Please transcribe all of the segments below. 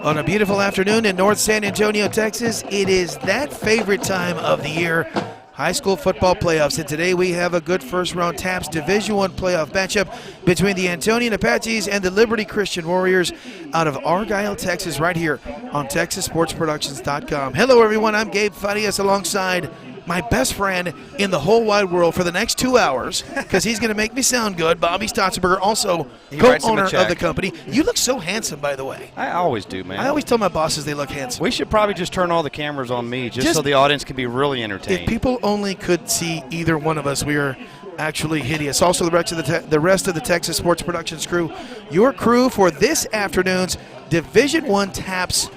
On a beautiful afternoon in North San Antonio, Texas, it is that favorite time of the year, high school football playoffs. And today we have a good first-round TAPS Division I playoff matchup between the Antonian Apaches and the Liberty Christian Warriors out of Argyle, Texas, right here on TexasSportsProductions.com. Hello, everyone. I'm Gabe Farias alongside my best friend in the whole wide world for the next 2 hours, because he's going to make me sound good. Bobby Stotzenberger, also co-owner of the company. You look so handsome, by the way. I always do, man. I always tell my bosses they look handsome. We should probably just turn all the cameras on me just so the audience can be really entertained. If people only could see either one of us, we are actually hideous. Also, the rest of the Texas Sports Productions crew, your crew for this afternoon's Division I TAPS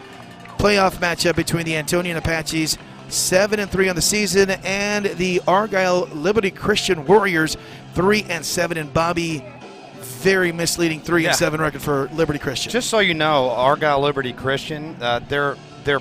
playoff matchup between the Antonian Apaches, 7-3 on the season, and the Argyle Liberty Christian Warriors, 3-7. And Bobby, very misleading 3-7 record for Liberty Christian. Just so you know, Argyle Liberty Christian, their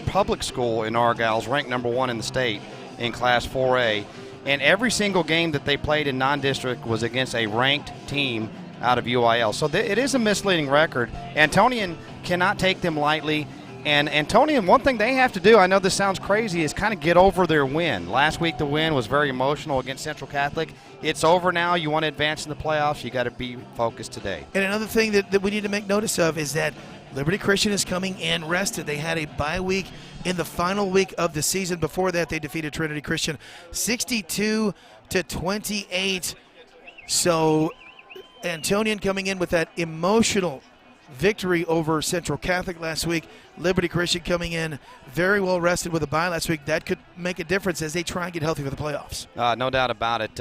public school in Argyle is ranked number 1 in the state in Class 4A, and every single game that they played in non-district was against a ranked team out of UIL. So it is a misleading record. Antonian cannot take them lightly. And Antonian, one thing they have to do, I know this sounds crazy, is kind of get over their win. Last week the win was very emotional against Central Catholic. It's over now. You want to advance in the playoffs, you got to be focused today. And another thing that we need to make notice of is that Liberty Christian is coming in rested. They had a bye week in the final week of the season. Before that, they defeated Trinity Christian 62-28. So Antonian coming in with that emotional victory over Central Catholic last week. Liberty Christian coming in very well rested with a bye last week. That could make a difference as they try and get healthy for the playoffs. No doubt about it.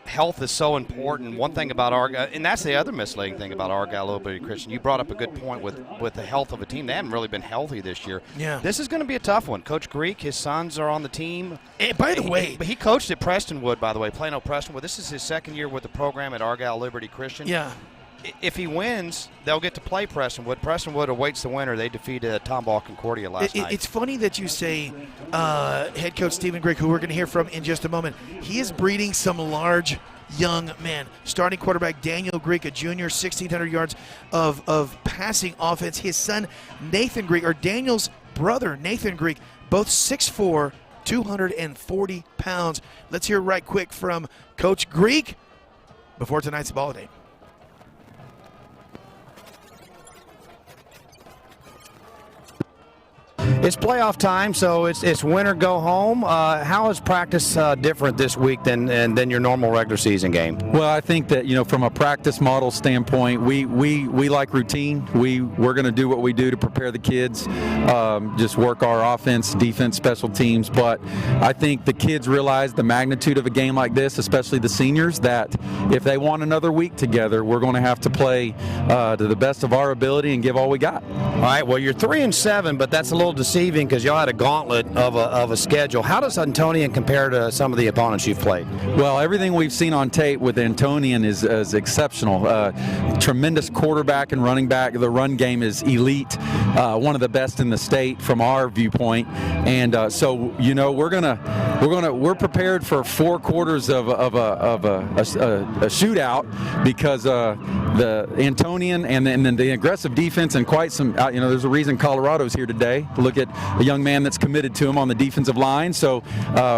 Health is so important. One thing about Argyle, and that's the other misleading thing about Argyle Liberty Christian, you brought up a good point with the health of a team. They haven't really been healthy this year. Yeah. This is going to be a tough one. Coach Greek, his sons are on the team. And by the way, he coached at Prestonwood, by the way, Plano Prestonwood. This is his second year with the program at Argyle Liberty Christian. Yeah. If he wins, they'll get to play Prestonwood. Prestonwood awaits the winner. They defeated Tomball Concordia last night. It's funny that you say head coach Stephen Greek, who we're going to hear from in just a moment. He is breeding some large young men. Starting quarterback Daniel Greek, a junior, 1,600 yards of passing offense. His son Nathan Greek, or Daniel's brother Nathan Greek, both 6'4", 240 pounds. Let's hear right quick from Coach Greek before tonight's ball game. It's playoff time, so it's win or go home. How is practice different this week than your normal regular season game? Well, I think that, from a practice model standpoint, we like routine. We're going to do what we do to prepare the kids, just work our offense, defense, special teams. But I think the kids realize the magnitude of a game like this, especially the seniors, that if they want another week together, we're going to have to play to the best of our ability and give all we got. All right, well, you're 3-7, but that's a little deceiving because y'all had a gauntlet of a schedule. How does Antonian compare to some of the opponents you've played? Well, everything we've seen on tape with Antonian is exceptional. Tremendous quarterback and running back. The run game is elite, one of the best in the state from our viewpoint. And so we're prepared for 4 quarters of a shootout because the Antonian and then the aggressive defense and quite some. There's a reason Colorado's here today to look at a young man that's committed to him on the defensive line. So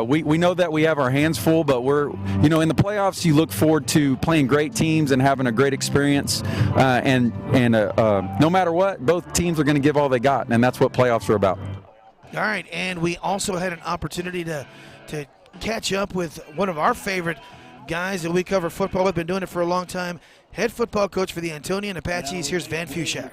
we know that we have our hands full, but we're in the playoffs you look forward to playing great teams and having a great experience. And no matter what, both teams are going to give all they got, and that's what playoffs are about. All right, and we also had an opportunity to catch up with one of our favorite guys that we cover football with. Been doing it for a long time. Head football coach for the Antonian Apaches. Here's Van Fushak.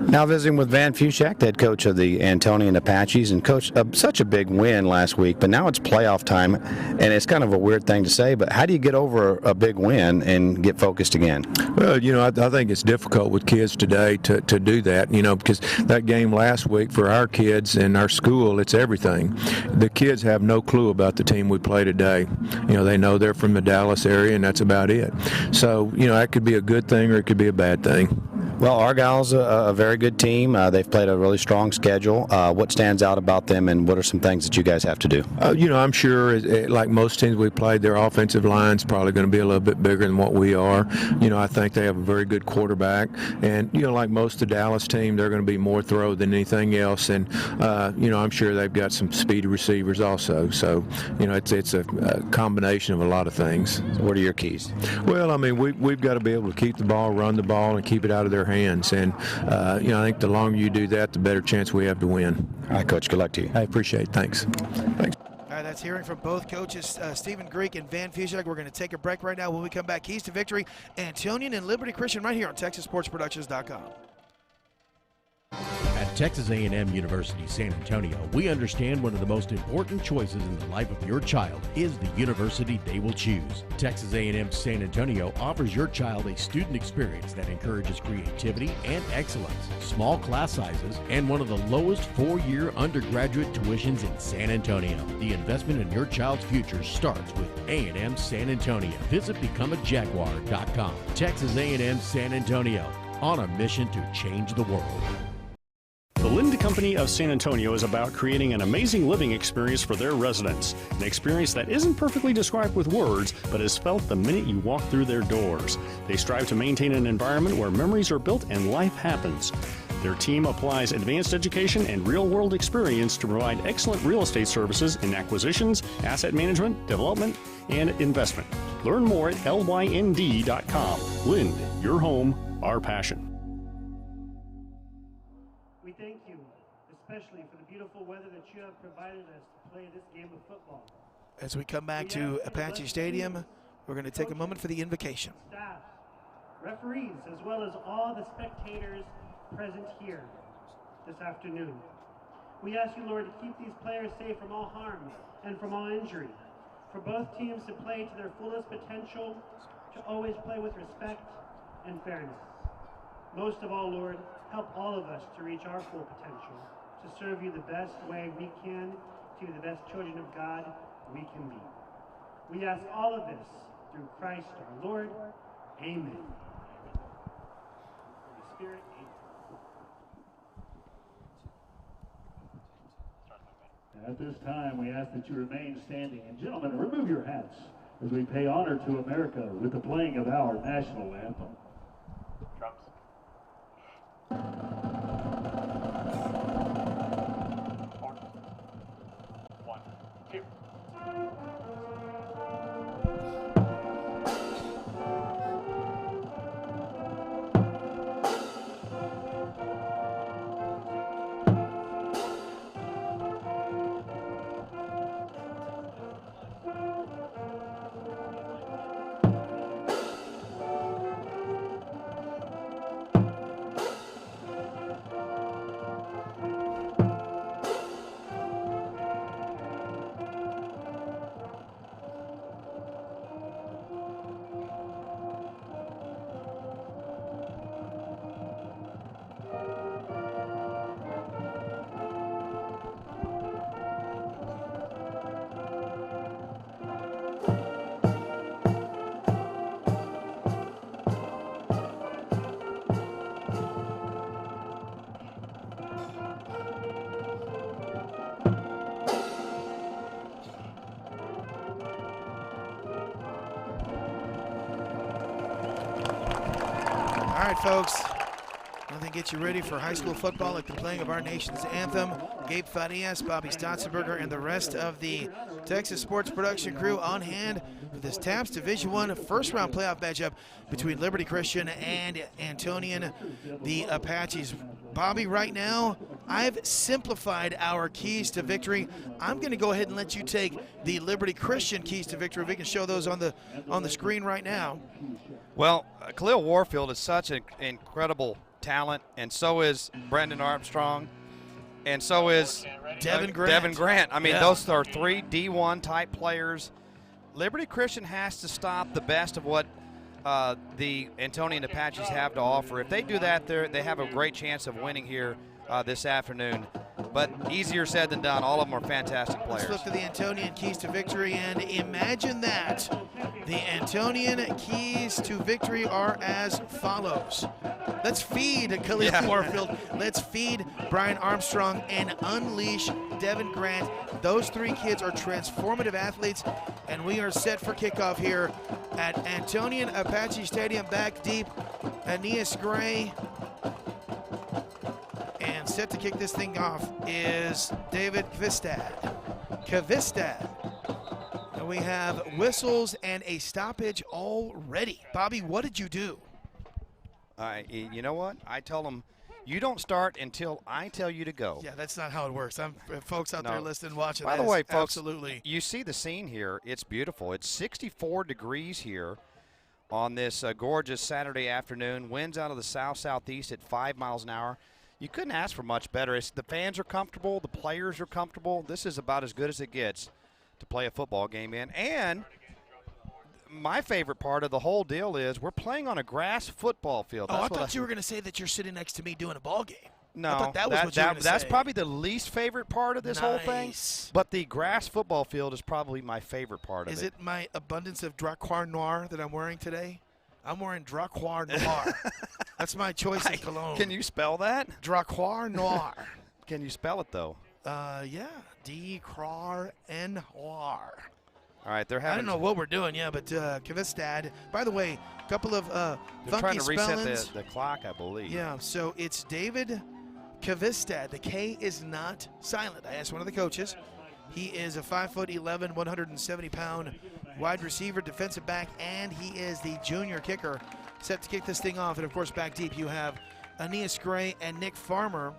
Now visiting with Van Fushak, head coach of the Antonian Apaches, and coach such a big win last week, but now it's playoff time, and it's kind of a weird thing to say, but how do you get over a big win and get focused again? Well, I think it's difficult with kids today to do that, because that game last week for our kids and our school, it's everything. The kids have no clue about the team we play today. They know they're from the Dallas area, and that's about it. So, that could be a good thing or it could be a bad thing. Well, Argyle's a very good team. They've played a really strong schedule. What stands out about them, and what are some things that you guys have to do? I'm sure, like most teams we played, their offensive line's probably going to be a little bit bigger than what we are. I think they have a very good quarterback, and like most of the Dallas team, they're going to be more throw than anything else. And I'm sure they've got some speedy receivers also. So it's a combination of a lot of things. So what are your keys? Well, I mean, we've got to be able to keep the ball, run the ball, and keep it out of their hands. And I think the longer you do that, the better chance we have to win. All right, Coach. Good luck to you. I appreciate it. Thanks. Thanks. All right, that's hearing from both coaches, Stephen Greek and Van Fushak. We're going to take a break right now. When we come back, keys to victory, Antonian and Liberty Christian right here on TexasSportsProductions.com. At Texas A&M University San Antonio, we understand one of the most important choices in the life of your child is the university they will choose. Texas A&M San Antonio offers your child a student experience that encourages creativity and excellence, small class sizes, and one of the lowest four-year undergraduate tuitions in San Antonio. The investment in your child's future starts with A&M San Antonio. Visit becomeajaguar.com. Texas A&M San Antonio, on a mission to change the world. The Linda Company of San Antonio is about creating an amazing living experience for their residents. An experience that isn't perfectly described with words, but is felt the minute you walk through their doors. They strive to maintain an environment where memories are built and life happens. Their team applies advanced education and real-world experience to provide excellent real estate services in acquisitions, asset management, development, and investment. Learn more at lynd.com. Lind, your home, our passion. We thank you, especially for the beautiful weather that you have provided us to play this game of football. As we come back to Apache Stadium, we're going to take a moment for the invocation. Staff, referees, as well as all the spectators present here this afternoon. We ask you, Lord, to keep these players safe from all harm and from all injury. For both teams to play to their fullest potential, to always play with respect and fairness. Most of all, Lord, help all of us to reach our full potential, to serve you the best way we can, to be the best children of God we can be. We ask all of this through Christ our Lord. Amen. Holy Spirit, amen. At this time, we ask that you remain standing. And gentlemen, remove your hats as we pay honor to America with the playing of our national anthem. Drums. One, two. All right, folks. Nothing gets you ready for high school football like the playing of our nation's anthem. Gabe Farias, Bobby Stotzenberger, and the rest of the Texas Sports Production crew on hand for this TAPS Division I first-round playoff matchup between Liberty Christian and Antonian, the Apaches. Bobby, right now, I've simplified our keys to victory. I'm going to go ahead and let you take the Liberty Christian keys to victory. We can show those on the screen right now. Well, Khalil Warfield is such an incredible talent, and so is Brendan Armstrong, and so is Devin Grant. I mean, those are three D1 type players. Liberty Christian has to stop the best of what the Antonian Apaches have to offer. If they do that, they have a great chance of winning here this afternoon. But easier said than done. All of them are fantastic players. Let's look to the Antonian keys to victory, and imagine that. The Antonian keys to victory are as follows. Let's feed Khalil Warfield. Let's feed Brian Armstrong and unleash Devin Grant. Those 3 kids are transformative athletes, and we are set for kickoff here at Antonian Apache Stadium. Back deep, Aeneas Gray. And set to kick this thing off is David Kvistad. And we have whistles and a stoppage already. Bobby, what did you do? You know what? I tell them, you don't start until I tell you to go. Yeah, that's not how it works. Folks out there listening, watching. By the way, folks, absolutely. You see the scene here. It's beautiful. It's 64 degrees here on this gorgeous Saturday afternoon. Winds out of the south-southeast at 5 miles an hour. You couldn't ask for much better. The fans are comfortable. The players are comfortable. This is about as good as it gets to play a football game in. And my favorite part of the whole deal is we're playing on a grass football field. I thought you were going to say that you're sitting next to me doing a ball game. No, I thought that was what you were going to say. That's probably the least favorite part of this whole thing. But the grass football field is probably my favorite part of it. Is it my abundance of Dracoir Noir that I'm wearing today? I'm wearing Dracoir Noir. That's my choice of cologne. Can you spell that? Dracoir Noir. Can you spell it, though? Yeah. D-Crar-N-Noir. All right, they're having. I don't know what we're doing, but Kvistad. By the way, a couple of they're funky trying to spellings. reset the clock, I believe. Yeah, so it's David Kvistad. The K is not silent. I asked one of the coaches. He is a 5'11", 170-pound wide receiver, defensive back, and he is the junior kicker set to kick this thing off. And, of course, back deep you have Aeneas Gray and Nick Farmer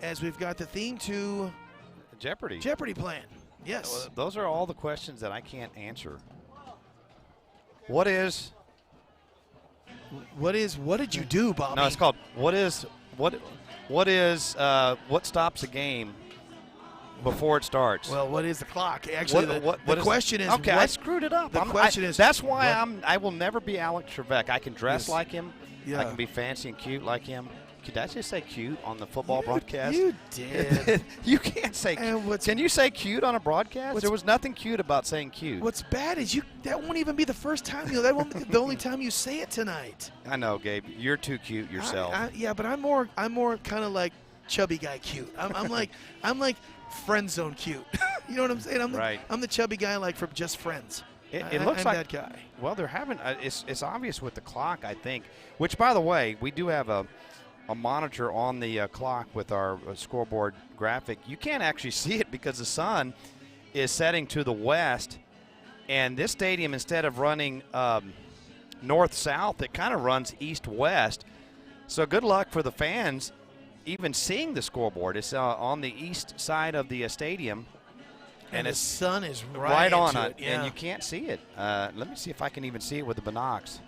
as we've got the theme to Jeopardy playing. Yes. Well, those are all the questions that I can't answer. What did you do, Bobby? No, it's called what stops a game before it starts? Well, what is the clock? Actually, the question is. Okay, I screwed it up. The question is. That's why I will never be Alex Trebek. I can dress like him. Yeah. I can be fancy and cute like him. Did I just say cute on the football broadcast? You did. You can't say cute. Can you say cute on a broadcast? There was nothing cute about saying cute. What's bad is that won't even be the first time. That won't be the only time you say it tonight. I know, Gabe. You're too cute yourself. Yeah, but I'm more kind of like chubby guy cute. I'm like friend zone cute. You know what I'm saying? I'm the chubby guy like from Just Friends. It looks I'm like that guy. Well, they're having it's obvious with the clock, I think. Which, by the way, we do have a monitor on the clock with our scoreboard graphic. You can't actually see it because the sun is setting to the west, and this stadium, instead of running north-south, it kind of runs east-west. So good luck for the fans even seeing the scoreboard. It's on the east side of the stadium. And the sun is right on it, yeah. and you can't see it. Let me see if I can even see it with the binocs.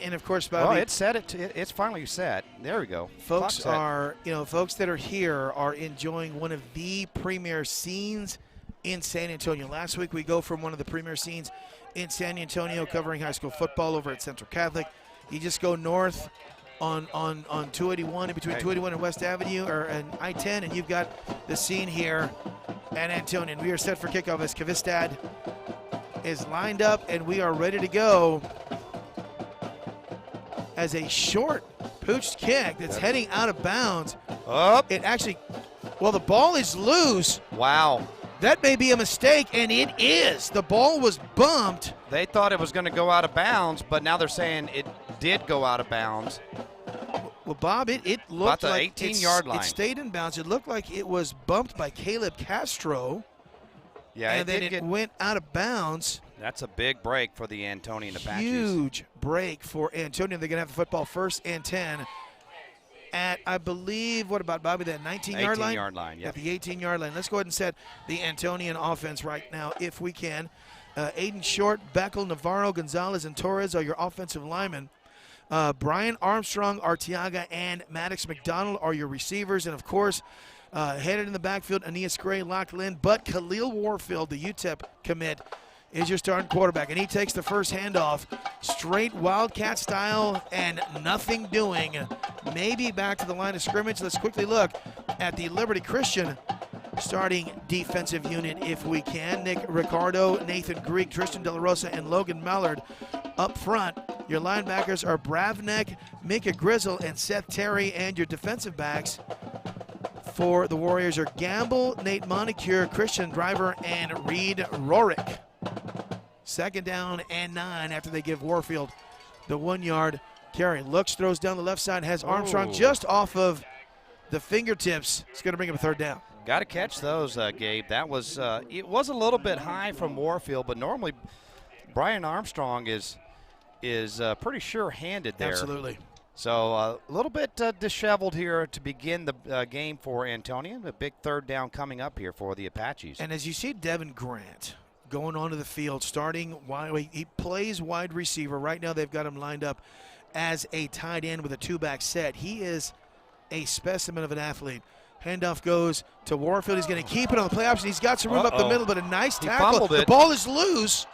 And of course, Bobby. Oh, it's set. It's finally set. There we go. Folks folks that are here are enjoying one of the premier scenes in San Antonio. Last week we go from one of the premier scenes in San Antonio, covering high school football over at Central Catholic. You just go north on 281, in between 281 and West Avenue, or an I-10, and you've got the scene here at Antonian. We are set for kickoff as Kvistad is lined up, and we are ready to go as a short pooched kick that's heading out of bounds. Up. It actually, the ball is loose. Wow. That may be a mistake, and it is. The ball was bumped. They thought it was going to go out of bounds, but now they're saying it did go out of bounds. Well, Bob, it looked about the like 18-yard line. It stayed in bounds. It looked like it was bumped by Caleb Castro. Yeah, and then it went out of bounds. That's a big break for the Antonian Apaches. Huge break for Antonian. They're going to have the football 1st and 10 at, I believe, what about, Bobby, that 19-yard line? 18-yard line, yeah. At the 18-yard line. Let's go ahead and set the Antonian offense right now if we can. Aiden Short, Beckel, Navarro, Gonzalez, and Torres are your offensive linemen. Brian Armstrong, Arteaga, and Maddox McDonald are your receivers. And, of course, headed in the backfield, Aeneas Gray, Locke Lynn. But Khalil Warfield, the UTEP commit, is your starting quarterback. And he takes the first handoff, straight Wildcat style and nothing doing. Maybe back to the line of scrimmage. Let's quickly look at the Liberty Christian starting defensive unit if we can. Nick Ricardo, Nathan Greek, Tristan De La Rosa, and Logan Mallard up front. Your linebackers are Bravnek, Mika Grizzle, and Seth Terry. And your defensive backs for the Warriors are Gamble, Nate Monicure, Christian Driver, and Reed Rorick. 2nd down and 9 after they give Warfield the 1-yard carry. Looks, throws down the left side, has Armstrong just off of the fingertips. It's going to bring him a 3rd down. Got to catch those, Gabe. That was it was a little bit high from Warfield, but normally Brian Armstrong is pretty sure-handed there. Absolutely. So a little bit disheveled here to begin the game for Antonian. A big 3rd down coming up here for the Apaches. And as you see Devin Grant going onto the field, starting wide, he plays wide receiver. Right now they've got him lined up as a tight end with a 2-back set. He is a specimen of an athlete. Handoff goes to Warfield. He's going to keep it on the play option. He's got some room up the middle, but a nice tackle. He fumbled it. The ball is loose.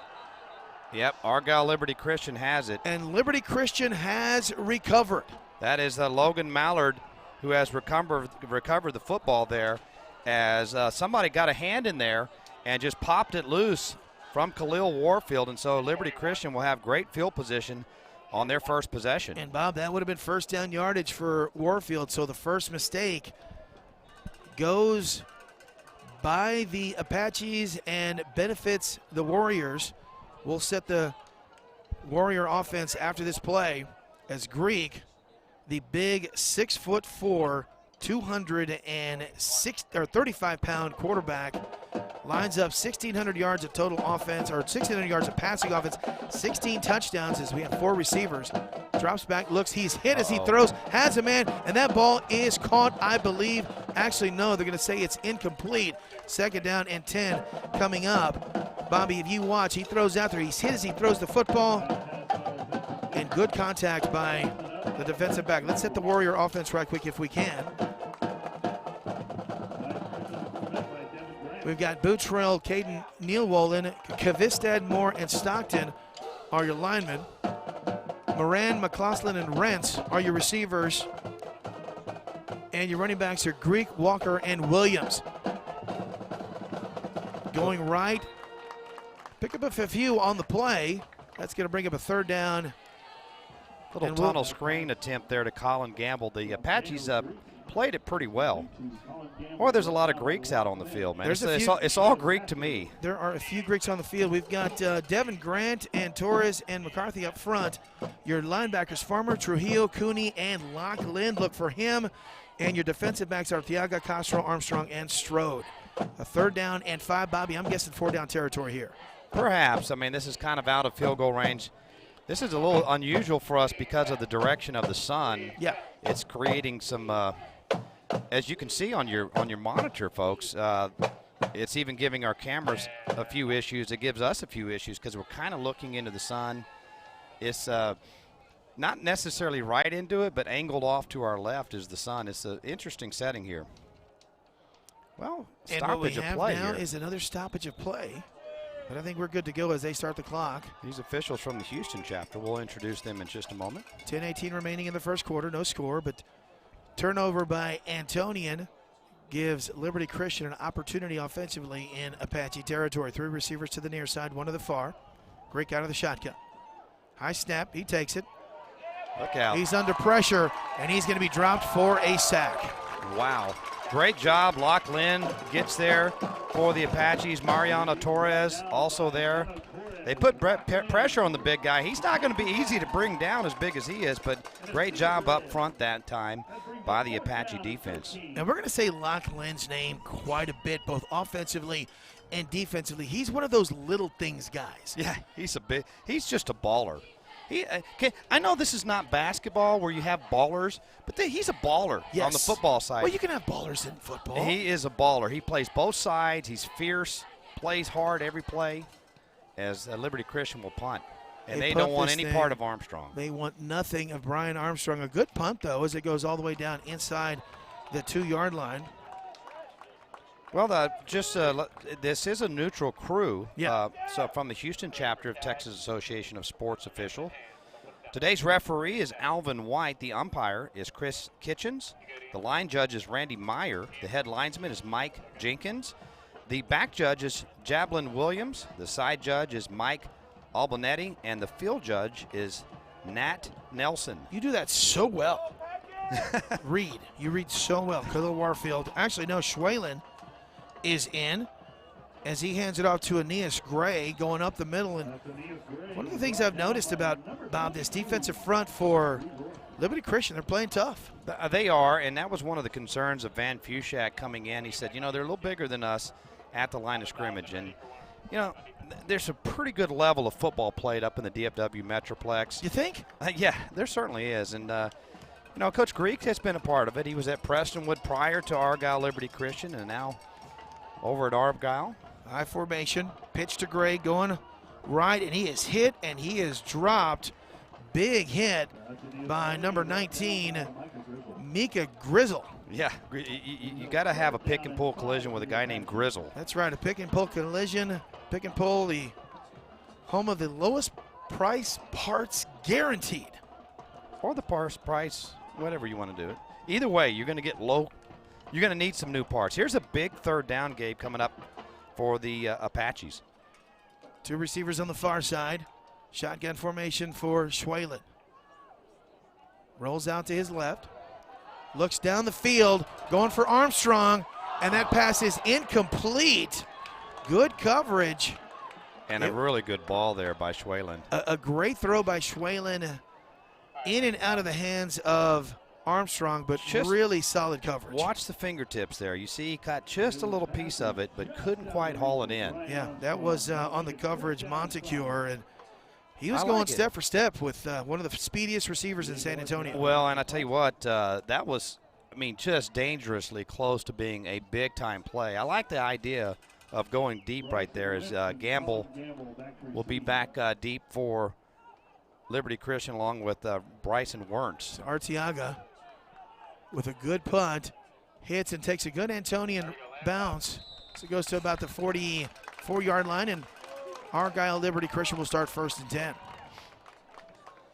Yep, Argyle Liberty Christian has it. And Liberty Christian has recovered. That is Logan Mallard who has recovered the football there as somebody got a hand in there and just popped it loose from Khalil Warfield. And so Liberty Christian will have great field position on their first possession. And, Bob, that would have been 1st down yardage for Warfield. So the first mistake goes by the Apaches and benefits the Warriors. We'll set the Warrior offense after this play as Greek, the big 6'4", 235-pound quarterback, lines up 1,600 yards of total offense, or 1,600 yards of passing offense, 16 touchdowns as we have 4 receivers. Drops back, looks, he's hit as he throws, has a man, and that ball is caught, I believe. Actually, no, they're going to say it's incomplete. 2nd down and 10 coming up. Bobby, if you watch, he throws out there. He's hit as he throws the football. And good contact by the defensive back. Let's hit the Warrior offense right quick if we can. We've got Bootrell, Caden Nealwollen, Kavistad, Moore, and Stockton are your linemen. Moran, McClaughlin, and Rentz are your receivers. And your running backs are Greek, Walker, and Williams. Going right. Pick up a few on the play. That's going to bring up a 3rd down. Little tunnel screen attempt there to Colin Gamble. The Apaches played it pretty well. Boy, there's a lot of Greeks out on the field, man. It's all Greek to me. There are a few Greeks on the field. We've got Devin Grant and Torres and McCarthy up front. Your linebackers, Farmer, Trujillo, Cooney, and Lachlan. Look for him. And your defensive backs are Thiaga, Castro, Armstrong, and Strode. A 3rd down and 5. Bobby, I'm guessing 4-down territory here. Perhaps. I mean, this is kind of out of field goal range. This is a little unusual for us because of the direction of the sun. Yeah. It's creating some, as you can see on your monitor, folks, it's even giving our cameras a few issues. It gives us a few issues because we're kind of looking into the sun. It's not necessarily right into it, but angled off to our left is the sun. It's an interesting setting here. Well, stoppage of play here. And what we have now is another stoppage of play. But I think we're good to go as they start the clock. These officials from the Houston chapter, we'll introduce them in just a moment. 10:18 remaining in the first quarter, no score, but turnover by Antonian gives Liberty Christian an opportunity offensively in Apache territory. 3 receivers to the near side, 1 to the far. Greek out of the shotgun. High snap, he takes it. Look out. He's under pressure, and he's going to be dropped for a sack. Wow. Great job. Lachlan gets there for the Apaches. Mariano Torres also there. They put pressure on the big guy. He's not going to be easy to bring down as big as he is, but great job up front that time by the Apache defense. And we're going to say Lachlan's name quite a bit, both offensively and defensively. He's one of those little things guys. Yeah, he's just a baller. I know this is not basketball where you have ballers, but he's a baller on the football side. Well, you can have ballers in football. He is a baller. He plays both sides. He's fierce, plays hard every play, as Liberty Christian will punt. And they don't want any part of Armstrong. They want nothing of Brian Armstrong. A good punt, though, as it goes all the way down inside the 2-yard line. Well, this is a neutral crew. Yeah. So from the Houston chapter of Texas Association of Sports Official. Today's referee is Alvin White. The umpire is Chris Kitchens. The line judge is Randy Meyer. The head linesman is Mike Jenkins. The back judge is Jablin Williams. The side judge is Mike Albonetti. And the field judge is Nat Nelson. You do that so well. You read so well. Khalil Warfield. Actually, no, Schwalen is in as he hands it off to Aeneas Gray going up the middle. And one of the things I've noticed about this defensive front for Liberty Christian, they're playing tough. They are, and that was one of the concerns of Van Fushak coming in. He said, they're a little bigger than us at the line of scrimmage. And, there's a pretty good level of football played up in the DFW Metroplex. You think? Yeah, there certainly is. And, Coach Greek has been a part of it. He was at Prestonwood prior to Argyle Liberty Christian and now over at Argyle. High formation, pitch to Gray going right, and he is hit and he is dropped. Big hit by number 19, Mika Grizzle. Yeah, you got to have a pick and pull collision with a guy named Grizzle. That's right, a pick and pull collision. Pick and pull, the home of the lowest price parts guaranteed. Or the parts price, whatever you want to do it. Either way, you're going to get low. You're going to need some new parts. Here's a big third down game coming up for the Apaches. Two receivers on the far side. Shotgun formation for Schwalen. Rolls out to his left. Looks down the field, going for Armstrong, and that pass is incomplete. Good coverage. And a really good ball there by Schwalen. A great throw by Schwalen, in and out of the hands of Armstrong, but just really solid coverage. Watch the fingertips there. You see he caught just a little piece of it, but couldn't quite haul it in. Yeah, that was on the coverage, Montecure, and he was going step for step with one of the speediest receivers in San Antonio. Well, and I tell you what, that was, just dangerously close to being a big-time play. I like the idea of going deep right there as Gamble will be back deep for Liberty Christian along with Bryson Wernz. Arteaga with a good punt, hits and takes a good Antonian bounce. So it goes to about the 44-yard line, and Argyle Liberty Christian will start 1st and 10.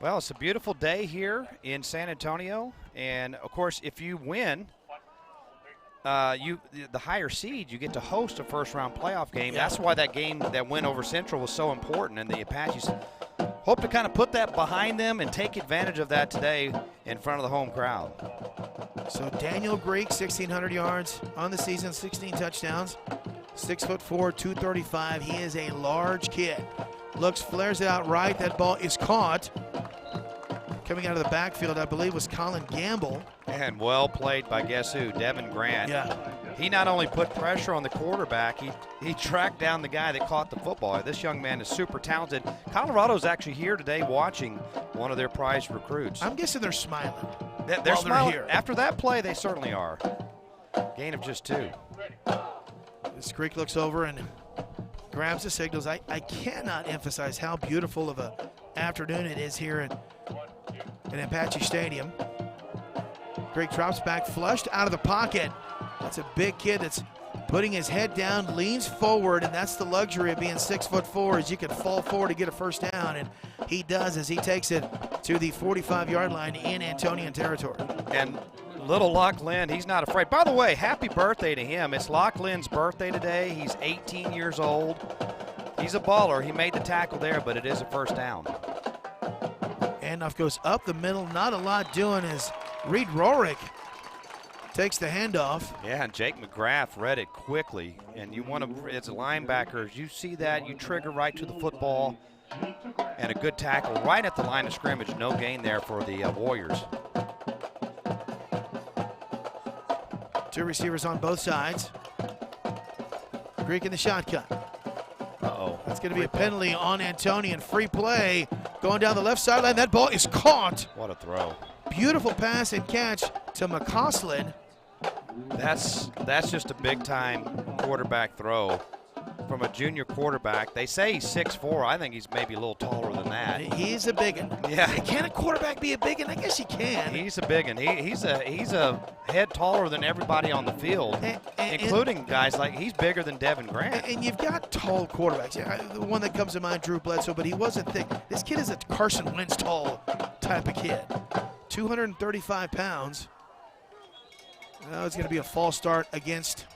Well, it's a beautiful day here in San Antonio, and of course, if you win, the higher seed, you get to host a first-round playoff game. Yeah. That's why that game that win over Central was so important, and the Apaches hope to kind of put that behind them and take advantage of that today in front of the home crowd. So Daniel Greek, 1,600 yards on the season, 16 touchdowns, 6'4", 235. He is a large kid. Looks, flares it out right. That ball is caught. Coming out of the backfield, I believe, was Colin Gamble. And well played by guess who? Devin Grant. Yeah. He not only put pressure on the quarterback, he tracked down the guy that caught the football. This young man is super talented. Colorado's actually here today watching one of their prized recruits. I'm guessing they're smiling. They're smiling. Here. After that play, they certainly are. Gain of just 2. This Greek looks over and grabs the signals. I cannot emphasize how beautiful of an afternoon it is here in Apache Stadium. Greek drops back, flushed out of the pocket. That's a big kid that's putting his head down, leans forward, and that's the luxury of being 6'4", is you can fall forward to get a first down, and he does as he takes it to the 45-yard line in Antonian territory. And little Lachlan, he's not afraid. By the way, happy birthday to him. It's Lachlan's birthday today. He's 18 years old. He's a baller. He made the tackle there, but it is a first down. Handoff goes up the middle. Not a lot doing as Reed Rorick takes the handoff. Yeah, and Jake McGrath read it quickly. And you want to, as a linebacker, you see that, you trigger right to the football. And a good tackle right at the line of scrimmage. No gain there for the Warriors. Two receivers on both sides. Greek in the shotgun. Uh-oh. That's going to be a penalty on Antonian. Free play going down the left sideline. That ball is caught. What a throw. Beautiful pass and catch to McCausland. That's just a big-time quarterback throw from a junior quarterback. They say he's 6'4". I think he's maybe a little taller than that. He's a biggin. Yeah. Can a quarterback be a biggin? I guess he can. He's a biggin. He's a head taller than everybody on the field, including guys like, he's bigger than Devin Grant. And you've got tall quarterbacks. The one that comes to mind, Drew Bledsoe, but he wasn't thick. This kid is a Carson Wentz tall type of kid. 235 pounds. Now it's going to be a false start against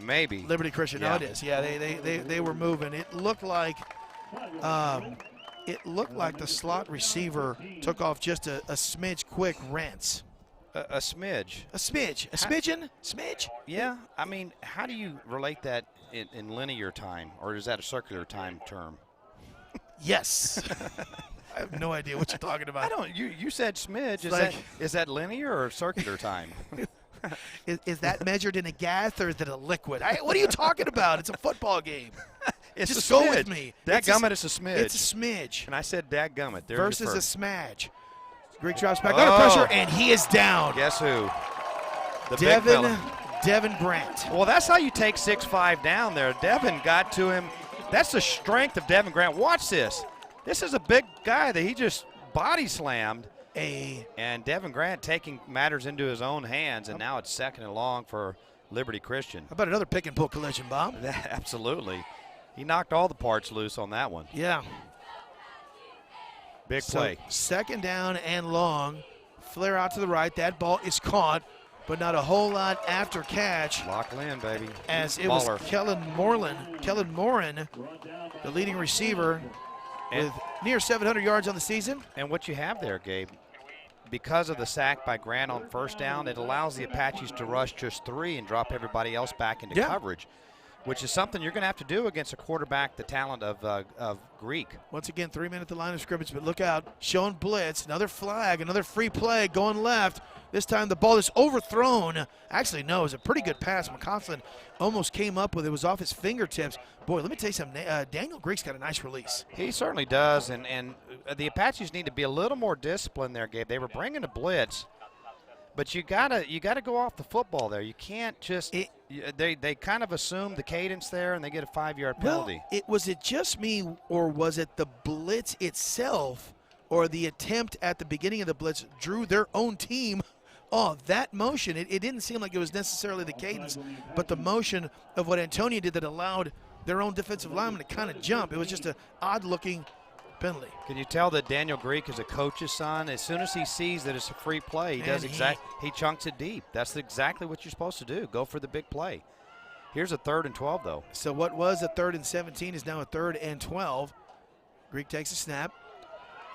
maybe Liberty Christian. Yeah. No, it is. Yeah, they were moving. It looked like It looked like the slot receiver took off just a smidge quick. Rents. A smidge. A smidge. A smidgen? Smidge? Yeah. I mean, how do you relate that in linear time, or is that a circular time term? Yes. I have no idea what you're talking about. I don't. You said smidge. Is that linear or circular time? Is that measured in a gas or is it a liquid? What are you talking about? It's a football game. It's Just a smidge. go with me. Dadgummit, it's a smidge. It's a smidge. And I said dadgummit. There's versus your a first. smidge. Greek drops back under pressure, and he is down. Guess who? The big fella. Devin Grant. Well, that's how you take 6'5" down there. Devin got to him. That's the strength of Devin Grant. Watch this. This is a big guy that he just body slammed. And Devin Grant taking matters into his own hands, and now it's second and long for Liberty Christian. How about another pick and pull collision, Bob? Absolutely. He knocked all the parts loose on that one. Yeah. Big play. Second down and long. Flare out to the right. That ball is caught, but not a whole lot after catch. Lock in, baby. As it Baller. was Kellen Morin, the leading receiver, with near 700 yards on the season. And what you have there, Gabe, because of the sack by Grant on first down, it allows the Apaches to rush just 3 and drop everybody else back into coverage, which is something you're going to have to do against a quarterback the talent of Greek. Once again, 3 men at the line of scrimmage, but look out, showing blitz, another flag, another free play going left. This time the ball is overthrown. Actually, no, it was a pretty good pass. McCausland almost came up with it. It was off his fingertips. Boy, let me tell you something. Daniel Greek's got a nice release. He certainly does, and the Apaches need to be a little more disciplined there, Gabe. They were bringing a blitz, but you gotta go off the football there. You can't just they kind of assume the cadence there, and they get a 5-yard penalty. Well, was it just me, or was it the blitz itself, or the attempt at the beginning of the blitz drew their own team? Oh, that motion, it didn't seem like it was necessarily the cadence, but the motion of what Antonian did that allowed their own defensive lineman to kind of jump. It was just an odd-looking penalty. Can you tell that Daniel Greek is a coach's son? As soon as he sees that it's a free play, he chunks it deep. That's exactly what you're supposed to do. Go for the big play. Here's a 3rd and 12, though. So what was a 3rd and 17 is now a 3rd and 12. Greek takes a snap,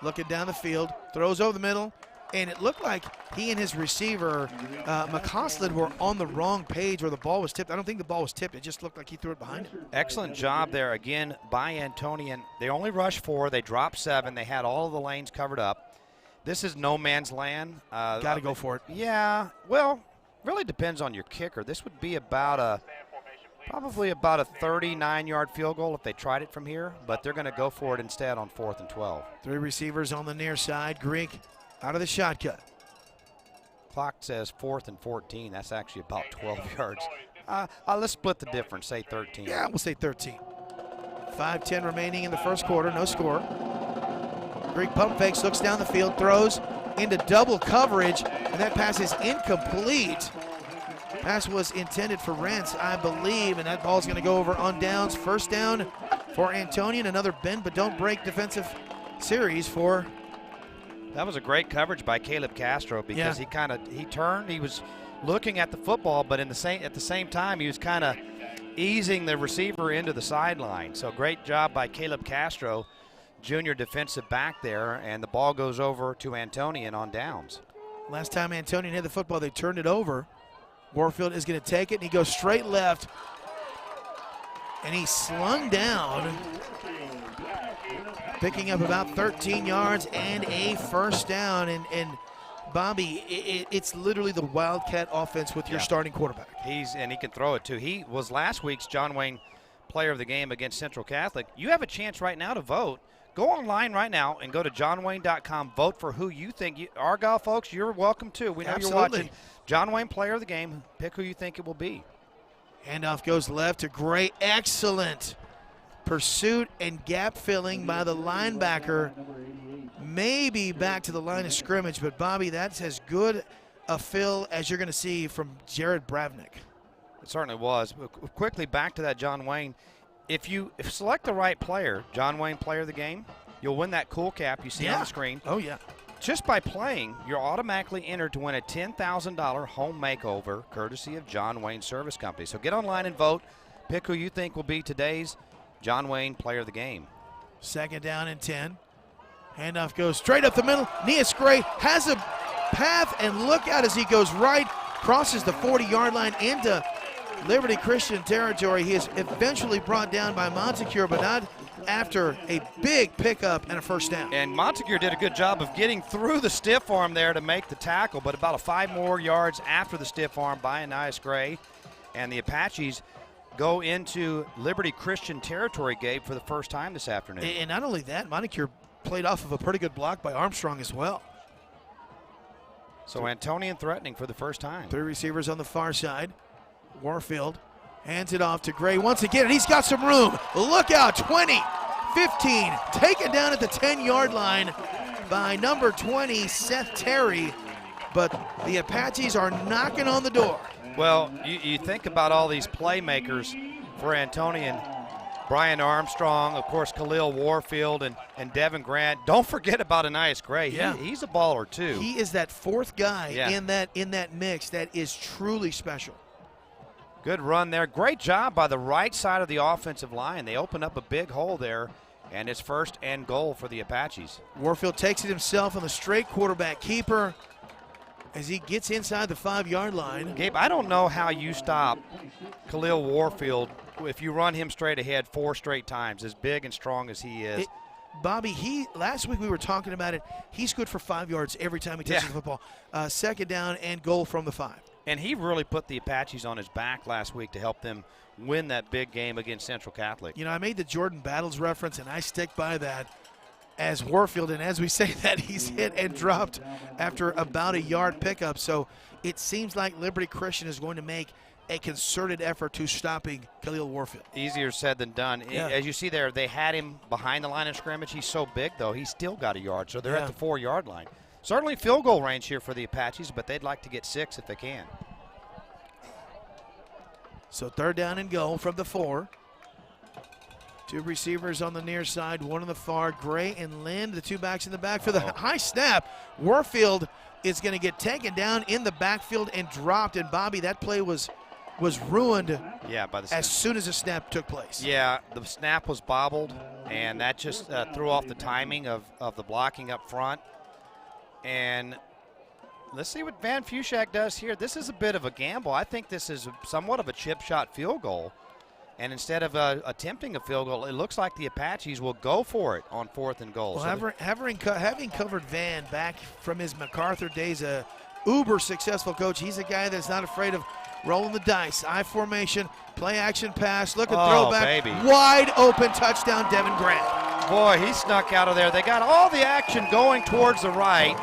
looking down the field, throws over the middle, and it looked like he and his receiver, McCausland, were on the wrong page where the ball was tipped. I don't think the ball was tipped. It just looked like he threw it behind him. Excellent job there, again, by Antonian. They only rushed 4. They dropped 7. They had all of the lanes covered up. This is no man's land. Got to go for it. Yeah, well, really depends on your kicker. This would be probably about a 39-yard field goal if they tried it from here, but they're going to go for it instead on 4th and 12. 3 receivers on the near side. Greek out of the shotgun. Clock says 4th and 14. That's actually about 12 yards. Let's split the difference, say 13. Yeah, we'll say 13. 5:10 remaining in the first quarter, no score. Greek pump fakes, looks down the field, throws into double coverage, and that pass is incomplete. Pass was intended for Rents, I believe, and that ball's going to go over on downs. First down for Antonian. Another bend but don't break defensive series for. That was a great coverage by Caleb Castro because he turned. He was looking at the football, but at the same time, he was kind of easing the receiver into the sideline. So great job by Caleb Castro, junior defensive back there, and the ball goes over to Antonian on downs. Last time Antonian had the football, they turned it over. Warfield is going to take it, and he goes straight left, and he slung down, picking up about 13 yards and a first down. And Bobby, it's literally the Wildcat offense with your starting quarterback. And he can throw it, too. He was last week's John Wayne Player of the Game against Central Catholic. You have a chance right now to vote. Go online right now and go to johnwayne.com. Vote for who you think. Argyle folks, you're welcome, too. We know you're watching. John Wayne Player of the Game. Pick who you think it will be. Handoff goes left to Gray. Excellent pursuit and gap filling by the linebacker. Maybe back to the line of scrimmage, but Bobby, that's as good a fill as you're going to see from Jared Bravnick. It certainly was. Quickly back to that John Wayne. If you select the right player, John Wayne Player of the Game, you'll win that cool cap you see on the screen. Oh, yeah. Just by playing, you're automatically entered to win a $10,000 home makeover courtesy of John Wayne Service Company. So get online and vote. Pick who you think will be today's John Wayne Player of the Game. Second down and 10. Handoff goes straight up the middle. Nias Gray has a path, and look out as he goes right, crosses the 40-yard line into Liberty Christian territory. He is eventually brought down by Montecure, but not after a big pickup and a first down. And Montecure did a good job of getting through the stiff arm there to make the tackle, but about 5 more yards after the stiff arm by Nias Gray. And the Apaches go into Liberty Christian territory, Gabe, for the first time this afternoon. And not only that, Montecure played off of a pretty good block by Armstrong as well. So Antonian threatening for the first time. 3 receivers on the far side. Warfield hands it off to Gray once again, and he's got some room. Look out, 20, 15, taken down at the 10-yard line by number 20, Seth Terry. But the Apaches are knocking on the door. Well, you think about all these playmakers for Antonian. Brian Armstrong, of course, Khalil Warfield, and Devin Grant. Don't forget about Nias Gray. Yeah. He's a baller, too. He is that 4th guy Yeah. in that mix that is truly special. Good run there. Great job by the right side of the offensive line. They opened up a big hole there, and it's 1st and goal for the Apaches. Warfield takes it himself on the straight quarterback keeper as he gets inside the 5-yard line. Gabe, I don't know how you stop Khalil Warfield if you run him straight ahead 4 straight times, as big and strong as he is. Bobby, last week we were talking about it. He's good for 5 yards every time he touches the football. 2nd down and goal from the 5. And he really put the Apaches on his back last week to help them win that big game against Central Catholic. You know, I made the Jordan Battles reference, and I stick by that as Warfield. And as we say that, he's hit and dropped after about a yard pickup. So it seems like Liberty Christian is going to make a concerted effort to stopping Khalil Warfield. Easier said than done. Yeah. As you see there, they had him behind the line of scrimmage. He's so big, though, he's still got a yard. So they're at the 4-yard line. Certainly field goal range here for the Apaches, but they'd like to get 6 if they can. So 3rd down and goal from the 4. 2 receivers on the near side, 1 on the far. Gray and Lind, the 2 backs in the back for the high snap. Warfield is going to get taken down in the backfield and dropped. And Bobby, that play was ruined by the snap. as soon as the snap took place. Yeah, the snap was bobbled, and that just threw off the timing of the blocking up front. And let's see what Van Fushak does here. This is a bit of a gamble. I think this is somewhat of a chip shot field goal. And instead of attempting a field goal, it looks like the Apaches will go for it on 4th and goal. Well, having covered Van back from his MacArthur days, a uber successful coach, he's a guy that's not afraid of rolling the dice. I formation, play action pass, look at throwback. Baby. Wide open touchdown, Devin Grant. Boy, he snuck out of there. They got all the action going towards the right.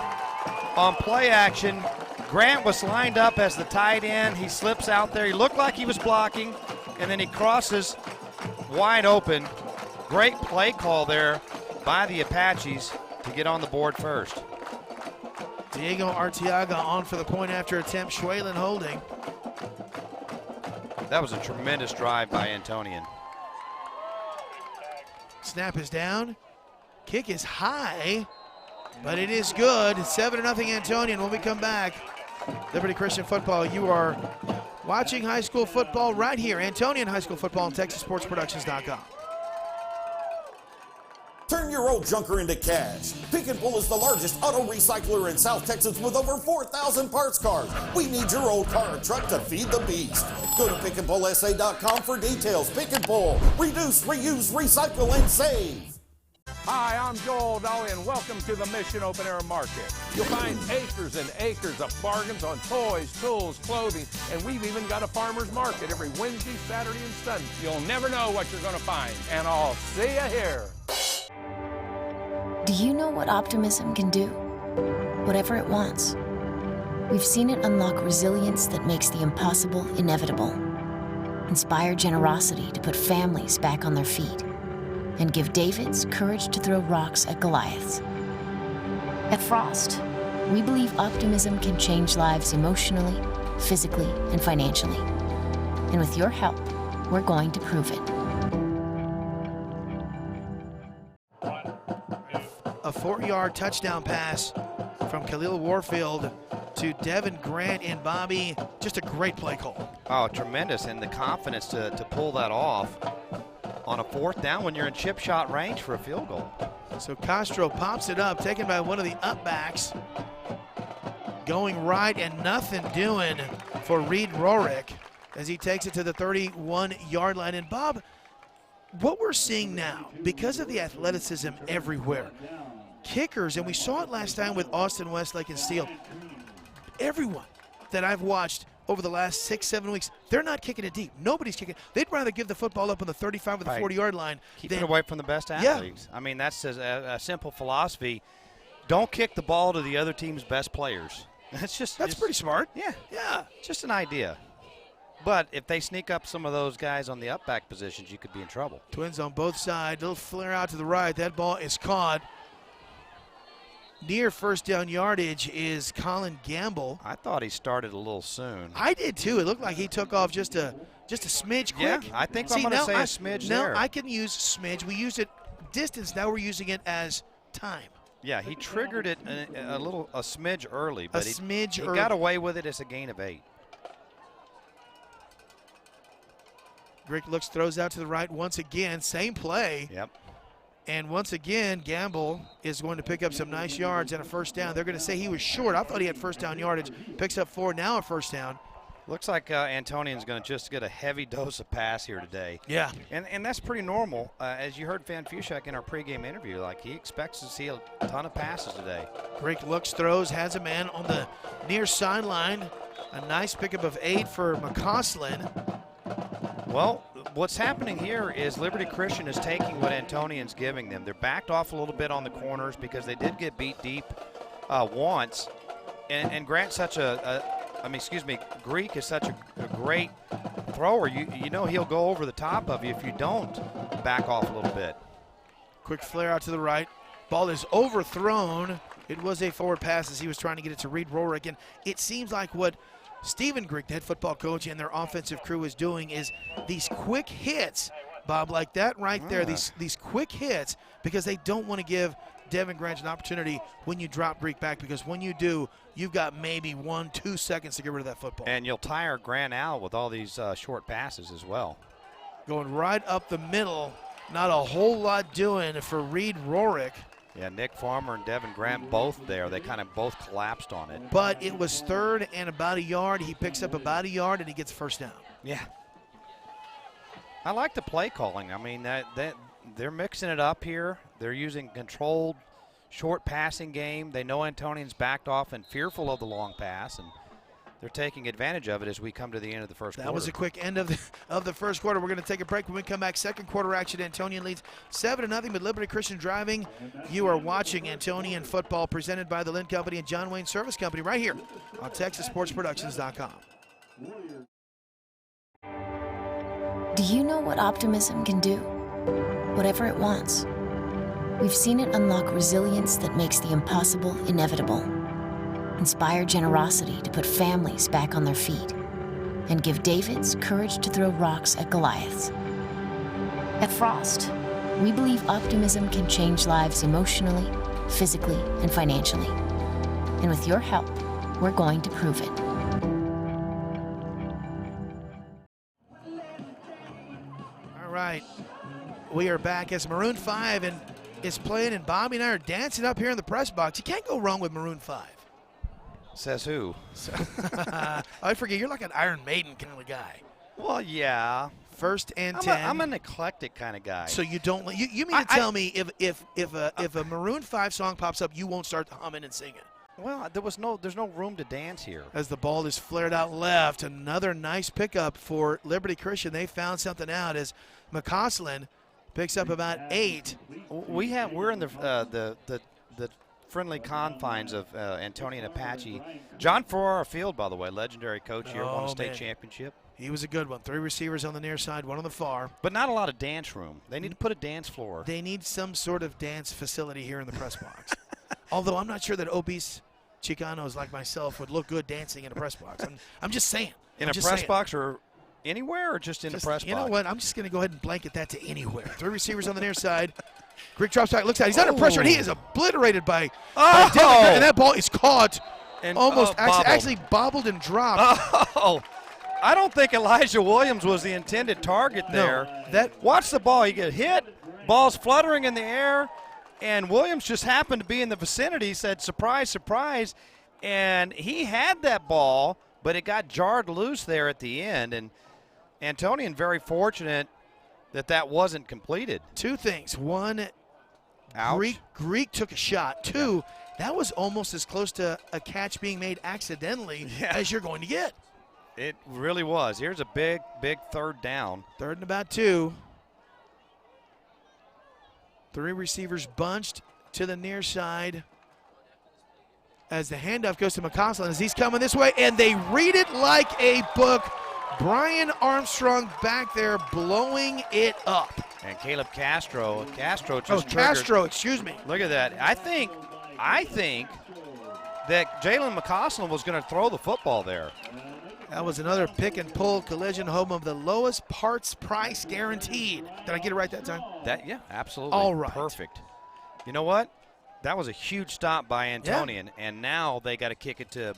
On play action, Grant was lined up as the tight end. He slips out there. He looked like he was blocking, and then he crosses wide open. Great play call there by the Apaches to get on the board first. Diego Arteaga on for the point after attempt. Schwalen holding. That was a tremendous drive by Antonian. Snap is down. Kick is high, but it is good. 7-0 Antonian. When we come back, Liberty Christian football. You are watching high school football right here. Antonian High School Football on TexasSportsProductions.com. Turn your old junker into cash. Pick and Pull is the largest auto recycler in South Texas with over 4,000 parts cars. We need your old car or truck to feed the beast. Go to pickandpullsa.com for details. Pick and Pull. Reduce, reuse, recycle, and save. Hi, I'm Joel Dolly, and welcome to the Mission Open Air Market. You'll find acres and acres of bargains on toys, tools, clothing, and we've even got a farmer's market every Wednesday, Saturday, and Sunday. You'll never know what you're going to find, and I'll see you here. Do you know what optimism can do? Whatever it wants. We've seen it unlock resilience that makes the impossible inevitable, inspire generosity to put families back on their feet, and give Davids courage to throw rocks at Goliaths. At Frost, we believe optimism can change lives emotionally, physically, and financially. And with your help, we're going to prove it. A 4-yard touchdown pass from Khalil Warfield to Devin Grant and Bobby. Just a great play call. Oh, tremendous, and the confidence to pull that off on a 4th down when you're in chip shot range for a field goal. So Castro pops it up, taken by one of the upbacks. Going right and nothing doing for Reed Rorick as he takes it to the 31-yard line. And Bob, what we're seeing now, because of the athleticism everywhere, kickers, and we saw it last time with Austin Westlake and Steele, everyone that I've watched over the last 6-7 weeks, they're not kicking it deep. Nobody's kicking. They'd rather give the football up on the 35 or the 40-yard line. Keep it away from the best athletes. I mean, that's a simple philosophy. Don't kick the ball to the other team's best players. That's pretty smart. Yeah, just an idea. But if they sneak up some of those guys on the up-back positions, you could be in trouble. Twins on both sides. Little flare out to the right. That ball is caught. Near first down yardage is Colin Gamble. I thought he started a little soon. I did too. It looked like he took off just a smidge quick. Yeah, I think I'm going to say a smidge there. No, I can use smidge. We used it distance. Now we're using it as time. Yeah, he triggered it a smidge early, but he early. Got away with it as a gain of 8. Rick looks, throws out to the right once again. Same play. Yep. And once again, Gamble is going to pick up some nice yards and a first down. They're going to say he was short. I thought he had first down yardage. Picks up 4, now a first down. Looks like Antonian's going to just get a heavy dose of pass here today. Yeah. And that's pretty normal. As you heard Van Fushak in our pregame interview, like he expects to see a ton of passes today. Rick looks, throws, has a man on the near sideline. A nice pickup of 8 for McCausland. Well, what's happening here is Liberty Christian is taking what Antonian's giving them. They're backed off a little bit on the corners because they did get beat deep once. And Grant's such Greek is such a great thrower. You know he'll go over the top of you if you don't back off a little bit. Quick flare out to the right. Ball is overthrown. It was a forward pass as he was trying to get it to Reed Rorick. And it seems like what Stephen Greek, the head football coach, and their offensive crew is doing is these quick hits, Bob, like that right there, these quick hits, because they don't want to give Devin Grant an opportunity when you drop Greek back, because when you do, you've got maybe 1-2 seconds to get rid of that football. And you'll tire Grant out with all these short passes as well. Going right up the middle, not a whole lot doing for Reed Rorick. Yeah, Nick Farmer and Devin Grant both there. They kind of both collapsed on it. But it was 3rd and about a yard. He picks up about a yard, and he gets first down. Yeah. I like the play calling. I mean, they're mixing it up here. They're using controlled, short passing game. They know Antonian's backed off and fearful of the long pass, and they're taking advantage of it as we come to the end of the first quarter. That was a quick end of the first quarter. We're going to take a break. When we come back, second quarter action. Antonian leads 7-0 with Liberty Christian driving. You are watching Antonian football presented by the Lynn Company and John Wayne Service Company right here on TexasSportsProductions.com. Do you know what optimism can do? Whatever it wants. We've seen it unlock resilience that makes the impossible inevitable. Inspire generosity to put families back on their feet, and give Davids courage to throw rocks at Goliaths. At Frost, we believe optimism can change lives emotionally, physically, and financially. And with your help, we're going to prove it. All right, we are back as Maroon 5 is playing, and Bobby and I are dancing up here in the press box. You can't go wrong with Maroon 5. Says who? I forget, you're like an Iron Maiden kind of guy. Well, yeah. 1st and 10. I'm an eclectic kind of guy. So you don't you mean to tell me if a Maroon 5 song pops up, you won't start humming and singing? Well, there's no room to dance here. As the ball is flared out left, another nice pickup for Liberty Christian. They found something out as McCausland picks up about 8. We're in the friendly confines of Antonian Apache. John Ferrara Field, by the way, legendary coach here, won a state championship. He was a good one. 3 receivers on the near side, 1 on the far. But not a lot of dance room. They need to put a dance floor. They need some sort of dance facility here in the press box. Although I'm not sure that obese Chicanos like myself would look good dancing in a press box. I'm just saying. In a press box or anywhere, or just in the press box? You know what? I'm just going to go ahead and blanket that to anywhere. 3 receivers on the near side. Greek drops back, looks at it. He's under pressure, and he is obliterated by Devin Grant, and that ball is caught and almost actually bobbled and dropped. Oh, I don't think Elijah Williams was the intended target there. No, watch the ball. You get hit, ball's fluttering in the air, And Williams just happened to be in the vicinity, said, surprise, surprise. And he had that ball, but it got jarred loose there at the end. And Antonian very fortunate that wasn't completed. Two things. One, Ouch. Greek took a shot. Two, that was almost as close to a catch being made accidentally as you're going to get. It really was. Here's a big, big third down. Third and about 2. 3 receivers bunched to the near side as the handoff goes to McCausland as he's coming this way, and they read it like a book. Brian Armstrong back there blowing it up. And Caleb Castro just Castro, excuse me. Look at that. I think that Jalen McCausland was going to throw the football there. That was another pick and pull collision, home of the lowest parts price guaranteed. Did I get it right that time? Yeah, absolutely. All right. Perfect. You know what? That was a huge stop by Antonian, and now they got to kick it to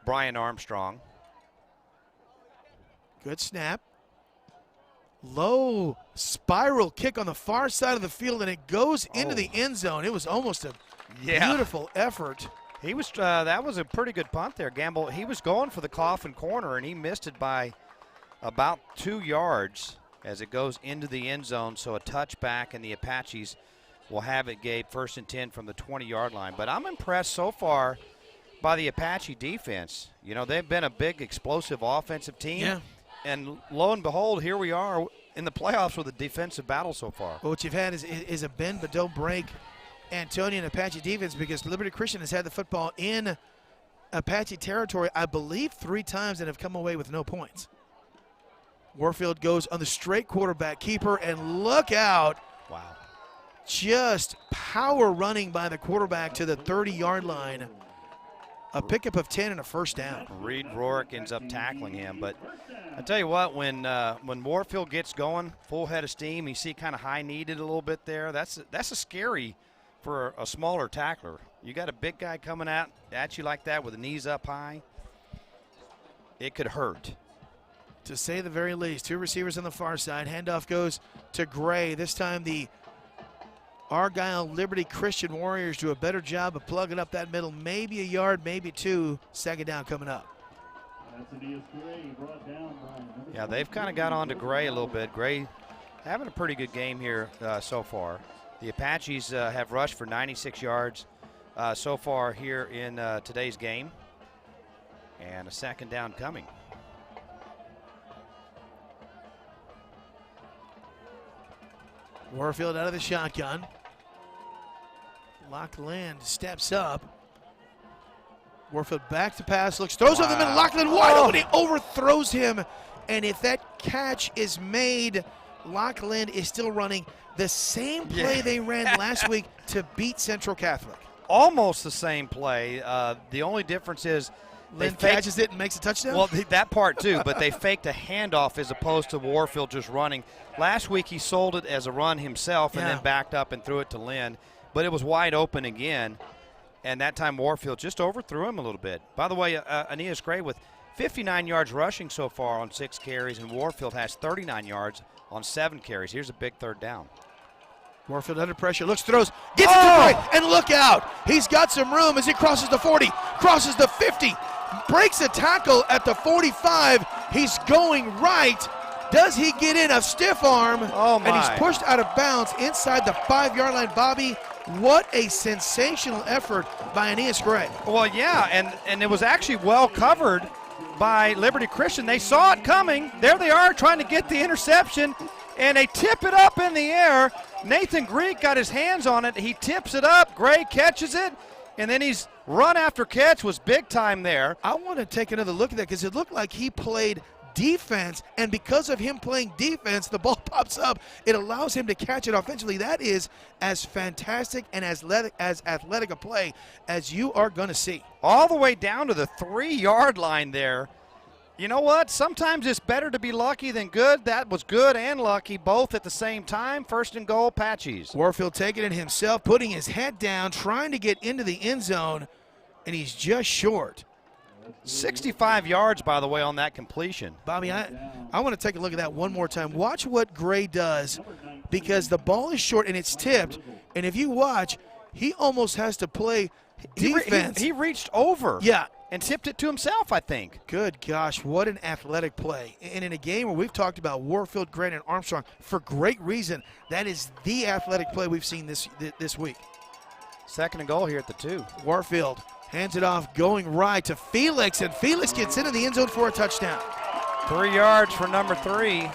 Brian Armstrong. Good snap. Low spiral kick on the far side of the field, and it goes into the end zone. It was almost a beautiful effort. He was that was a pretty good punt there, Gamble. He was going for the coffin corner, and he missed it by about 2 yards as it goes into the end zone. So a touchback, and the Apaches will have it, Gabe, 1st and 10 from the 20-yard line. But I'm impressed so far by the Apache defense. You know, they've been a big, explosive offensive team. Yeah. And lo and behold, here we are in the playoffs with a defensive battle so far. Well, what you've had is a bend but don't break Antonian Apache defense, because Liberty Christian has had the football in Apache territory, I believe, 3 times and have come away with no points. Warfield goes on the straight quarterback keeper, and look out. Wow. Just power running by the quarterback to the 30-yard line. A pickup of 10 and a first down. Reed Rourke ends up tackling him. But I tell you what, when Warfield gets going, full head of steam, you see kind of high-kneed it a little bit there. That's a scary for a smaller tackler. You got a big guy coming at you like that with the knees up high. It could hurt. To say the very least. 2 receivers on the far side. Handoff goes to Gray. This time the Argyle Liberty Christian Warriors do a better job of plugging up that middle. Maybe a yard, maybe 2. Second down coming up. Yeah, they've kind of got on to Gray a little bit. Gray having a pretty good game here so far. The Apaches have rushed for 96 yards so far here in today's game. And a second down coming. Warfield out of the shotgun. Lockland steps up. Warfield back to pass, looks, throws over the middle. Lockland wide open, he overthrows him. And if that catch is made, Lockland is still running the same play they ran last week to beat Central Catholic. Almost the same play. The only difference is Lynn catches it and makes a touchdown? Well, that part too, but they faked a handoff as opposed to Warfield just running. Last week he sold it as a run himself and then backed up and threw it to Lynn. But it was wide open again, and that time Warfield just overthrew him a little bit. By the way, Aeneas Gray with 59 yards rushing so far on 6 carries, and Warfield has 39 yards on 7 carries. Here's a big third down. Warfield under pressure, looks, throws, gets it to Gray, and look out. He's got some room as he crosses the 40, crosses the 50, breaks a tackle at the 45. He's going right. Does he get in? A stiff arm, and he's pushed out of bounds inside the 5-yard line. Bobby, what a sensational effort by Aeneas Gray. Well, yeah, and it was actually well covered by Liberty Christian. They saw it coming. There they are trying to get the interception, and they tip it up in the air. Nathan Greek got his hands on it. He tips it up. Gray catches it, and then he's run after catch was big time there. I want to take another look at that because it looked like he played defense, and because of him playing defense, the ball pops up. It allows him to catch it offensively. That is as fantastic and as athletic a play as you are going to see. All the way down to the 3-yard line there. You know what? Sometimes it's better to be lucky than good. That was good and lucky both at the same time. 1st and goal, Apaches. Warfield taking it himself, putting his head down, trying to get into the end zone, and he's just short. 65 yards, by the way, on that completion. Bobby, I want to take a look at that one more time. Watch what Gray does because the ball is short and it's tipped. And if you watch, he almost has to play defense. He reached over. Yeah. And tipped it to himself, I think. Good gosh, what an athletic play. And in a game where we've talked about Warfield, Grant, and Armstrong for great reason, that is the athletic play we've seen this week. 2nd and goal here at the 2. Warfield hands it off, going right to Felix, and Felix gets into the end zone for a touchdown. 3 yards for number 3.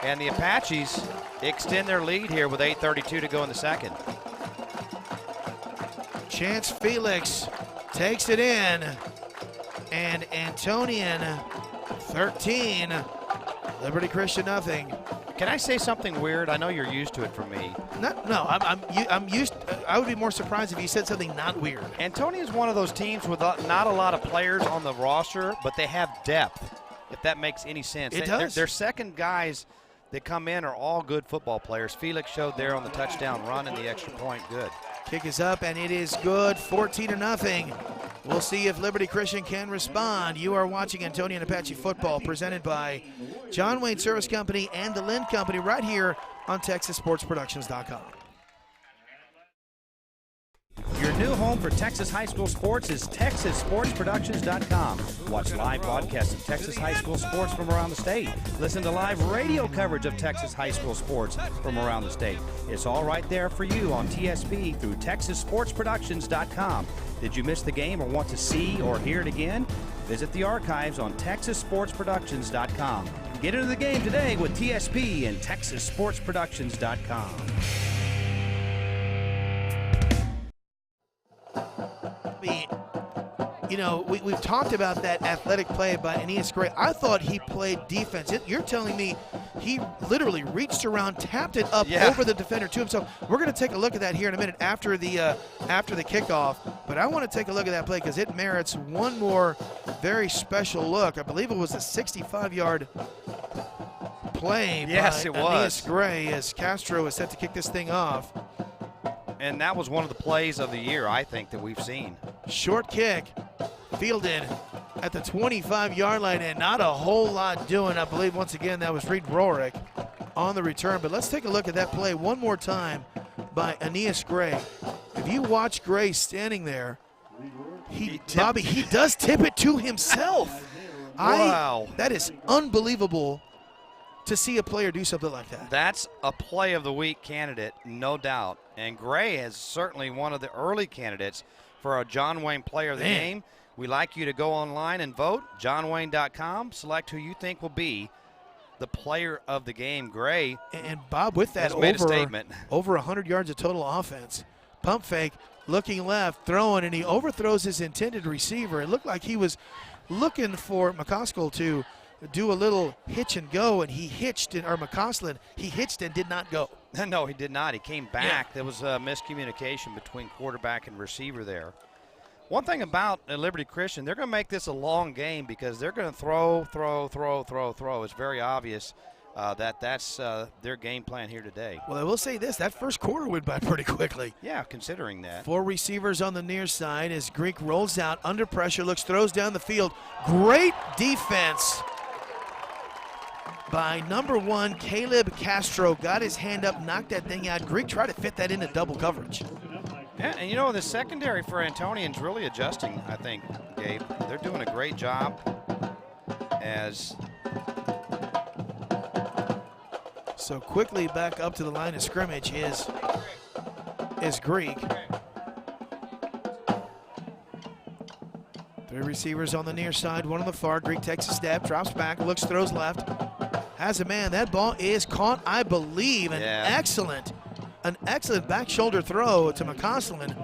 And the Apaches extend their lead here with 8:32 to go in the second. Chance Felix takes it in, and Antonian 13, Liberty Christian nothing. Can I say something weird? I know you're used to it from me. I'm used. I would be more surprised if you said something not weird. Antonian is one of those teams with not a lot of players on the roster, but they have depth, if that makes any sense. It does. Their second guys that come in are all good football players. Felix showed there on the touchdown run and the extra point. Good. Kick is up, and it is good, 14-0. We'll see if Liberty Christian can respond. You are watching Antonian Apache football, presented by John Wayne Service Company and the Lind Company, right here on TexasSportsProductions.com. Your new home for Texas high school sports is TexasSportsProductions.com. Watch live broadcasts of Texas high school sports from around the state. Listen to live radio coverage of Texas high school sports from around the state. It's all right there for you on TSP through TexasSportsProductions.com. Did you miss the game or want to see or hear it again? Visit the archives on TexasSportsProductions.com. Get into the game today with TSP and TexasSportsProductions.com. You know, we've talked about that athletic play by Aeneas Gray. I thought he played defense. You're telling me he literally reached around, tapped it up over the defender to himself. We're going to take a look at that here in a minute after the kickoff. But I want to take a look at that play because it merits one more very special look. I believe it was a 65-yard play by Aeneas Gray as Castro is set to kick this thing off. And that was one of the plays of the year, I think, that we've seen. Short kick, fielded at the 25-yard line, and not a whole lot doing. I believe, once again, that was Reed Rorick on the return. But let's take a look at that play one more time by Aeneas Gray. If you watch Gray standing there, he does tip it to himself. Wow. That is unbelievable to see a player do something like that. That's a play of the week candidate, no doubt. And Gray is certainly one of the early candidates for a John Wayne player of the game. We'd like you to go online and vote, johnwayne.com. Select who you think will be the player of the game. Gray. And Bob, with that, made a statement. Over 100 yards of total offense. Pump fake, looking left, throwing, and he overthrows his intended receiver. It looked like he was looking for McCoskell to do a little hitch and go, and he hitched, or McCausland, he hitched and did not go. No, he did not. He came back. There was a miscommunication between quarterback and receiver there. One thing about Liberty Christian, they're going to make this a long game because they're going to throw. It's very obvious that's their game plan here today. Well, I will say this, that first quarter went by pretty quickly. Yeah, considering that. 4 receivers on the near side as Greek rolls out, under pressure, throws down the field. Great defense by number 1, Caleb Castro. Got his hand up, knocked that thing out. Greek tried to fit that into double coverage. Yeah, and you know, the secondary for Antonian's really adjusting, I think, Gabe. They're doing a great job as... So quickly back up to the line of scrimmage is Greek. 3 receivers on the near side, 1 on the far. Greek takes a step, drops back, looks, throws left. Has a man. That ball is caught, I believe. An excellent back shoulder throw to McCausland.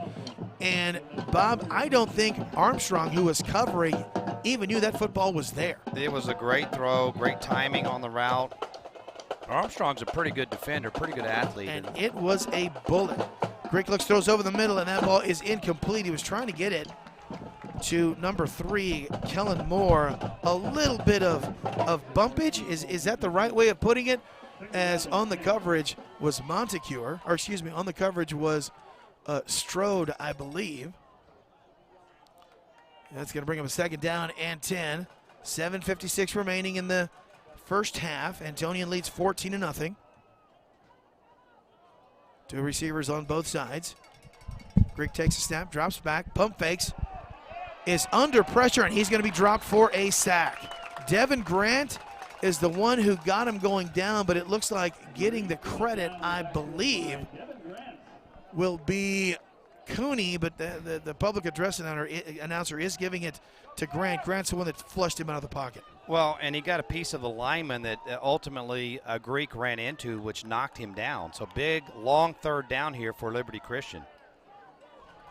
And Bob, I don't think Armstrong, who was covering, even knew that football was there. It was a great throw, great timing on the route. Armstrong's a pretty good defender, pretty good athlete. And it was a bullet. Greek looks, throws over the middle, and that ball is incomplete. He was trying to get it to number 3, Kellen Moore. A little bit of bumpage. Is that the right way of putting it? As on the coverage was Montecure, or excuse me, on the coverage was Strode, I believe. That's going to bring him a second down and 10. 7:56 remaining in the first half. Antonian leads 14-0. Two receivers on both sides. Greek takes a snap, drops back, pump fakes, is under pressure, and he's going to be dropped for a sack. Devin Grant is the one who got him going down, but it looks like getting the credit, I believe, will be Cooney, but the public address announcer is giving it to Grant. Grant's the one that flushed him out of the pocket. Well, and he got a piece of the lineman that ultimately a Greek ran into, which knocked him down. So big, long third down here for Liberty Christian.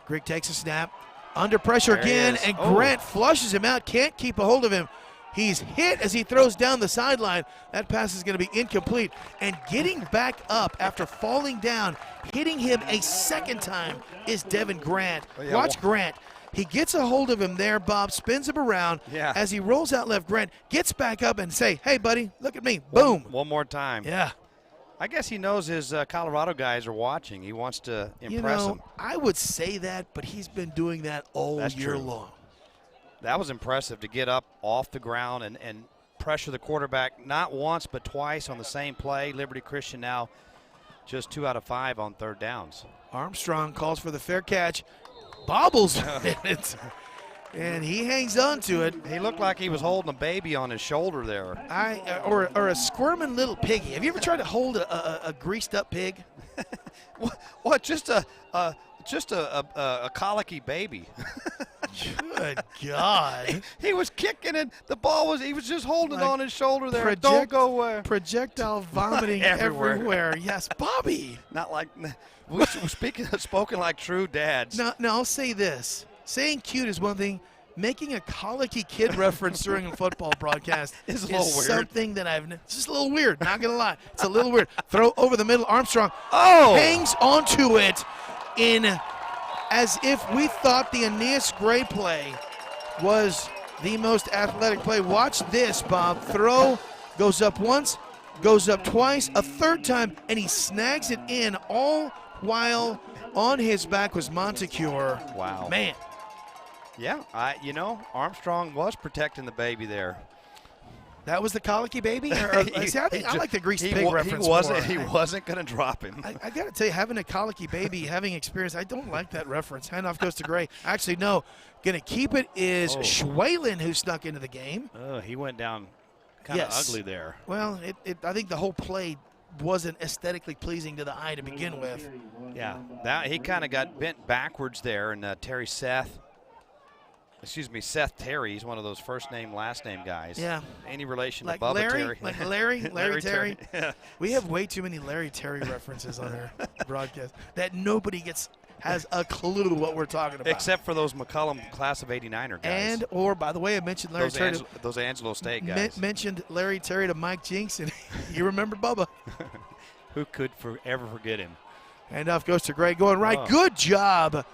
Greek takes a snap, under pressure again, and Grant flushes him out, can't keep a hold of him. He's hit as he throws down the sideline. That pass is going to be incomplete. And getting back up after falling down, hitting him a second time is Devin Grant. Watch Grant. He gets a hold of him there, Bob, spins him around. Yeah. As he rolls out left, Grant gets back up and say, hey, buddy, look at me. Boom. One more time. Yeah. I guess he knows his Colorado guys are watching. He wants to impress them. I would say that, but he's been doing that all year long. That was impressive to get up off the ground and pressure the quarterback not once but twice on the same play. Liberty Christian now just 2 out of 5 on third downs. Armstrong calls for the fair catch, bobbles it, and he hangs on to it. He looked like he was holding a baby on his shoulder there. Or a squirming little piggy. Have you ever tried to hold a greased up pig? What? Just a colicky baby. Good God. He was kicking it. The ball was, he was just holding it on his shoulder there. Don't go projectile vomiting everywhere. Yes, Bobby. Not like, we're spoken like true dads. No, I'll say this. Saying cute is one thing. Making a colicky kid reference during a football broadcast is something that it's just a little weird, not going to lie. It's a little weird. Throw over the middle. Armstrong hangs onto it as if we thought the Aeneas Gray play was the most athletic play. Watch this, Bob. Throw goes up once, goes up twice, a third time, and he snags it in, all while on his back was Montecure. Wow. Man. Yeah, Armstrong was protecting the baby there. That was the colicky baby? I like the greased pig reference. He wasn't going to drop him. I got to tell you, having a colicky baby, having experience, I don't like that reference. Handoff goes to Gray. Actually, no. Going to keep it is Schwalen, who snuck into the game. He went down kind of ugly there. Well, I think the whole play wasn't aesthetically pleasing to the eye to begin with. Yeah, he kind of got bent backwards there, and Seth Terry, he's one of those first name, last name guys. Yeah. Any relation like to Bubba Larry, Terry? Like Larry Terry. Yeah. We have way too many Larry Terry references on our broadcast that nobody has a clue what we're talking about. Except for those McCullum class of 89er guys. Or, by the way, I mentioned Larry Terry. Those Angelo State guys. Mentioned Larry Terry to Mike Jinks, and you remember Bubba. Who could ever forget him? Handoff goes to Gray, going right. Good job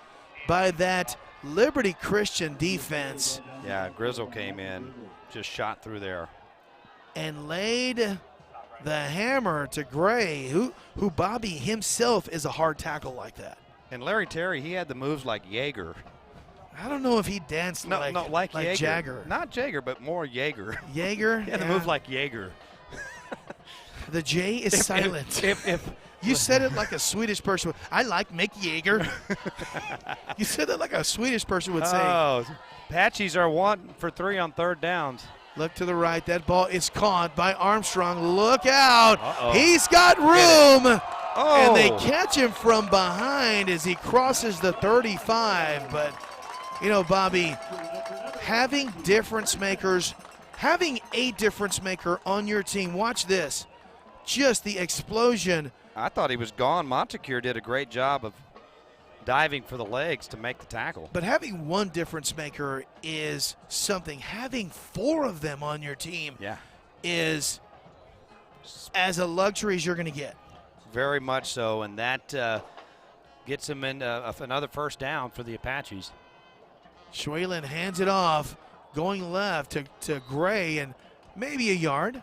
by that Liberty Christian defense. Yeah, Grizzle came in, just shot through there. And laid the hammer to Gray, who Bobby himself is a hard tackle like that. And Larry Terry, he had the moves like Jaeger. I don't know if he danced like Jaeger. Jagger. Not Jagger, but more Jaeger. Jaeger? He had the move like Jaeger. The J is silent. If you said it like a Swedish person. I like Mick Jaeger. You said it like a Swedish person would say. Oh, Apaches are 1 for 3 on third downs. Look to the right. That ball is caught by Armstrong. Look out. Uh-oh. He's got room. And they catch him from behind as he crosses the 35. But, Bobby, having difference makers, having a difference maker on your team, watch this. Just the explosion. I thought he was gone. Montecure did a great job of diving for the legs to make the tackle. But having one difference maker is something. Having 4 of them on your team is as a luxury as you're going to get. Very much so, and that gets him in another first down for the Apaches. Schwalen hands it off, going left to Gray, and maybe a yard.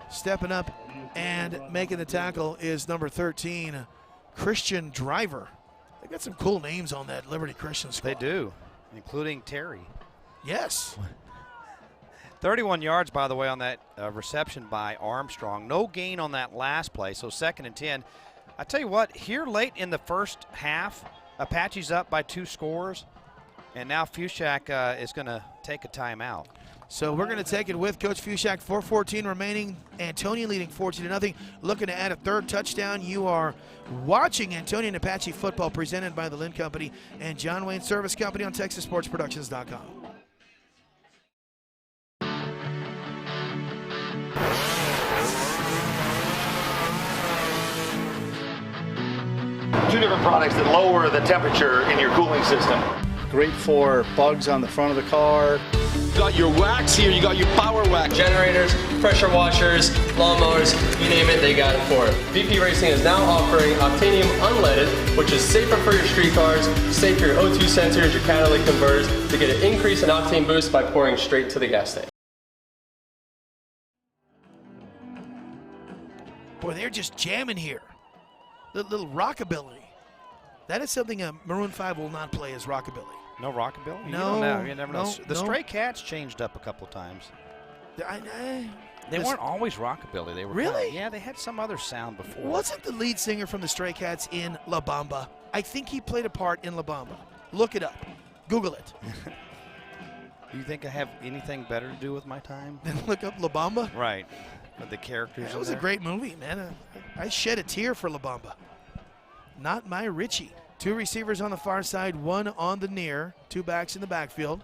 Stepping up and making the tackle is number 13, Christian Driver. They got some cool names on that Liberty Christian squad. They do, including Terry. Yes. 31 yards, by the way, on that reception by Armstrong. No gain on that last play, so 2nd and 10. I tell you what, here late in the first half, Apache's up by 2 scores, and now Fushak is going to take a timeout. So we're going to take it with Coach Fushak. 4:14 remaining. Antonian leading 14-0. Looking to add a third touchdown. You are watching Antonian Apache football presented by the Lynn Company and John Wayne Service Company on TexasSportsProductions.com. Two different products that lower the temperature in your cooling system. Great for bugs on the front of the car. You got your wax here, you got your power wax. Generators, pressure washers, lawnmowers, you name it, they got it for it. VP Racing is now offering Octanium Unleaded, which is safer for your street cars, safe for your O2 sensors, your catalytic converters, to get an increase in octane boost by pouring straight to the gas tank. Boy, they're just jamming here. Little rockabilly. That is something Maroon 5 will not play as rockabilly. No rockabilly? No. You don't know. You never know. The no. Stray Cats changed up a couple times. They weren't always rockabilly. They were really? Yeah, they had some other sound before. Wasn't the lead singer from the Stray Cats in La Bamba? I think he played a part in La Bamba. Look it up. Google it. You think I have anything better to do with my time? Then look up La Bamba? Right. With the characters. That was a great movie, man. I shed a tear for La Bamba. Not my Richie. 2 receivers on the far side, 1 on the near, 2 backs in the backfield.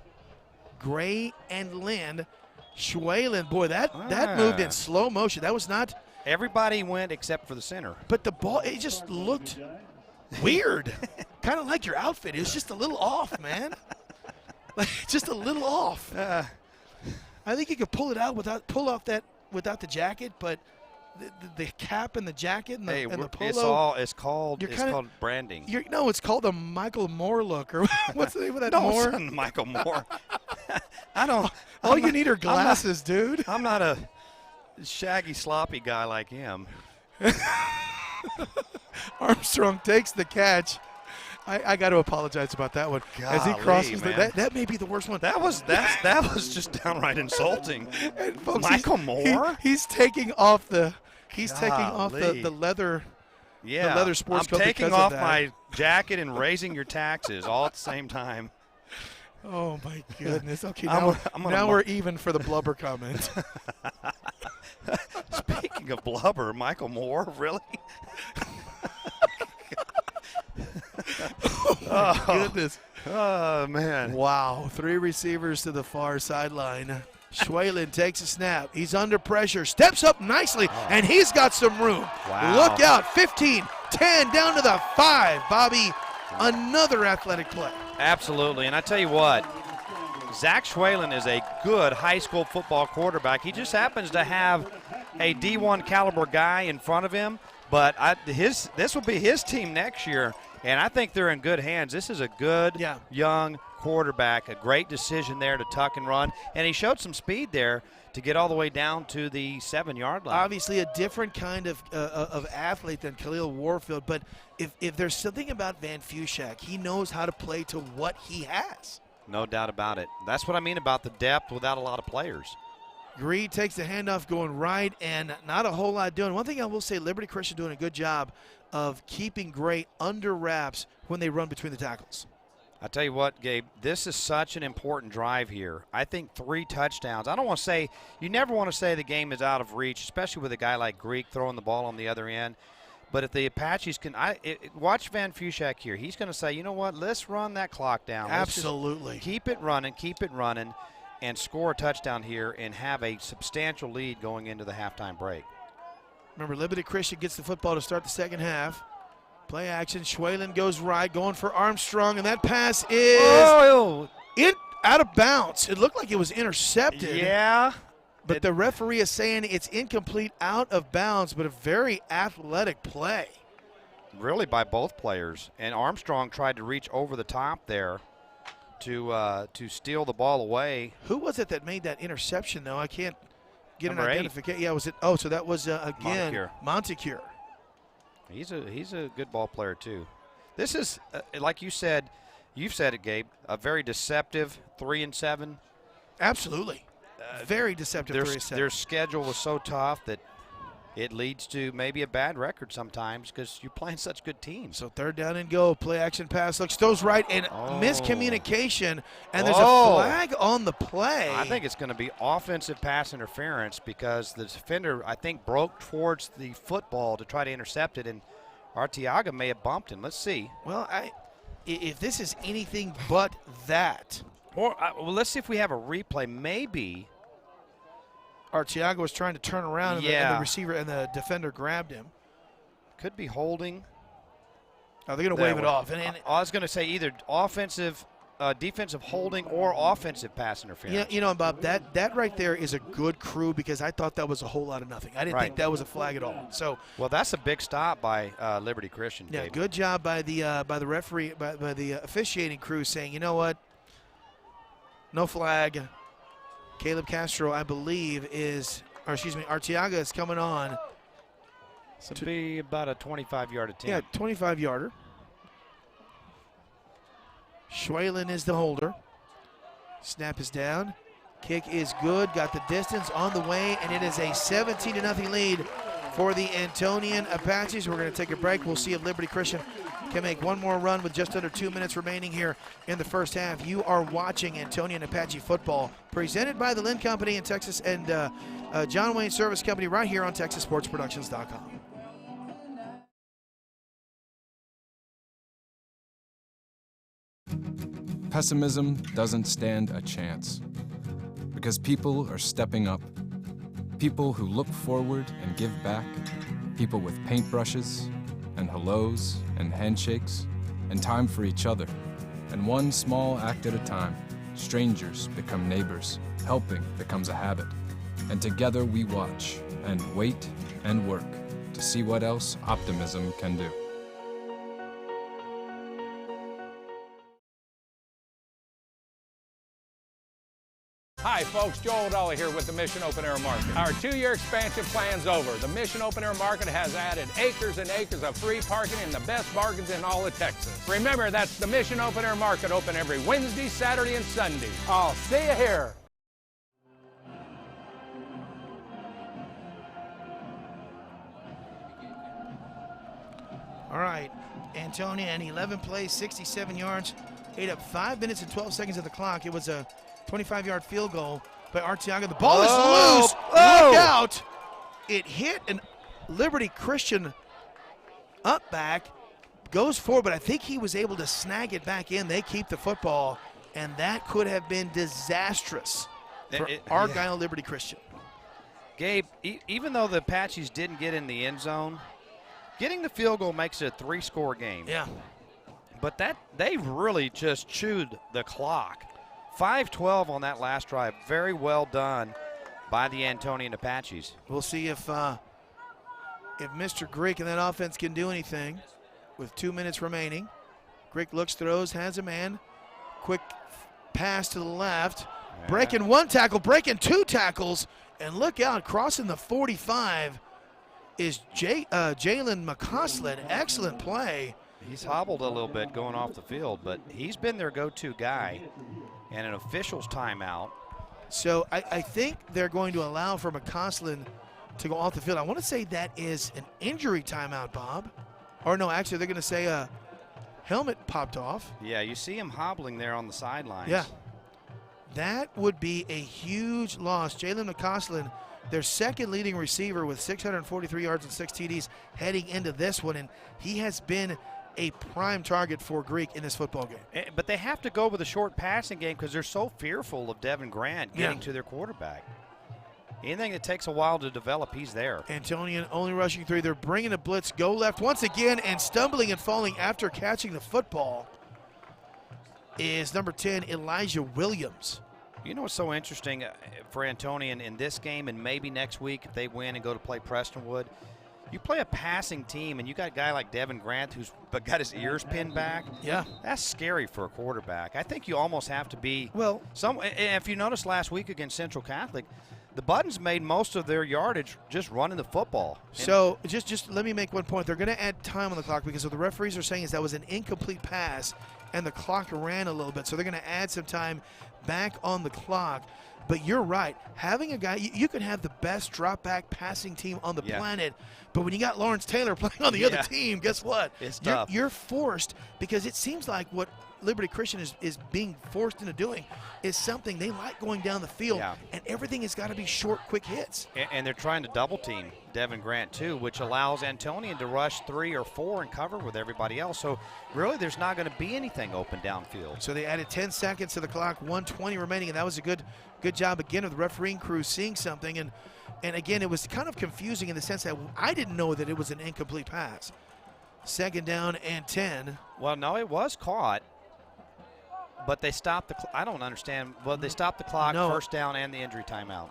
Gray and Lind. Schwalen, boy, that moved in slow motion. That was not. Everybody went except for the center. But the ball, it just looked weird. Kind of like your outfit. It was just a little off, man. Like, just a little off. I think you could pull it out without the jacket, but the cap and the jacket and the polo. It's called branding. It's called the Michael Moore look, or what's the name of that? No, Moore? it's not Michael Moore. You need are glasses, dude. I'm not a shaggy, sloppy guy like him. Armstrong takes the catch. I got to apologize about that one. Golly, as he crosses that may be the worst one. That was just downright insulting. And folks, Michael Moore? He's taking off the leather. Yeah, the leather sports coat. I'm taking off my jacket and raising your taxes all at the same time. Oh my goodness. Okay, now we're even for the blubber comment. Speaking of blubber, Michael Moore, really? Oh, my goodness. Oh, man. Wow. 3 receivers to the far sideline. Schwalen takes a snap. He's under pressure. Steps up nicely, and he's got some room. Wow. Look out. 15, 10, down to the 5. Bobby, another athletic play. Absolutely. And I tell you what, Zach Schwalen is a good high school football quarterback. He just happens to have a D1 caliber guy in front of him, but this will be his team next year. And I think they're in good hands. This is a good young quarterback, a great decision there to tuck and run. And he showed some speed there to get all the way down to the 7-yard line. Obviously a different kind of athlete than Khalil Warfield, but if there's something about Van Fushak, he knows how to play to what he has. No doubt about it. That's what I mean about the depth without a lot of players. Greed takes the handoff going right and not a whole lot doing. One thing I will say, Liberty Christian doing a good job of keeping Gray under wraps when they run between the tackles. I tell you what, Gabe, this is such an important drive here. I think 3 touchdowns. I don't want to say, you never want to say the game is out of reach, especially with a guy like Greek throwing the ball on the other end. But if the Apaches can, watch Van Fushak here. He's going to say, you know what, let's run that clock down. Absolutely. Keep it running, and score a touchdown here and have a substantial lead going into the halftime break. Remember, Liberty Christian gets the football to start the second half. Play action. Schwalen goes right, going for Armstrong, and that pass is out of bounds. It looked like it was intercepted. Yeah. But the referee is saying it's incomplete, out of bounds, but a very athletic play. Really by both players. And Armstrong tried to reach over the top there to steal the ball away. Who was it that made that interception, though? I can't get Number an 8. identification. Yeah, was it? Oh, so that was, again, Montecure. He's a good ball player, too. This is, like you said, you've said it, Gabe, a very deceptive 3-7. Absolutely. Very deceptive 3-7. Their schedule was so tough that it leads to maybe a bad record sometimes because you're playing such good teams. So 3rd down and go. Play action pass. Looks throws right and miscommunication. And there's a flag on the play. I think it's going to be offensive pass interference because the defender, I think, broke towards the football to try to intercept it, and Arteaga may have bumped him. Let's see. Well, if this is anything but that. Or well, let's see if we have a replay. Maybe Arteaga was trying to turn around and the receiver and the defender grabbed him. Could be holding. Oh, they're going to wave it off. And I was going to say either defensive holding or offensive pass interference. You know, Bob, that right there is a good crew because I thought that was a whole lot of nothing. I didn't think that was a flag at all. So, well, that's a big stop by Liberty Christian. Yeah, Gabe. good job by the referee, by the officiating crew, saying, you know what, no flag. Caleb Castro, I believe, Arteaga is coming on. This will be about a 25-yard attempt. Yeah, 25-yarder. Schwalen is the holder. Snap is down. Kick is good. Got the distance on the way, and it is a 17-0 lead for the Antonian Apaches. We're going to take a break. We'll see if Liberty Christian can make one more run with just under 2 minutes remaining here in the first half. You are watching Antonian Apache football, presented by the Lynn Company in Texas and John Wayne Service Company right here on TexasSportsProductions.com. Pessimism doesn't stand a chance because people are stepping up. People who look forward and give back. People with paintbrushes and hellos and handshakes and time for each other. And one small act at a time, strangers become neighbors. Helping becomes a habit. And together we watch and wait and work to see what else optimism can do. Hi folks, Joel Dolly here with the Mission Open Air Market. Our 2-year expansion plan's over. The Mission Open Air Market has added acres and acres of free parking and the best bargains in all of Texas. Remember, that's the Mission Open Air Market, open every Wednesday, Saturday, and Sunday. I'll see you here. All right, Antonian, 11 plays, 67 yards, ate up 5 minutes and 12 seconds of the clock. It was a 25-yard field goal by Arteaga. The ball is loose. Look out. It hit an Liberty Christian up back, goes forward, but I think he was able to snag it back in. They keep the football, and that could have been disastrous for Argyle Liberty Christian. Gabe, even though the Apaches didn't get in the end zone, getting the field goal makes it a 3-score game. Yeah. But they really just chewed the clock. 5-12 on that last drive. Very well done by the Antonian Apaches. We'll see if Mr. Greek and that offense can do anything with 2 minutes remaining. Greek looks, throws, has a man. Quick pass to the left. Yeah. Breaking 1 tackle, breaking 2 tackles. And look out, crossing the 45 is Jalen McCausland. Excellent play. He's hobbled a little bit going off the field, but he's been their go-to guy. And an official's timeout. So I think they're going to allow for McCausland to go off the field. I want to say that is an injury timeout, Bob. Or no, actually, they're going to say a helmet popped off. Yeah, you see him hobbling there on the sidelines. Yeah. That would be a huge loss. Jalen McCausland, their second leading receiver with 643 yards and 6 TDs heading into this one, and he has been a prime target for Greek in this football game. But they have to go with a short passing game because they're so fearful of Devin Grant getting to their quarterback. Anything that takes a while to develop, he's there. Antonian only rushing 3. They're bringing a blitz, go left once again, and stumbling and falling after catching the football is number 10, Elijah Williams. You know what's so interesting for Antonian in this game and maybe next week if they win and go to play Prestonwood? You play a passing team, and you got a guy like Devin Grant who's got his ears pinned back. Yeah. That's scary for a quarterback. I think you almost have to be if you noticed last week against Central Catholic, the Buttons made most of their yardage just running the football. So just let me make one point. They're going to add time on the clock because what the referees are saying is that was an incomplete pass, and the clock ran a little bit. So they're going to add some time back on the clock. But you're right. Having a guy, you can have the best drop back passing team on the planet, but when you got Lawrence Taylor playing on the other team, guess what? It's tough. You're forced, because it seems like what Liberty Christian is being forced into doing is something they like, going down the field, and everything has got to be short, quick hits. And they're trying to double team Devin Grant too, which allows Antonian to rush 3 or 4 and cover with everybody else. So really there's not going to be anything open downfield. So they added 10 seconds to the clock, 1:20 remaining, and that was a good job again of the refereeing crew seeing something. And again, it was kind of confusing in the sense that I didn't know that it was an incomplete pass. 2nd down and 10. Well, no, it was caught. But they stopped the I don't understand. Well, they stopped the clock, 1st down, and the injury timeout.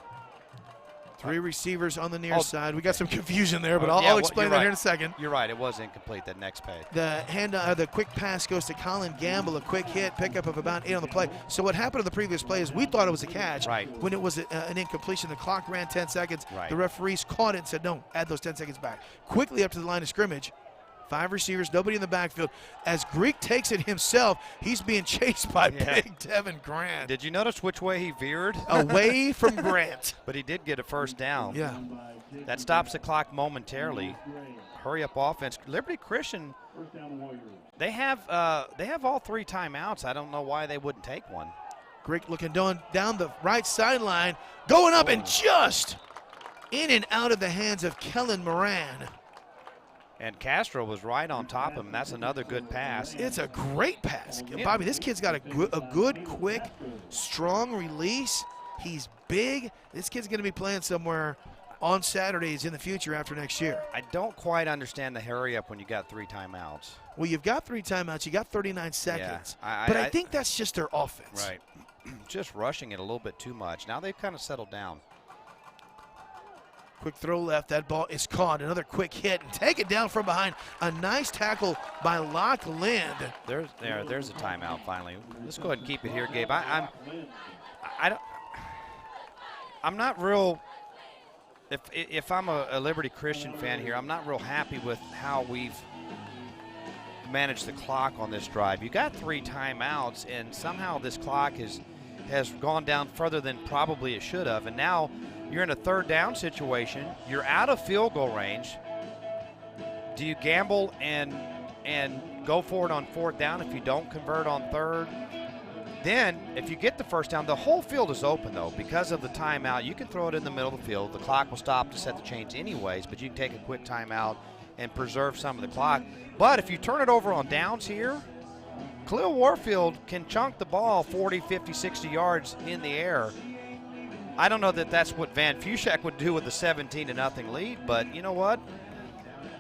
3 receivers on the near side. We got some confusion there, but I'll explain that here in a second. You're right. It was incomplete, that next play. The quick pass goes to Colin Gamble, a quick hit, pickup of about 8 on the play. So what happened on the previous play is we thought it was a catch. Right. When it was an incompletion, the clock ran 10 seconds. Right. The referees caught it and said, no, add those 10 seconds back. Quickly up to the line of scrimmage. 5 receivers, nobody in the backfield. As Greek takes it himself, he's being chased by big Devin Grant. Did you notice which way he veered? Away from Grant. But he did get a 1st down. Yeah. That stops the clock momentarily. Hurry up offense. Liberty Christian, they have all 3 timeouts. I don't know why they wouldn't take one. Greek looking down the right sideline, going up and just in and out of the hands of Kellen Moran. And Castro was right on top of him. That's another good pass. It's a great pass. Bobby, this kid's got a good, quick, strong release. He's big. This kid's going to be playing somewhere on Saturdays in the future after next year. I don't quite understand the hurry up when you got 3 timeouts. Well, you've got 3 timeouts. You got 39 seconds. Yeah, but I think that's just their offense. Right. Just rushing it a little bit too much. Now they've kind of settled down. Quick throw left. That ball is caught. Another quick hit and take it down from behind. A nice tackle by Locke Lind. There's a timeout finally. Let's go ahead and keep it here, Gabe. I'm not real. If I'm a Liberty Christian fan here, I'm not real happy with how we've managed the clock on this drive. You got 3 timeouts, and somehow this clock has gone down further than probably it should have, and now you're in a 3rd down situation. You're out of field goal range. Do you gamble and go for it on 4th down if you don't convert on 3rd? Then, if you get the 1st down, the whole field is open, though. Because of the timeout, you can throw it in the middle of the field. The clock will stop to set the chains anyways, but you can take a quick timeout and preserve some of the clock. But if you turn it over on downs here, Khalil Warfield can chunk the ball 40, 50, 60 yards in the air. I don't know that that's what Van Fushak would do with a 17-0 lead, but you know what?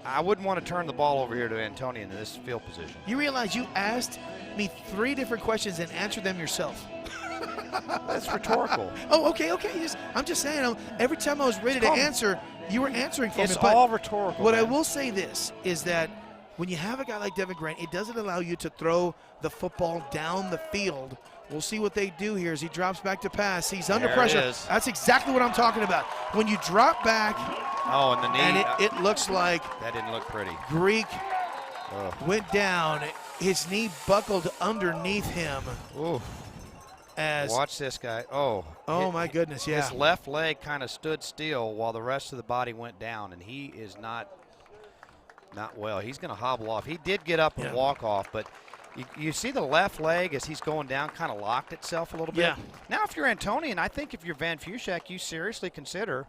I wouldn't want to turn the ball over here to Antonian in this field position. You realize you asked me 3 different questions and answered them yourself. That's rhetorical. Oh, okay. I'm just saying, every time I was ready to answer, you were answering for me. It's all rhetorical. What I will say this is that when you have a guy like Devin Grant, it doesn't allow you to throw the football down the field. We'll see what they do here as he drops back to pass. He's under pressure. That's exactly what I'm talking about. When you drop back, and the knee, and it looks like that didn't look pretty. Greek went down. His knee buckled underneath him. Ooh. Watch this guy. My goodness, yeah. His left leg kind of stood still while the rest of the body went down, and he is not well. He's going to hobble off. He did get up and walk off, but you see the left leg as he's going down kind of locked itself a little bit. Yeah. Now, if you're Antonian, I think if you're Van Fushak, you seriously consider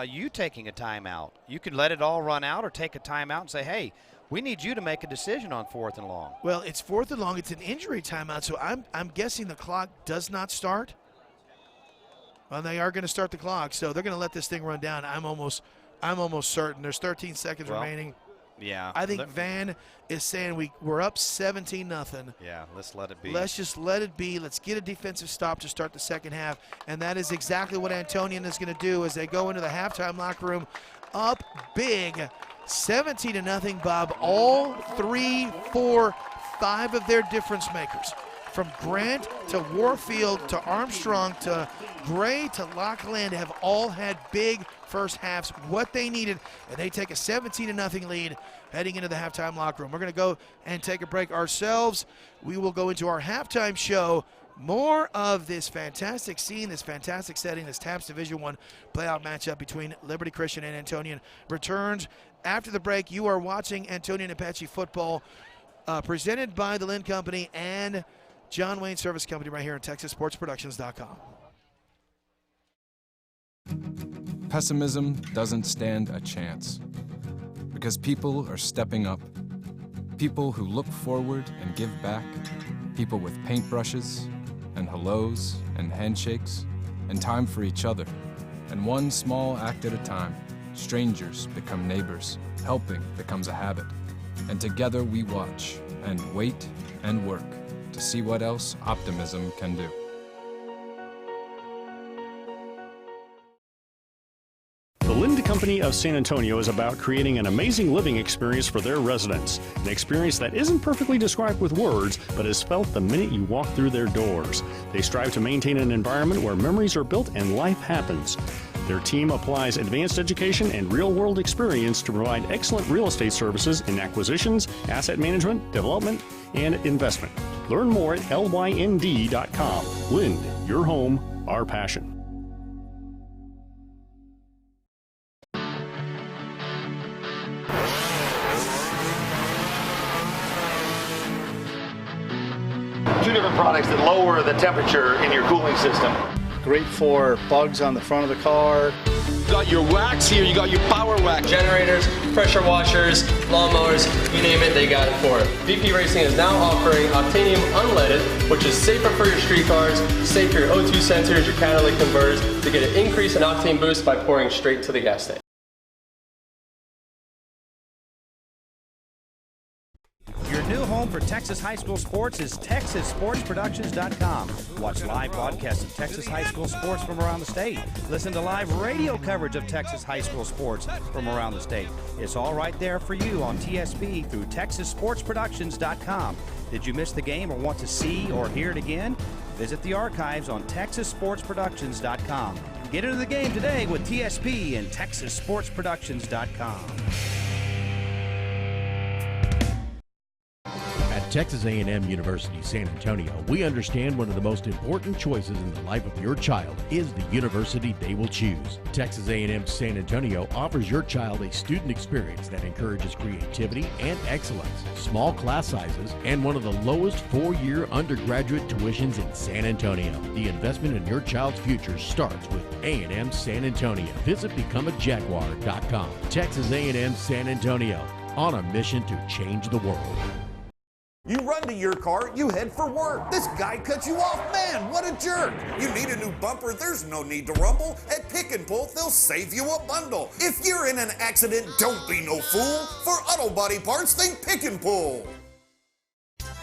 you taking a timeout. You could let it all run out or take a timeout and say, hey, we need you to make a decision on 4th and long. Well, it's 4th and long. It's an injury timeout, so I'm guessing the clock does not start. Well, they are going to start the clock, so they're going to let this thing run down. I'm almost certain. There's 13 seconds remaining. Yeah. I think Van is saying we're up 17-0. Yeah, let's let it be. Let's just let it be. Let's get a defensive stop to start the second half, and that is exactly what Antonian is going to do as they go into the halftime locker room up big, 17-0, Bob. All 3, 4, 5 of their difference makers, from Grant to Warfield to Armstrong to Gray to Lockland, have all had big first halves, what they needed, and they take a 17-0 lead heading into the halftime locker room. We're going to go and take a break ourselves. We will go into our halftime show More of this fantastic scene, this fantastic setting, this TAPS Division I playoff matchup between Liberty Christian and Antonian returns after the break. You are watching Antonian Apache football presented by the Lynn Company and John Wayne Service Company right here on TexasSportsProductions.com. Pessimism doesn't stand a chance because people are stepping up. People who look forward and give back. People with paintbrushes and hellos and handshakes and time for each other. And one small act at a time, strangers become neighbors. Helping becomes a habit. And together we watch and wait and work to see what else optimism can do. The Lynn Company of San Antonio is about creating an amazing living experience for their residents. An experience that isn't perfectly described with words, but is felt the minute you walk through their doors. They strive to maintain an environment where memories are built and life happens. Their team applies advanced education and real-world experience to provide excellent real estate services in acquisitions, asset management, development, and investment. Learn more at lynd.com. Lind, your home, our passion. Two different products that lower the temperature in your cooling system. Great for bugs on the front of the car. You got your wax here, you got your power wax. Generators, pressure washers, lawnmowers, you name it, they got it for it. VP Racing is now offering Octanium Unleaded, which is safer for your street cars, safe for your O2 sensors, your catalytic converters, to get an increase in octane boost by pouring straight to the gas tank. Your new home for Texas high school sports is TexasSportsProductions.com. Watch live broadcasts of Texas high school sports from around the state. Listen to live radio coverage of Texas high school sports from around the state. It's all right there for you on TSP through TexasSportsProductions.com. Did you miss the game or want to see or hear it again? Visit the archives on TexasSportsProductions.com. Get into the game today with TSP and TexasSportsProductions.com. At Texas A&M University San Antonio, we understand one of the most important choices in the life of your child is the university they will choose. Texas A&M San Antonio offers your child a student experience that encourages creativity and excellence, small class sizes, and one of the lowest four-year undergraduate tuitions in San Antonio. The investment in your child's future starts with A&M San Antonio. Visit becomeajaguar.com. Texas A&M San Antonio, on a mission to change the world. You run to your car, you head for work. This guy cut you off. Man, what a jerk. You need a new bumper, there's no need to rumble. At Pick and Pull, they'll save you a bundle. If you're in an accident, don't be no fool. For auto body parts, think Pick and Pull.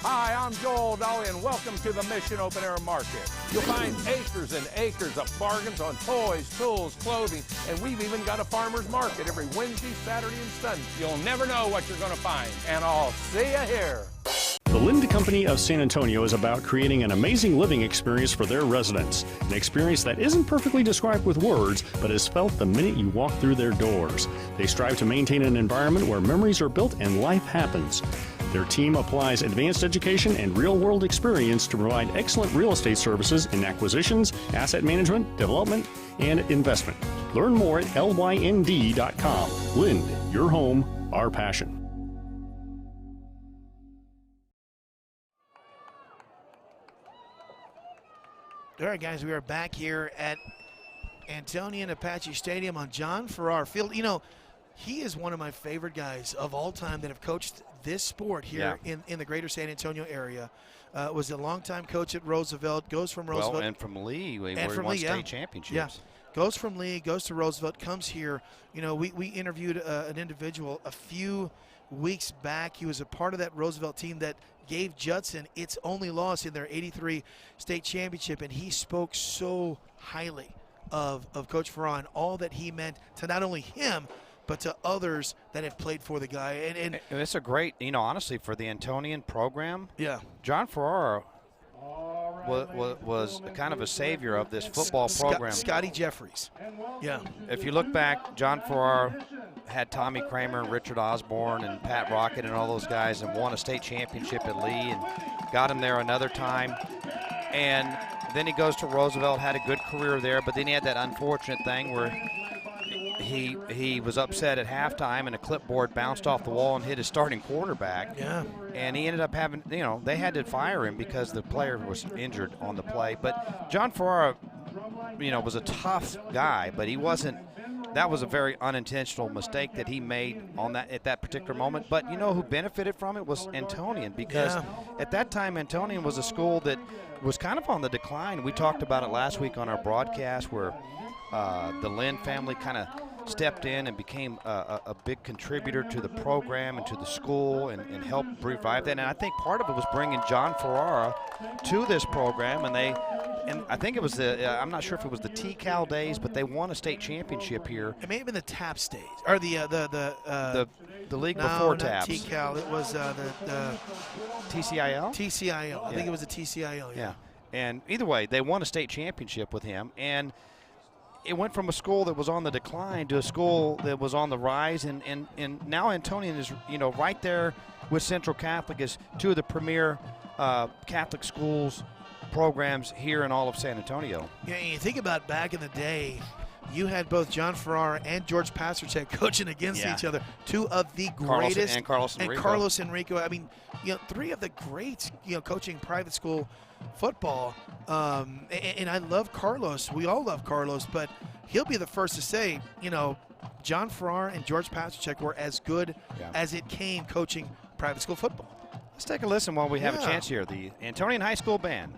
Hi, I'm Joel Dolly, and welcome to the Mission Open Air Market. You'll find acres and acres of bargains on toys, tools, clothing, and we've even got a farmer's market every Wednesday, Saturday, and Sunday. You'll never know what you're going to find, and I'll see you here. The Lynn Company of San Antonio is about creating an amazing living experience for their residents. An experience that isn't perfectly described with words, but is felt the minute you walk through their doors. They strive to maintain an environment where memories are built and life happens. Their team applies advanced education and real-world experience to provide excellent real estate services in acquisitions, asset management, development, and investment. Learn more at lynd.com. Lind, your home, our passion. All right, guys, we are back here at Antonian Apache Stadium on John Farrar Field. You know, he is one of my favorite guys of all time that have coached this sport here in the greater San Antonio area. Was a longtime coach at Roosevelt, goes from Roosevelt. Well, and from Lee, where he won state championships. Yeah, goes from Lee, goes to Roosevelt, comes here. You know, we interviewed an individual a few weeks back. He was a part of that Roosevelt team that gave Judson its only loss in their '83 state championship, and he spoke so highly of Coach Farrar and all that he meant to not only him, but to others that have played for the guy. And it's a great, you know, honestly, for the Antonian program. Yeah. John Farrar was kind of a savior of this football program. Scotty Jeffries. Yeah. If you look back, John Farrar had Tommy Kramer, Richard Osborne, and Pat Rocket and all those guys, and won a state championship at Lee and got him there another time. And then he goes to Roosevelt, had a good career there, but then he had that unfortunate thing where he was upset at halftime and a clipboard bounced off the wall and hit his starting quarterback. Yeah. And he ended up having, they had to fire him because the player was injured on the play. But John Ferrara, was a tough guy, but he wasn't. That was a very unintentional mistake that he made at that particular moment. But who benefited from it was Antonian, because at that time Antonian was a school that was kind of on the decline. We talked about it last week on our broadcast where the Lynn family kind of stepped in and became a big contributor to the program and to the school and helped revive that. And I think part of it was bringing John Ferrara to this program, and I think it was I'm not sure if it was the T-Cal days, but they won a state championship here. It may have been the TAPS days, or the league no, before not TAPS. T-Cal. It was the TCIL? TCIL. I think it was the TCIL, yeah. And either way, they won a state championship with him, and it went from a school that was on the decline to a school that was on the rise, and now Antonian is right there with Central Catholic as two of the premier Catholic schools programs here in all of San Antonio. Yeah, you think about back in the day, you had both John Ferrara and George Pasterchek coaching against each other, two of the greatest, Carlos Enrico. I mean, three of the greats, coaching private school football. And I love Carlos. We all love Carlos, but he'll be the first to say, John Ferrara and George Pasterchek were as good as it came coaching private school football. Let's take a listen while we have a chance here. The Antonian High School Band.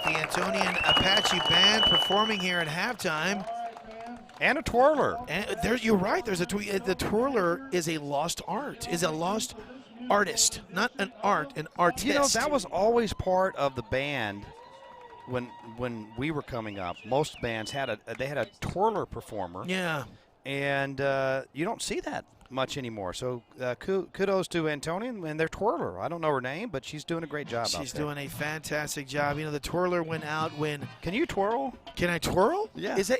The Antonian Apache Band performing here at halftime. And a twirler. And you're right. There's the twirler is a lost art. Is a lost artist, not an art, an artist. That was always part of the band when we were coming up. Most bands had a twirler performer. Yeah. And you don't see that much anymore. So kudos to Antonian and their twirler. I don't know her name, but she's doing a great job. She's doing a fantastic job. The twirler went out when. Can you twirl? Can I twirl? Yeah. Is that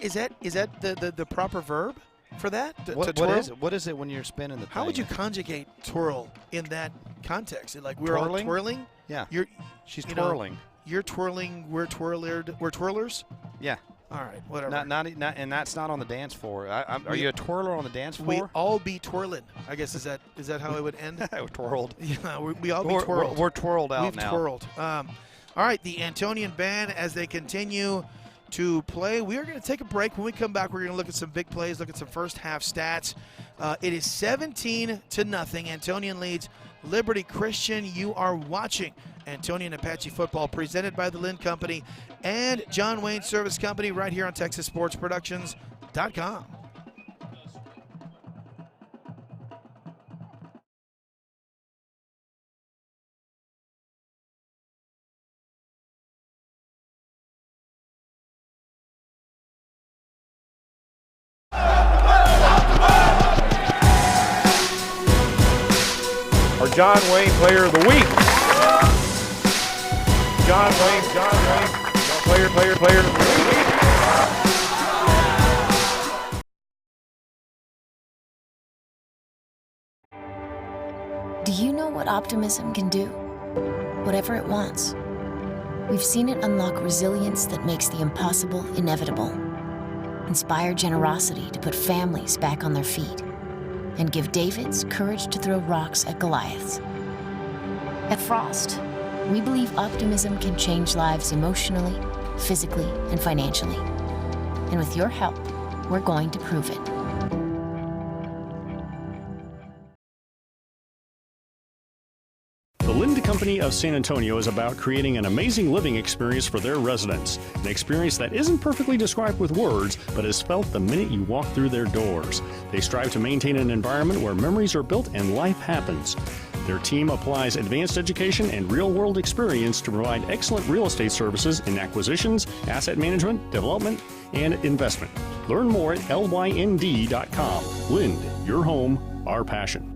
the proper verb for that? What is it when you're spinning the thing? How would you conjugate twirl in that context? Like we're all twirling? Yeah. She's twirling. You're twirling. We're twirlers. Yeah. All right, whatever. And that's not on the dance floor. Are you a twirler on the dance floor? We all be twirling. I guess is that how it would end? We're twirled. Yeah, we all be twirled. We're twirled out now. We've twirled. All right, the Antonian Band as they continue to play. We are going to take a break. When we come back, we're going to look at some big plays, look at some first half stats. It is 17-0. Antonian leads Liberty Christian. You are watching Antonian Apache football presented by the Lynn Company and John Wayne Service Company right here on TexasSportsProductions.com. Our John Wayne Player of the Week. John Wayne, player of the week. Do you know what optimism can do? whatever it wants. We've seen it unlock resilience that makes the impossible inevitable, inspire generosity to put families back on their feet, and give Davids courage to throw rocks at Goliaths. At Frost, we believe optimism can change lives emotionally, physically, and financially. And with your help, we're going to prove it. The Linda Company of San Antonio is about creating an amazing living experience for their residents. An experience that isn't perfectly described with words, but is felt the minute you walk through their doors. They strive to maintain an environment where memories are built and life happens. Their team applies advanced education and real-world experience to provide excellent real estate services in acquisitions, asset management, development, and investment. Learn more at lynd.com. Lind, your home, our passion.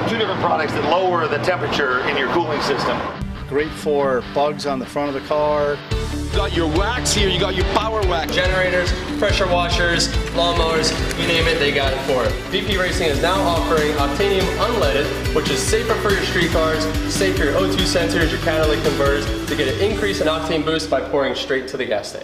Two different products that lower the temperature in your cooling system. Great for bugs on the front of the car. You got your wax here, you got your power wax. Generators, pressure washers, lawnmowers, you name it, they got it for it. VP Racing is now offering Octanium Unleaded, which is safer for your street cars, safe for your O2 sensors, your catalytic converters, to get an increase in octane boost by pouring straight to the gas tank.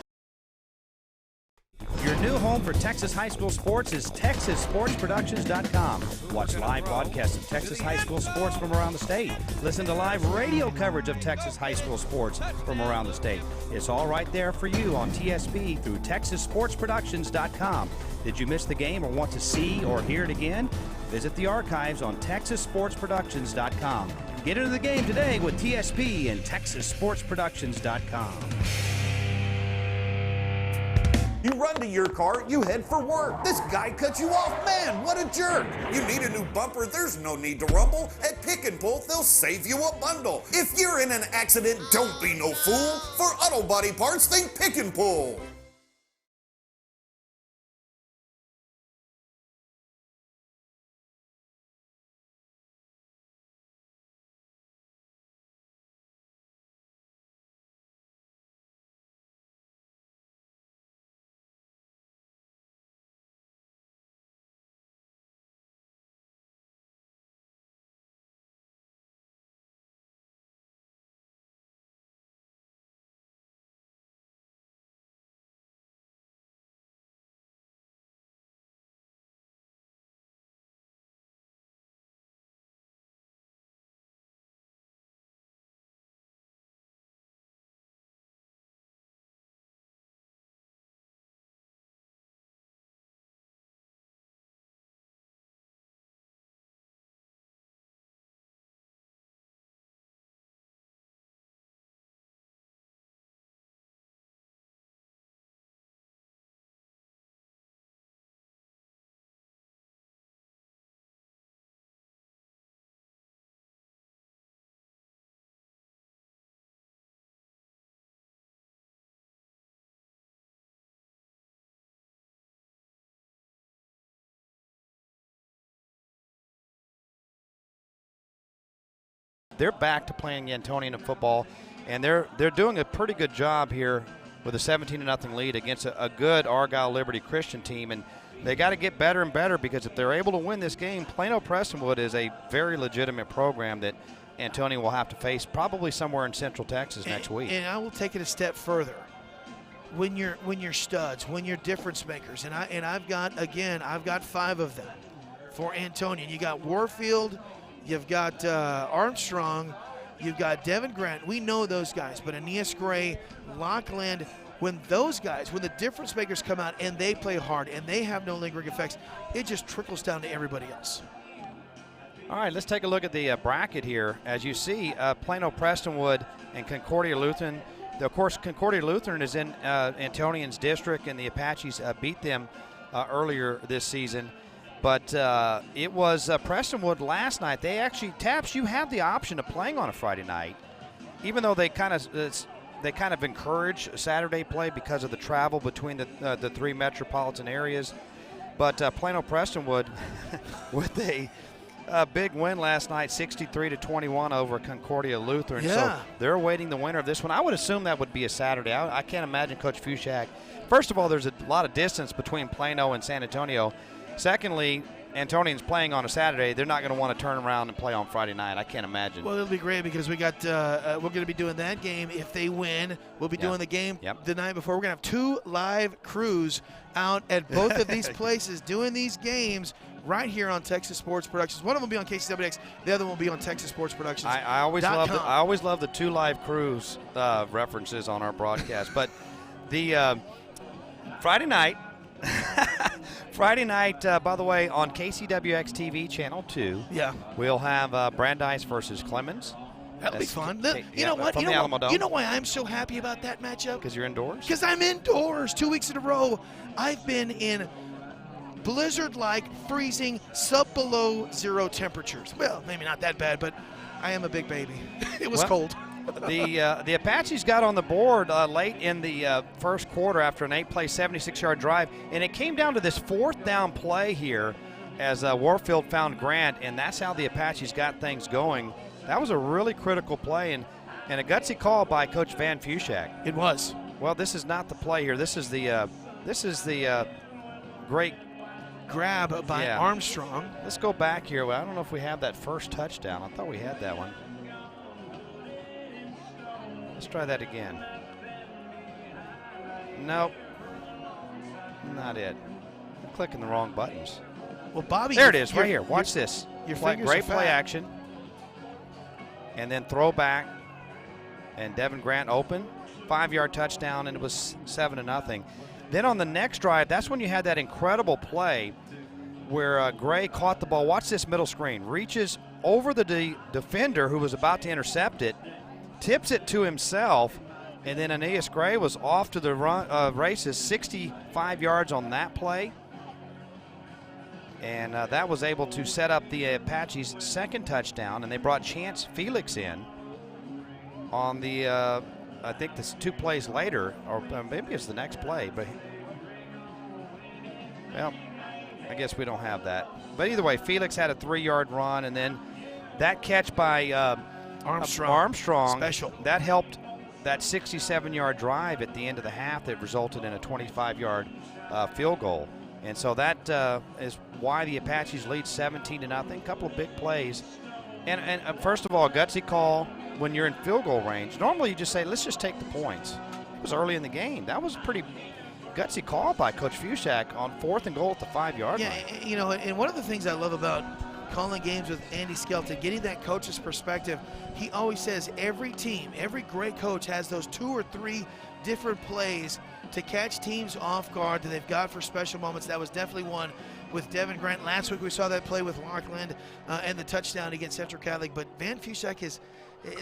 Your new home for Texas high school sports is TexasSportsProductions.com. Watch live broadcasts of Texas high school sports from around the state. Listen to live radio coverage of Texas high school sports from around the state. It's all right there for you on TSP through TexasSportsProductions.com. Did you miss the game or want to see or hear it again? Visit the archives on TexasSportsProductions.com. Get into the game today with TSP and TexasSportsProductions.com. You run to your car, you head for work. This guy cut you off. Man, what a jerk. You need a new bumper, there's no need to rumble. At Pick and Pull, they'll save you a bundle. If you're in an accident, don't be no fool. For auto body parts, think Pick and Pull. They're back to playing Antonian football, and they're doing a pretty good job here with a 17-0 lead against a good Argyle Liberty Christian team. And they got to get better and better, because if they're able to win this game, Plano Prestonwood is a very legitimate program that Antonian will have to face probably somewhere in Central Texas next week. And I will take it a step further. When you're studs, when you're difference makers, and I've got 5 of them for Antonian. You got Warfield, you've got Armstrong, you've got Devin Grant. We know those guys, but Aeneas Gray, Lockland, when the difference makers come out and they play hard and they have no lingering effects, it just trickles down to everybody else. All right, let's take a look at the bracket here. As you see, Plano Prestonwood and Concordia Lutheran. Of course, Concordia Lutheran is in Antonian's district, and the Apaches beat them earlier this season. But it was Prestonwood last night. They actually, Taps, you have the option of playing on a Friday night, even though they kind of encourage Saturday play because of the travel between the 3 metropolitan areas. But Plano Prestonwood with a big win last night, 63-21 over Concordia Lutheran. Yeah. So they're awaiting the winner of this one. I would assume that would be a Saturday. I can't imagine Coach Fushak. First of all, there's a lot of distance between Plano and San Antonio. Secondly, Antonian's playing on a Saturday. They're not going to want to turn around and play on Friday night. I can't imagine. Well, it'll be great because we got we're going to be doing that game. If they win, we'll be doing the game the night before. We're going to have 2 live crews out at both of these places doing these games right here on Texas Sports Productions. One of them will be on KCWX. The other one will be on Texas Sports Productions. I always love the 2 live crews references on our broadcast. But the Friday night. Friday night, by the way, on KCWX TV Channel 2, we'll have Brandeis versus Clemens. That'll be fun. You know what? You know why I'm so happy about that matchup? Because you're indoors? Because I'm indoors 2 weeks in a row. I've been in blizzard-like, freezing, sub-below zero temperatures. Well, maybe not that bad, but I am a big baby. It was cold. The Apaches got on the board late in the first quarter after an 8-play, 76-yard drive, and it came down to this 4th down play here as Warfield found Grant, and that's how the Apaches got things going. That was a really critical play and a gutsy call by Coach Van Fushak. It was. Well, this is not the play here. This is the great grab by Armstrong. Let's go back here. Well, I don't know if we have that first touchdown. I thought we had that one. Let's try that again. Nope. Not it. I'm clicking the wrong buttons. Well, Bobby. There it is, right here. Watch this. Your fingers great are play fat. action. And then throw back. And Devin Grant open. 5-yard touchdown, and it was 7-0. Then on the next drive, that's when you had that incredible play where Gray caught the ball. Watch this middle screen. Reaches over the defender who was about to intercept it. Tips it to himself, and then Aeneas Gray was off to the races, 65 yards on that play. And that was able to set up the Apaches' second touchdown, and they brought Chance Felix in on the, I think this 2 plays later, or maybe it's the next play, but, well, I guess we don't have that. But either way, Felix had a 3-yard run, and then that catch by Armstrong special. That helped that 67-yard drive at the end of the half that resulted in a 25-yard field goal. And so that is why the Apaches lead 17-0. A couple of big plays. And first of all, a gutsy call when you're in field goal range. Normally you just say, let's just take the points. It was early in the game. That was a pretty gutsy call by Coach Fushak on 4th and goal at the 5-yard line. Yeah, you know, and one of the things I love about calling games with Andy Skelton, getting that coach's perspective, he always says every team, every great coach has those 2 or 3 different plays to catch teams off guard that they've got for special moments. That was definitely one with Devin Grant. Last week we saw that play with Lockland and the touchdown against Central Catholic. But Van Fushak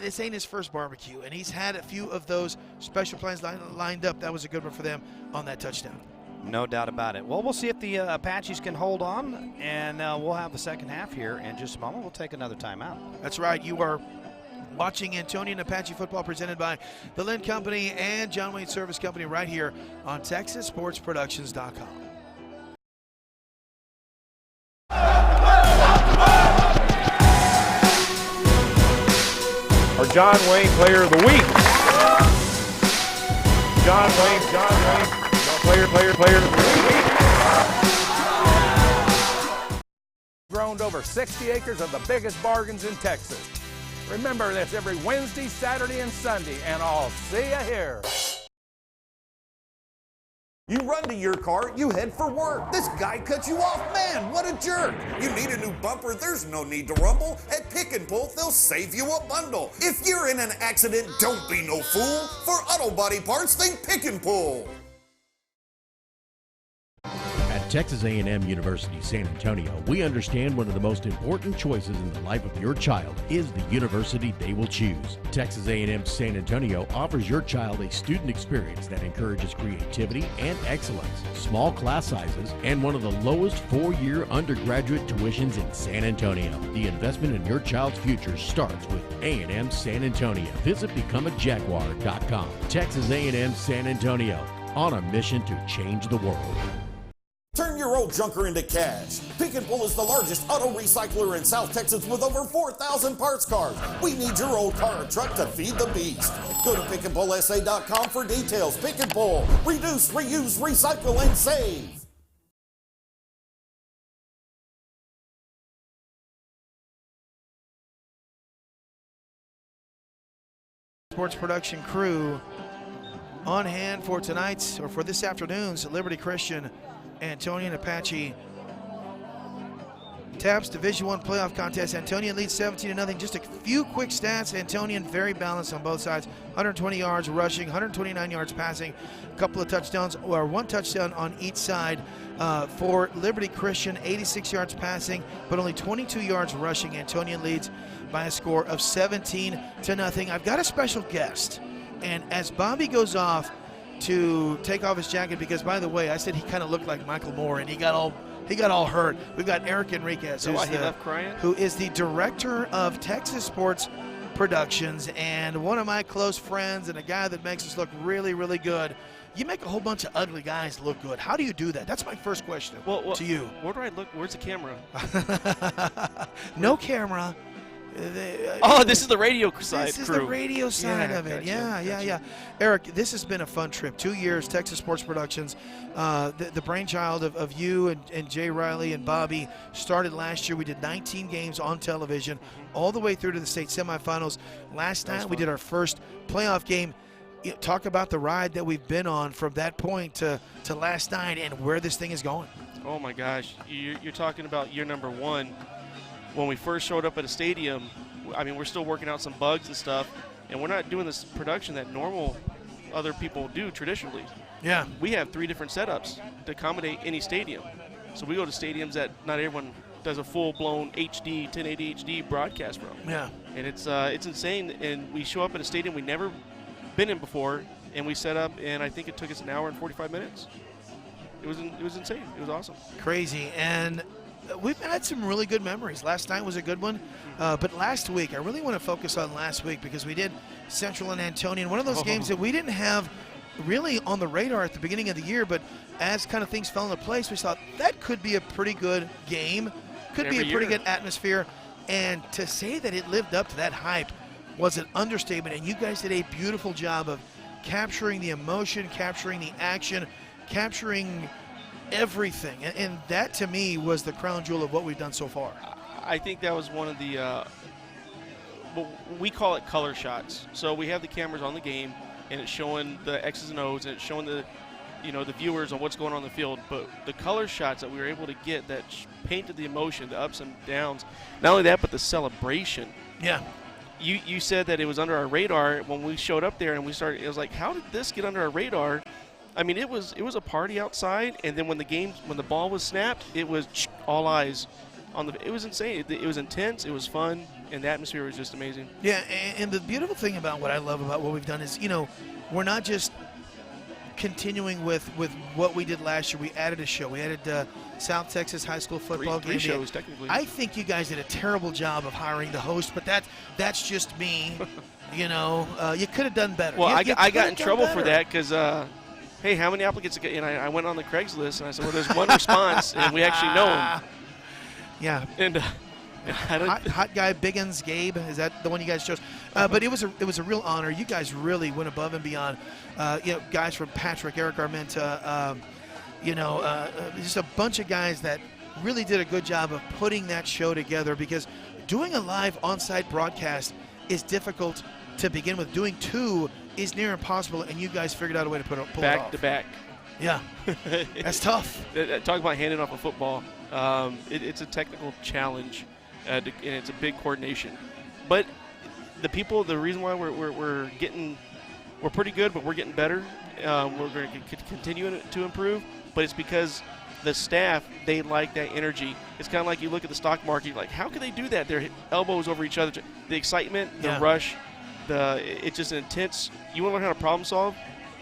this ain't his first barbecue, and he's had a few of those special plans lined up. That was a good one for them on that touchdown. No doubt about it. Well, we'll see if the Apaches can hold on, and we'll have the second half here in just a moment. We'll take another timeout. That's right. You are watching Antonian Apache football presented by the Lynn Company and John Wayne Service Company right here on TexasSportsProductions.com. Our John Wayne Player of the Week. John Wayne, player of the week. Grown over 60 acres of the biggest bargains in Texas. Remember this every Wednesday, Saturday, and Sunday, and I'll see you here. You run to your car, you head for work. This guy cut you off. Man, what a jerk. You need a new bumper, there's no need to rumble. At Pick and Pull, they'll save you a bundle. If you're in an accident, don't be no fool. For auto body parts, think Pick and Pull. At Texas A&M University San Antonio, we understand one of the most important choices in the life of your child is the university they will choose. Texas A&M San Antonio offers your child a student experience that encourages creativity and excellence, small class sizes, and one of the lowest 4-year undergraduate tuitions in San Antonio. The investment in your child's future starts with A&M San Antonio. Visit becomeajaguar.com. Texas A&M San Antonio, on a mission to change the world. Turn your old junker into cash. Pick and Pull is the largest auto recycler in South Texas with over 4,000 parts cars. We need your old car or truck to feed the beast. Go to pickandpullsa.com for details. Pick and Pull. Reduce, reuse, recycle, and save. Sports production crew on hand for tonight's, or for this afternoon's, Liberty Christian Antonian Apache TAPS Division I playoff contest. Antonian leads 17-0. Just a few quick stats. Antonian very balanced on both sides. 120 yards rushing, 129 yards passing, a couple of touchdowns, or one touchdown on each side. For Liberty Christian, 86 yards passing, but only 22 yards rushing. Antonian leads by a score of 17-0. I've got a special guest, and as Bobby goes off to take off his jacket, because by the way, I said he kind of looked like Michael Moore, and he got all hurt. We've got Eric Enriquez, who is the director of Texas Sports Productions, and one of my close friends, and a guy that makes us look really, really good. You make a whole bunch of ugly guys look good. How do you do that? That's my first question to you. Where do I look? Where's the camera? No camera. This is the radio side. This is the radio side of it. Yeah. Eric, this has been a fun trip. 2 years, Texas Sports Productions. The brainchild of you and Jay Riley and Bobby started last year. We did 19 games on television all the way through to the state semifinals. Last night we did our first playoff game. Talk about the ride that we've been on from that point to last night and where this thing is going. Oh, my gosh. You're talking about year number one. When we first showed up at a stadium, I mean, we're still working out some bugs and stuff, and we're not doing this production that normal other people do traditionally. Yeah. We have 3 different setups to accommodate any stadium. So we go to stadiums that not everyone does a full-blown HD, 1080 HD broadcast from. Yeah. And it's insane, and we show up at a stadium we've never been in before, and we set up, and I think it took us an hour and 45 minutes. It was insane. It was awesome. Crazy. And we've had some really good memories. Last night was a good one, but last week, I really want to focus on last week because we did Central and Antonian, one of those games that we didn't have really on the radar at the beginning of the year, but as kind of things fell into place, we thought that could be a pretty good game, could be a pretty good atmosphere, and to say that it lived up to that hype was an understatement, and you guys did a beautiful job of capturing the emotion, capturing the action, capturing everything, and that to me was the crown jewel of what we've done so far. I think that was one of the we call it color shots. So we have the cameras on the game, and it's showing the X's and O's, and it's showing the viewers on what's going on in the field. But the color shots that we were able to get that painted the emotion, the ups and downs. Not only that, but the celebration. Yeah. You said that it was under our radar when we showed up there, and we started. It was like, how did this get under our radar? I mean, it was a party outside, and then when the ball was snapped, it was all eyes on the. It was insane. It was intense. It was fun, and the atmosphere was just amazing. Yeah, and the beautiful thing about what I love about what we've done is, we're not just continuing with what we did last year. We added a show. We added South Texas high school football three shows technically. I think you guys did a terrible job of hiring the host, but that's just me. You could have done better. Well, I got in trouble for that because. Hey, how many applicants? And I went on the Craigslist, and I said, well, there's one response, and we actually know him. Yeah. And hot guy Biggins, Gabe, is that the one you guys chose? But it was a real honor. You guys really went above and beyond. Guys from Patrick, Eric Armenta, just a bunch of guys that really did a good job of putting that show together, because doing a live on-site broadcast is difficult to begin with. Doing 2 is near impossible, and you guys figured out a way to pull it off. Back to back. Yeah, that's tough. Talk about handing off a football. It's a technical challenge, and it's a big coordination. But the reason why we're pretty good, but we're getting better. We're going to continue to improve, but it's because the staff, they like that energy. It's kind of like you look at the stock market, you're like, how can they do that? Their elbows over each other. The excitement, the rush. It's just an intense. You want to learn how to problem solve?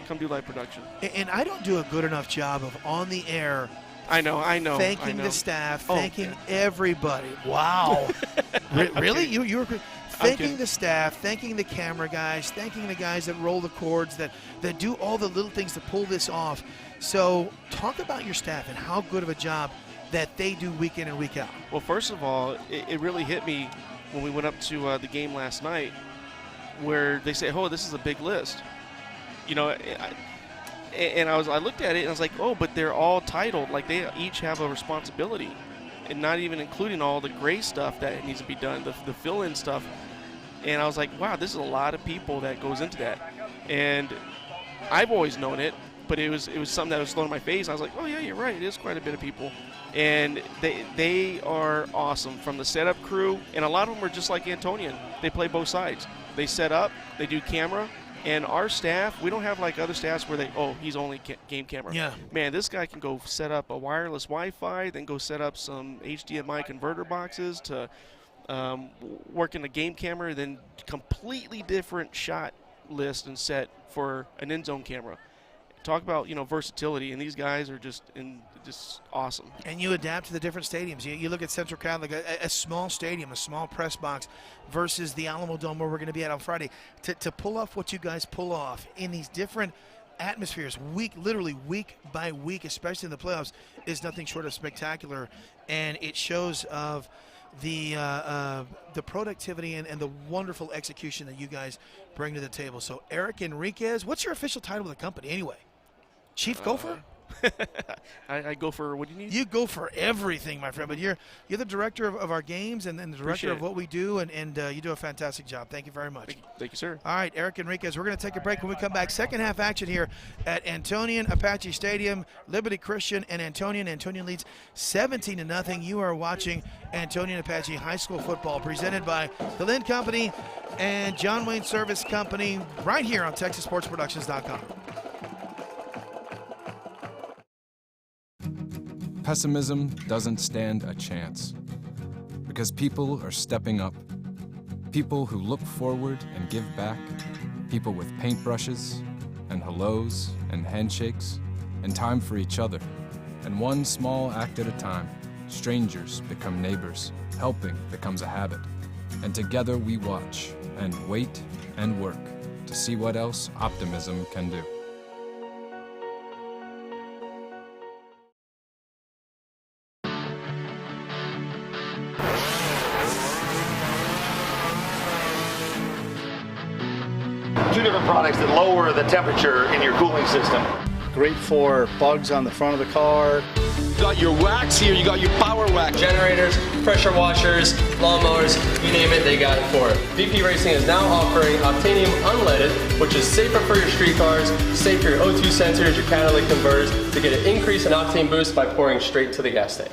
Come do live production. And I don't do a good enough job of on the air. I know. Thanking the staff, thanking everybody. Wow. Really? You were thanking the staff, thanking the camera guys, thanking the guys that roll the cords, that do all the little things to pull this off. So talk about your staff and how good of a job that they do week in and week out. Well, first of all, it really hit me when we went up to the game last night, where they say, "Oh, this is a big list," you know. I looked at it and I was like, "Oh, but they're all titled. Like they each have a responsibility, and not even including all the gray stuff that needs to be done, the fill-in stuff." And I was like, "Wow, this is a lot of people that goes into that." And I've always known it, but it was something that was thrown in my face. I was like, "Oh yeah, you're right. It is quite a bit of people." And they are awesome, from the setup crew, and a lot of them are just like Antonian. They play both sides. They set up, they do camera, and our staff, we don't have like other staffs where he's only game camera. Yeah. Man, this guy can go set up a wireless Wi-Fi, then go set up some HDMI converter boxes to work in the game camera, then completely different shot list and set for an end zone camera. Talk about, versatility, and these guys are just awesome. And you adapt to the different stadiums. You look at Central Catholic, a small stadium, a small press box, versus the Alamo Dome where we're going to be at on Friday. To pull off what you guys pull off in these different atmospheres, literally week by week, especially in the playoffs, is nothing short of spectacular. And it shows of the productivity and the wonderful execution that you guys bring to the table. So Eric Enriquez, what's your official title of the company anyway? Chief Gopher? I go for, what do you need? You go for everything, my friend. But you're the director of our games and then the director of what we do, and you do a fantastic job. Thank you very much. Thank you, sir. All right, Eric Enriquez, we're going to take a break. When we come back, second half action here at Antonian Apache Stadium. Liberty Christian and Antonian. Antonian leads 17-0. You are watching Antonian Apache High School football, presented by the Lynn Company and John Wayne Service Company, right here on TexasSportsProductions.com. Pessimism doesn't stand a chance, because people are stepping up. People who look forward and give back. People with paintbrushes and hellos and handshakes and time for each other. And one small act at a time, strangers become neighbors. Helping becomes a habit. And together we watch and wait and work to see what else optimism can do. Two different products that lower the temperature in your cooling system. Great for bugs on the front of the car. You got your wax here, you got your power wax. Generators, pressure washers, lawnmowers, you name it, they got it for it. VP Racing is now offering Octanium Unleaded, which is safer for your street cars, safe for your O2 sensors, your catalytic converters, to get an increase in octane boost by pouring straight to the gas tank.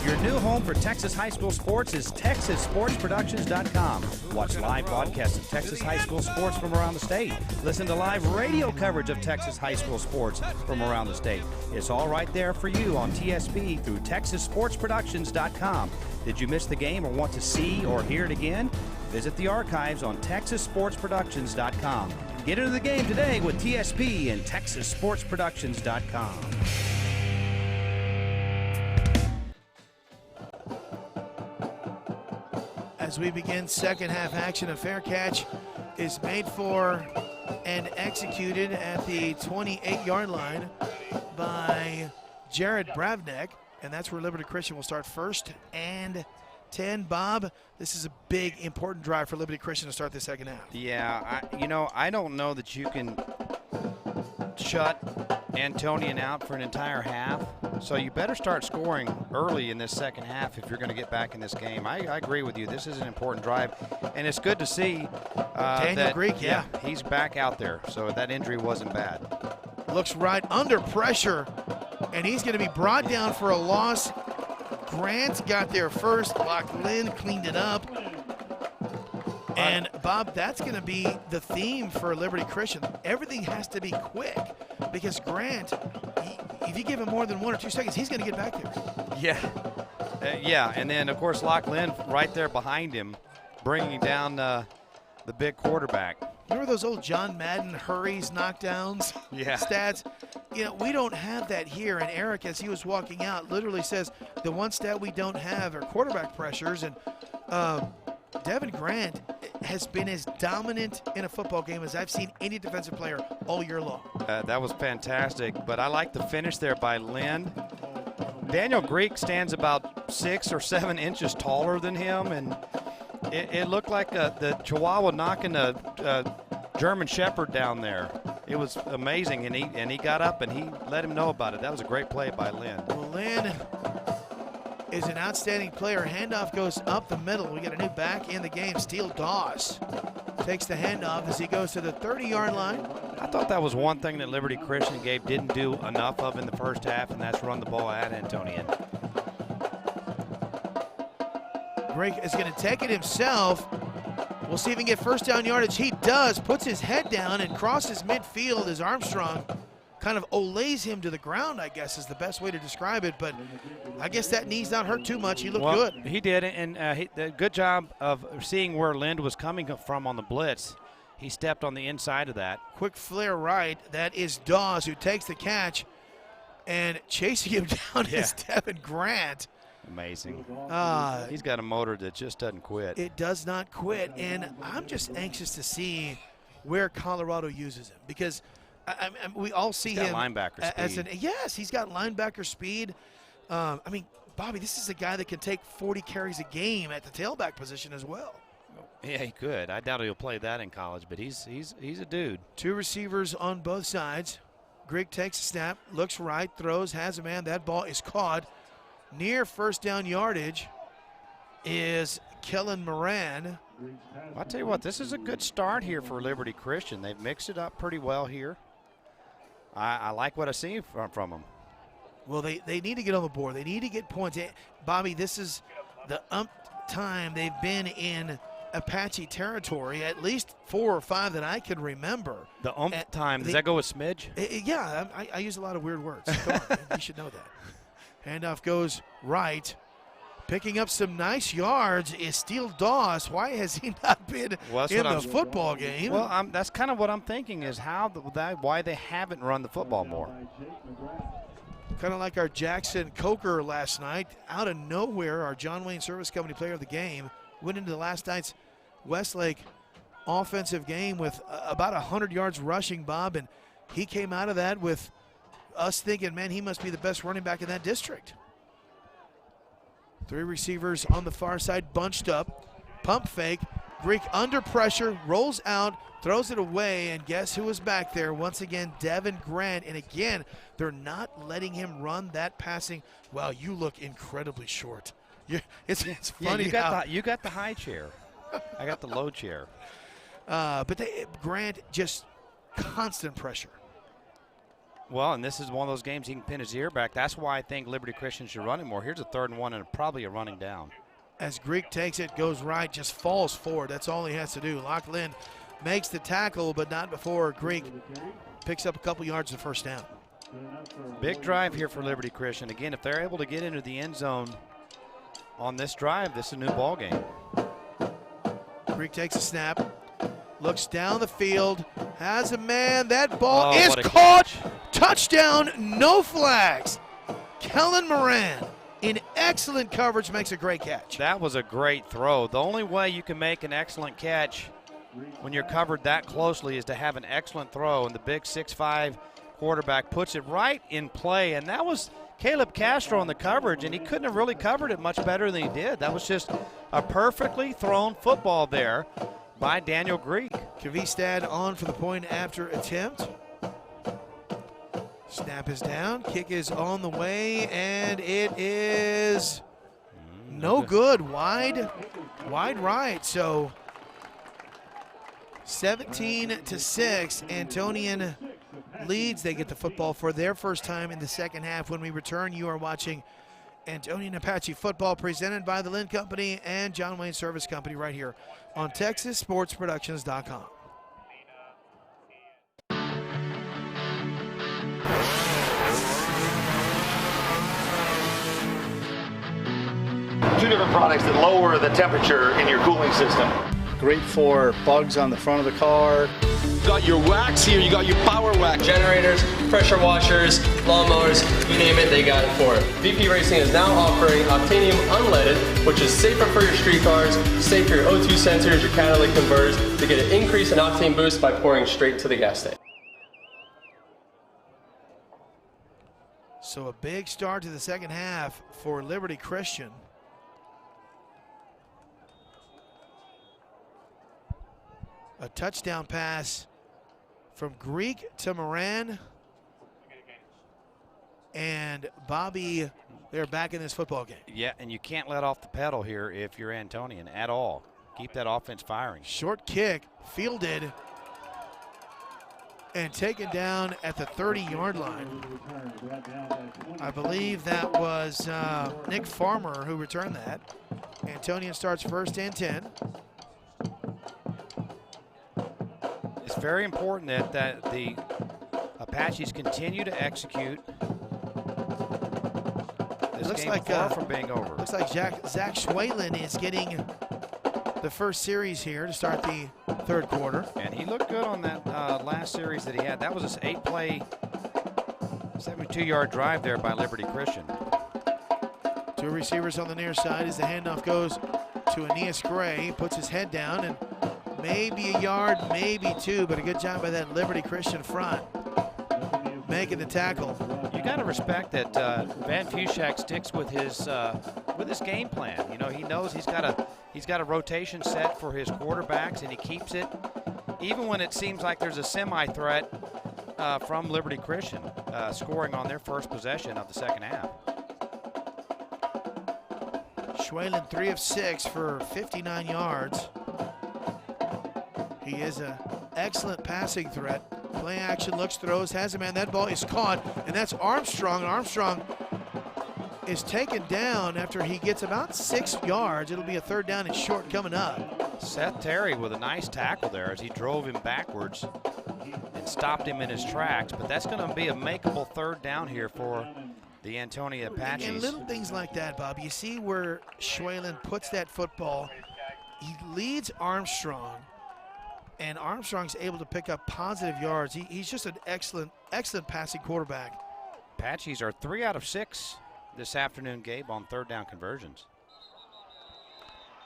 Your new home for Texas high school sports is TexasSportsProductions.com. Watch live broadcasts of Texas high school sports from around the state. Listen to live radio coverage of Texas high school sports from around the state. It's all right there for you on TSP through TexasSportsProductions.com. Did you miss the game or want to see or hear it again? Visit the archives on TexasSportsProductions.com. Get into the game today with TSP and TexasSportsProductions.com. As we begin second half action, a fair catch is made for and executed at the 28-yard line by Jared Bravnek, and that's where Liberty Christian will start 1st and 10. Bob, this is a big, important drive for Liberty Christian to start the second half. Yeah, I don't know that you can shut Antonian out for an entire half. So you better start scoring early in this second half if you're going to get back in this game. I agree with you. This is an important drive, and it's good to see Daniel Greek, yeah, he's back out there. So that injury wasn't bad. Looks right under pressure, and he's going to be brought down for a loss. Grant got there first. Lachlan cleaned it up. And, Bob, that's going to be the theme for Liberty Christian. Everything has to be quick because Grant, if you give him more than 1 or 2 seconds, he's going to get back there. Yeah, and then, of course, Lachlan right there behind him, bringing down the big quarterback. Remember those old John Madden hurries, knockdowns, stats? We don't have that here. And Eric, as he was walking out, literally says the one stat we don't have are quarterback pressures. And Devin Grant has been as dominant in a football game as I've seen any defensive player all year long. That was fantastic, but I like the finish there by Lind. Daniel Greek stands about 6 or 7 inches taller than him, and it looked like the Chihuahua knocking a German Shepherd down there. It was amazing, and he got up and he let him know about it. That was a great play by Lind. Well, Lind is an outstanding player. Handoff goes up the middle. We got a new back in the game. Steele Doss takes the handoff as he goes to the 30-yard line. I thought that was one thing that Liberty Christian Gabe didn't do enough of in the first half, and that's run the ball at Antonian. Drake is going to take it himself. We'll see if he can get first down yardage. He does. Puts his head down and crosses midfield as Armstrong kind of olays him to the ground, I guess is the best way to describe it. But I guess that knee's not hurt too much. He looked good. He did, and good job of seeing where Lind was coming from on the blitz. He stepped on the inside of that. Quick flare right. That is Dawes who takes the catch. And chasing him down is Devin Grant. Amazing. He's got a motor that just doesn't quit. It does not quit. And I'm just anxious to see where Colorado uses him. Because we all see him linebacker speed. Yes, he's got linebacker speed. I mean, Bobby, this is a guy that can take 40 carries a game at the tailback position as well. Yeah, he could. I doubt he'll play that in college, but he's a dude. 2 receivers on both sides. Grigg takes a snap, looks right, throws, has a man. That ball is caught. Near first down yardage is Kellen Moran. I'll tell you what, this is a good start here for Liberty Christian. They've mixed it up pretty well here. I like what I see from them. Well, they need to get on the board. They need to get points. Bobby, this is the time they've been in Apache territory, at least 4 or 5 that I can remember. The time, does that go with smidge? Yeah, I use a lot of weird words. Come on, man, you should know that. Handoff goes right. Picking up some nice yards is Steele Doss. Why has he not been in the football game? Well, that's kind of what I'm thinking is why they haven't run the football more. Kind of like our Jackson Coker last night. Out of nowhere, our John Wayne Service Company player of the game went into last night's Westlake offensive game with about 100 yards rushing, Bob, and he came out of that with us thinking, man, he must be the best running back in that district. 3 receivers on the far side bunched up. Pump fake. Greek under pressure, rolls out, throws it away, and guess who was back there? Once again, Devin Grant. And again, they're not letting him run that passing. Wow, you look incredibly short. It's funny. You got the high chair. I got the low chair. But Grant, just constant pressure. Well, and this is one of those games he can pin his ear back. That's why I think Liberty Christian should run it more. Here's a 3rd and 1 and probably a running down. As Greek takes it, goes right, just falls forward. That's all he has to do. Lachlan makes the tackle, but not before Greek picks up a couple yards of first down. Big drive here for Liberty Christian. Again, if they're able to get into the end zone on this drive, this is a new ball game. Greek takes a snap, looks down the field, has a man. That ball is caught. Touchdown, no flags. Kellen Moran, in excellent coverage, makes a great catch. That was a great throw. The only way you can make an excellent catch when you're covered that closely is to have an excellent throw, and the big 6'5" quarterback puts it right in play, and that was Caleb Castro on the coverage, and he couldn't have really covered it much better than he did. That was just a perfectly thrown football there by Daniel Greek. Kavistad on for the point after attempt. Snap is down, kick is on the way, and it is no good. Wide right. So 17-6, Antonian leads. They get the football for their first time in the second half. When we return, you are watching Antonian Apache football presented by the Lind Company and John Wayne Service Company right here on TexasSportsProductions.com. Two different products that lower the temperature in your cooling system. Great for bugs on the front of the car. You got your wax here, you got your power wax. Generators, pressure washers, lawnmowers, you name it, they got it for it. VP Racing is now offering Octanium Unleaded, which is safer for your street cars, safe for your O2 sensors, your catalytic converters, to get an increase in octane boost by pouring straight to the gas tank. So a big start to the second half for Liberty Christian. A touchdown pass from Greek to Moran. And Bobby, they're back in this football game. Yeah, and you can't let off the pedal here if you're Antonian at all. Keep that offense firing. Short kick, fielded, and taken down at the 30-yard line. I believe that was Nick Farmer who returned that. Antonian starts first and 10. It's very important that the Apaches continue to execute. This looks game like far from being over. Looks like Zach Schwalen is getting the first series here to start the third quarter. And he looked good on that last series that he had. That was his 8-play, 72-yard drive there by Liberty Christian. Two receivers on the near side as the handoff goes to Aeneas Gray. He puts his head down and maybe a yard, maybe two, but a good job by that Liberty Christian front making the tackle. You got to respect that Van Fushak sticks with his game plan. You know, he knows he's got a rotation set for his quarterbacks, and he keeps it even when it seems like there's a semi-threat from Liberty Christian scoring on their first possession of the second half. Schwalen 3 of 6 for 59 yards. He is an excellent passing threat. Play action, looks, throws, has a man. That ball is caught, and that's Armstrong. Armstrong is taken down after he gets about 6 yards. It'll be a third down and short coming up. Seth Terry with a nice tackle there as he drove him backwards and stopped him in his tracks. But that's going to be a makeable third down here for the Antonian Apaches. And little things like that, Bob. You see where Schwalen puts that football. He leads Armstrong, and Armstrong's able to pick up positive yards. He's just an excellent passing quarterback. Apaches are 3 out of 6 this afternoon, Gabe, on third down conversions.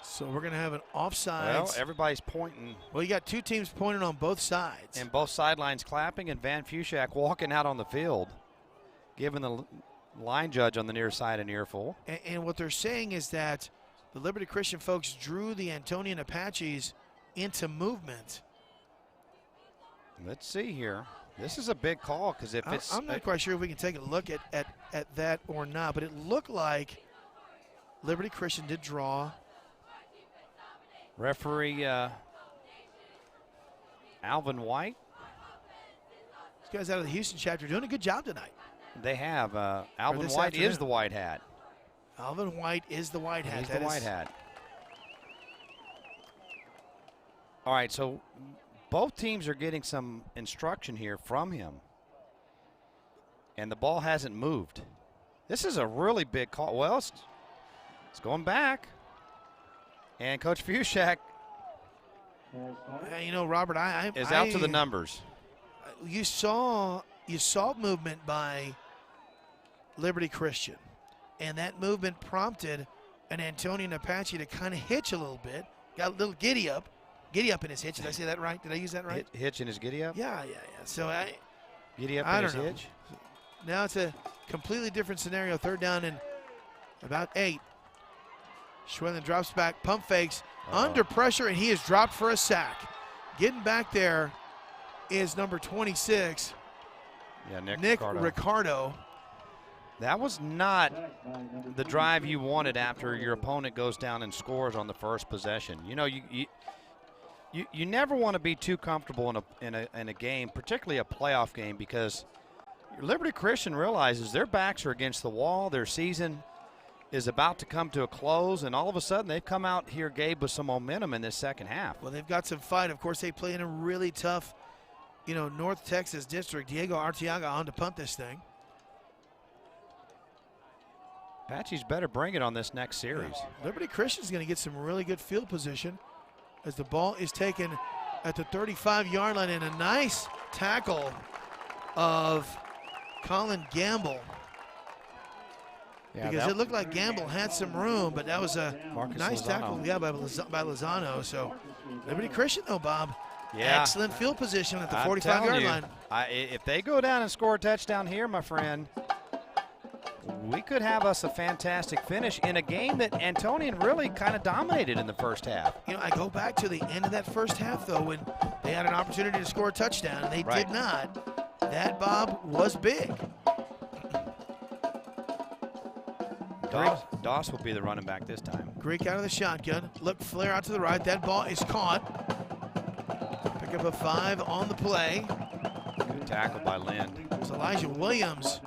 So we're going to have an offside. Well, everybody's pointing. Well, you got two teams pointing on both sides. And both sidelines clapping, and Van Fushak walking out on the field, giving the line judge on the near side an earful. And what they're saying is that the Liberty Christian folks drew the Antonian Apaches into movement. Let's see here. This is a big call because if it's... I'm not quite sure if we can take a look at that or not, but it looked like Liberty Christian did draw. Referee Alvin White. These guys out of the Houston chapter doing a good job tonight. They have. Alvin White is the white hat. Alvin White is the white hat. He's the white hat. All right, so both teams are getting some instruction here from him. And the ball hasn't moved. This is a really big call. Well, it's going back. And Coach Fushak you know, Robert, is out to the numbers. You saw movement by Liberty Christian, and that movement prompted an Antonian Apache to kind of hitch a little bit. Got a little giddy up in his hitch. Did I say that right? Did I use that right? Hitch in his giddy up? Yeah. So giddy up in his hitch? Now it's a completely different scenario. Third down and about 8. Schwellen drops back, pump fakes, under pressure, and he is dropped for a sack. Getting back there is number 26, Nick Ricardo. That was not the drive you wanted after your opponent goes down and scores on the first possession. You know, you never want to be too comfortable in a game, particularly a playoff game, because Liberty Christian realizes their backs are against the wall. Their season is about to come to a close, and all of a sudden they've come out here, Gabe, with some momentum in this second half. Well, they've got some fight. Of course, they play in a really tough, North Texas district. Diego Arteaga on to punt this thing. Apaches better bring it on this next series. Liberty Christian's going to get some really good field position as the ball is taken at the 35-yard line, and a nice tackle of Colin Gamble because it looked like Gamble had some room, but that was a nice tackle, by Lozano. So Liberty Christian, though, Bob, excellent field position at the 45-yard line. If they go down and score a touchdown here, my friend, we could have us a fantastic finish in a game that Antonian really kind of dominated in the first half. You know, I go back to the end of that first half, though, when they had an opportunity to score a touchdown, and they did not. That, Bob, was big. Doss will be the running back this time. Greek out of the shotgun. Look, flare out to the right. That ball is caught. Pick up a 5 on the play. Good tackle by Lind. It's Elijah Williams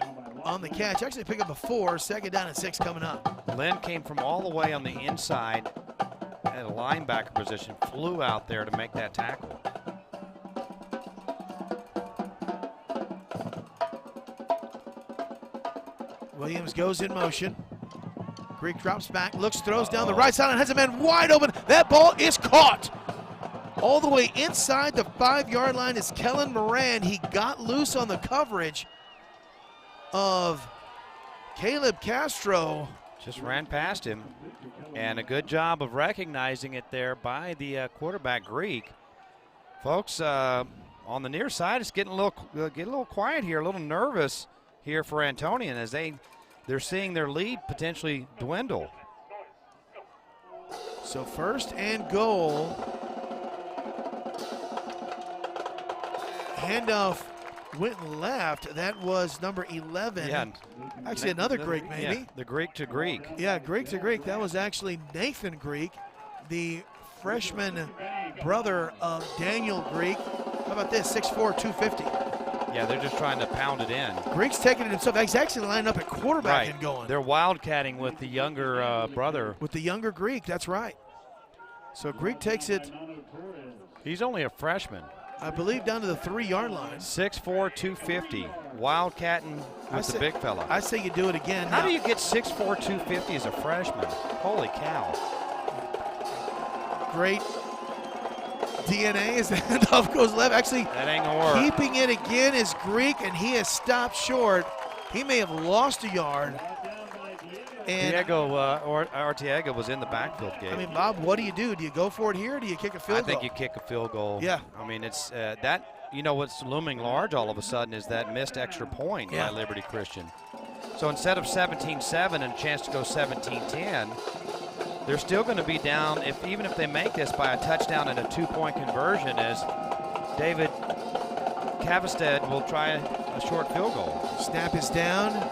on the catch. Actually pick up a 4, 2nd down and 6 coming up. Lind came from all the way on the inside at a linebacker position, flew out there to make that tackle. Williams goes in motion. Greek drops back, looks, throws down the right side and has a man wide open. That ball is caught. All the way inside the 5-yard line is Kellen Moran. He got loose on the coverage of Caleb Castro. Just ran past him. And a good job of recognizing it there by the quarterback, Greek. Folks, on the near side, it's getting a little quiet here, a little nervous here for Antonian as they're seeing their lead potentially dwindle. So 1st and goal. Handoff went left. That was number 11. Yeah. Actually, another Greek, maybe. Yeah, the Greek to Greek. Yeah, Greek to Greek. That was actually Nathan Greek, the freshman brother of Daniel Greek. How about this? 6'4", 250. Yeah, they're just trying to pound it in. Greek's taking it himself. He's actually lining up at quarterback and going. They're wildcatting with the younger brother. With the younger Greek, that's right. So Greek takes it. He's only a freshman. I believe down to the 3-yard line. 6'4", 250. Wildcatting with the big fella. I say you do it again. How do you get 6'4", 250 as a freshman? Holy cow. Great DNA as the handoff goes left. Actually, that ain't gonna work. Keeping it again is Greek, and he has stopped short. He may have lost a yard. And Arteaga was in the backfield game. I mean, Bob, what do you do? Do you go for it here, or do you kick a field goal? I think you kick a field goal. Yeah. I mean, it's that. You know what's looming large all of a sudden is that missed extra point by Liberty Christian. So instead of 17-7 and a chance to go 17-10, they're still going to be down, even if they make this by a touchdown and a 2-point conversion, as David Cavestead will try a short field goal. Snap is down.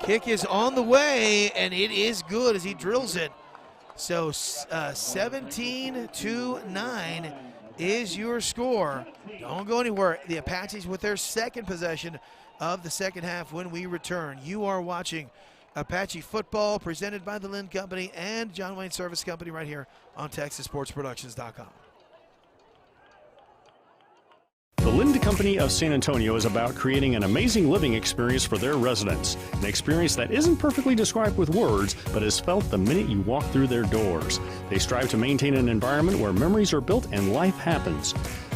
Kick is on the way, and it is good as he drills it. So 17-9 is your score. Don't go anywhere. The Apaches with their second possession of the second half when we return. You are watching Apache football presented by the Lind Company and John Wayne Service Company right here on TexasSportsProductions.com. The Lind Company of San Antonio is about creating an amazing living experience for their residents. An experience that isn't perfectly described with words, but is felt the minute you walk through their doors. They strive to maintain an environment where memories are built and life happens.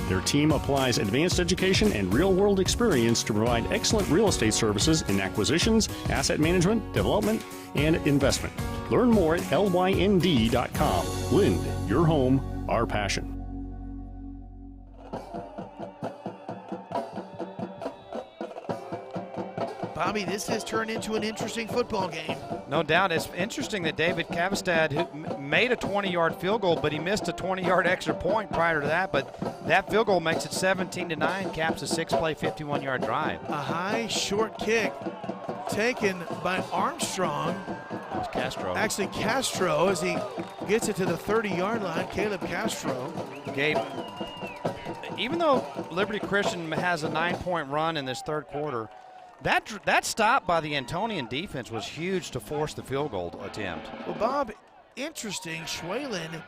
Their team applies advanced education and real-world experience to provide excellent real estate services in acquisitions, asset management, development, and investment. Learn more at lynd.com. Lind, your home, our passion. Bobby, this has turned into an interesting football game. No doubt. It's interesting that David Cavestad made a 20-yard field goal, but he missed a 20-yard extra point prior to that. But that field goal makes it 17-9, caps a 6-play, 51-yard drive. A high, short kick taken by Armstrong. It was Castro. Actually, Castro, as he gets it to the 30-yard line, Caleb Castro. Gabe, even though Liberty Christian has a 9-point run in this third quarter, that stop by the Antonian defense was huge to force the field goal attempt. Well, Bob, interesting. Schwalen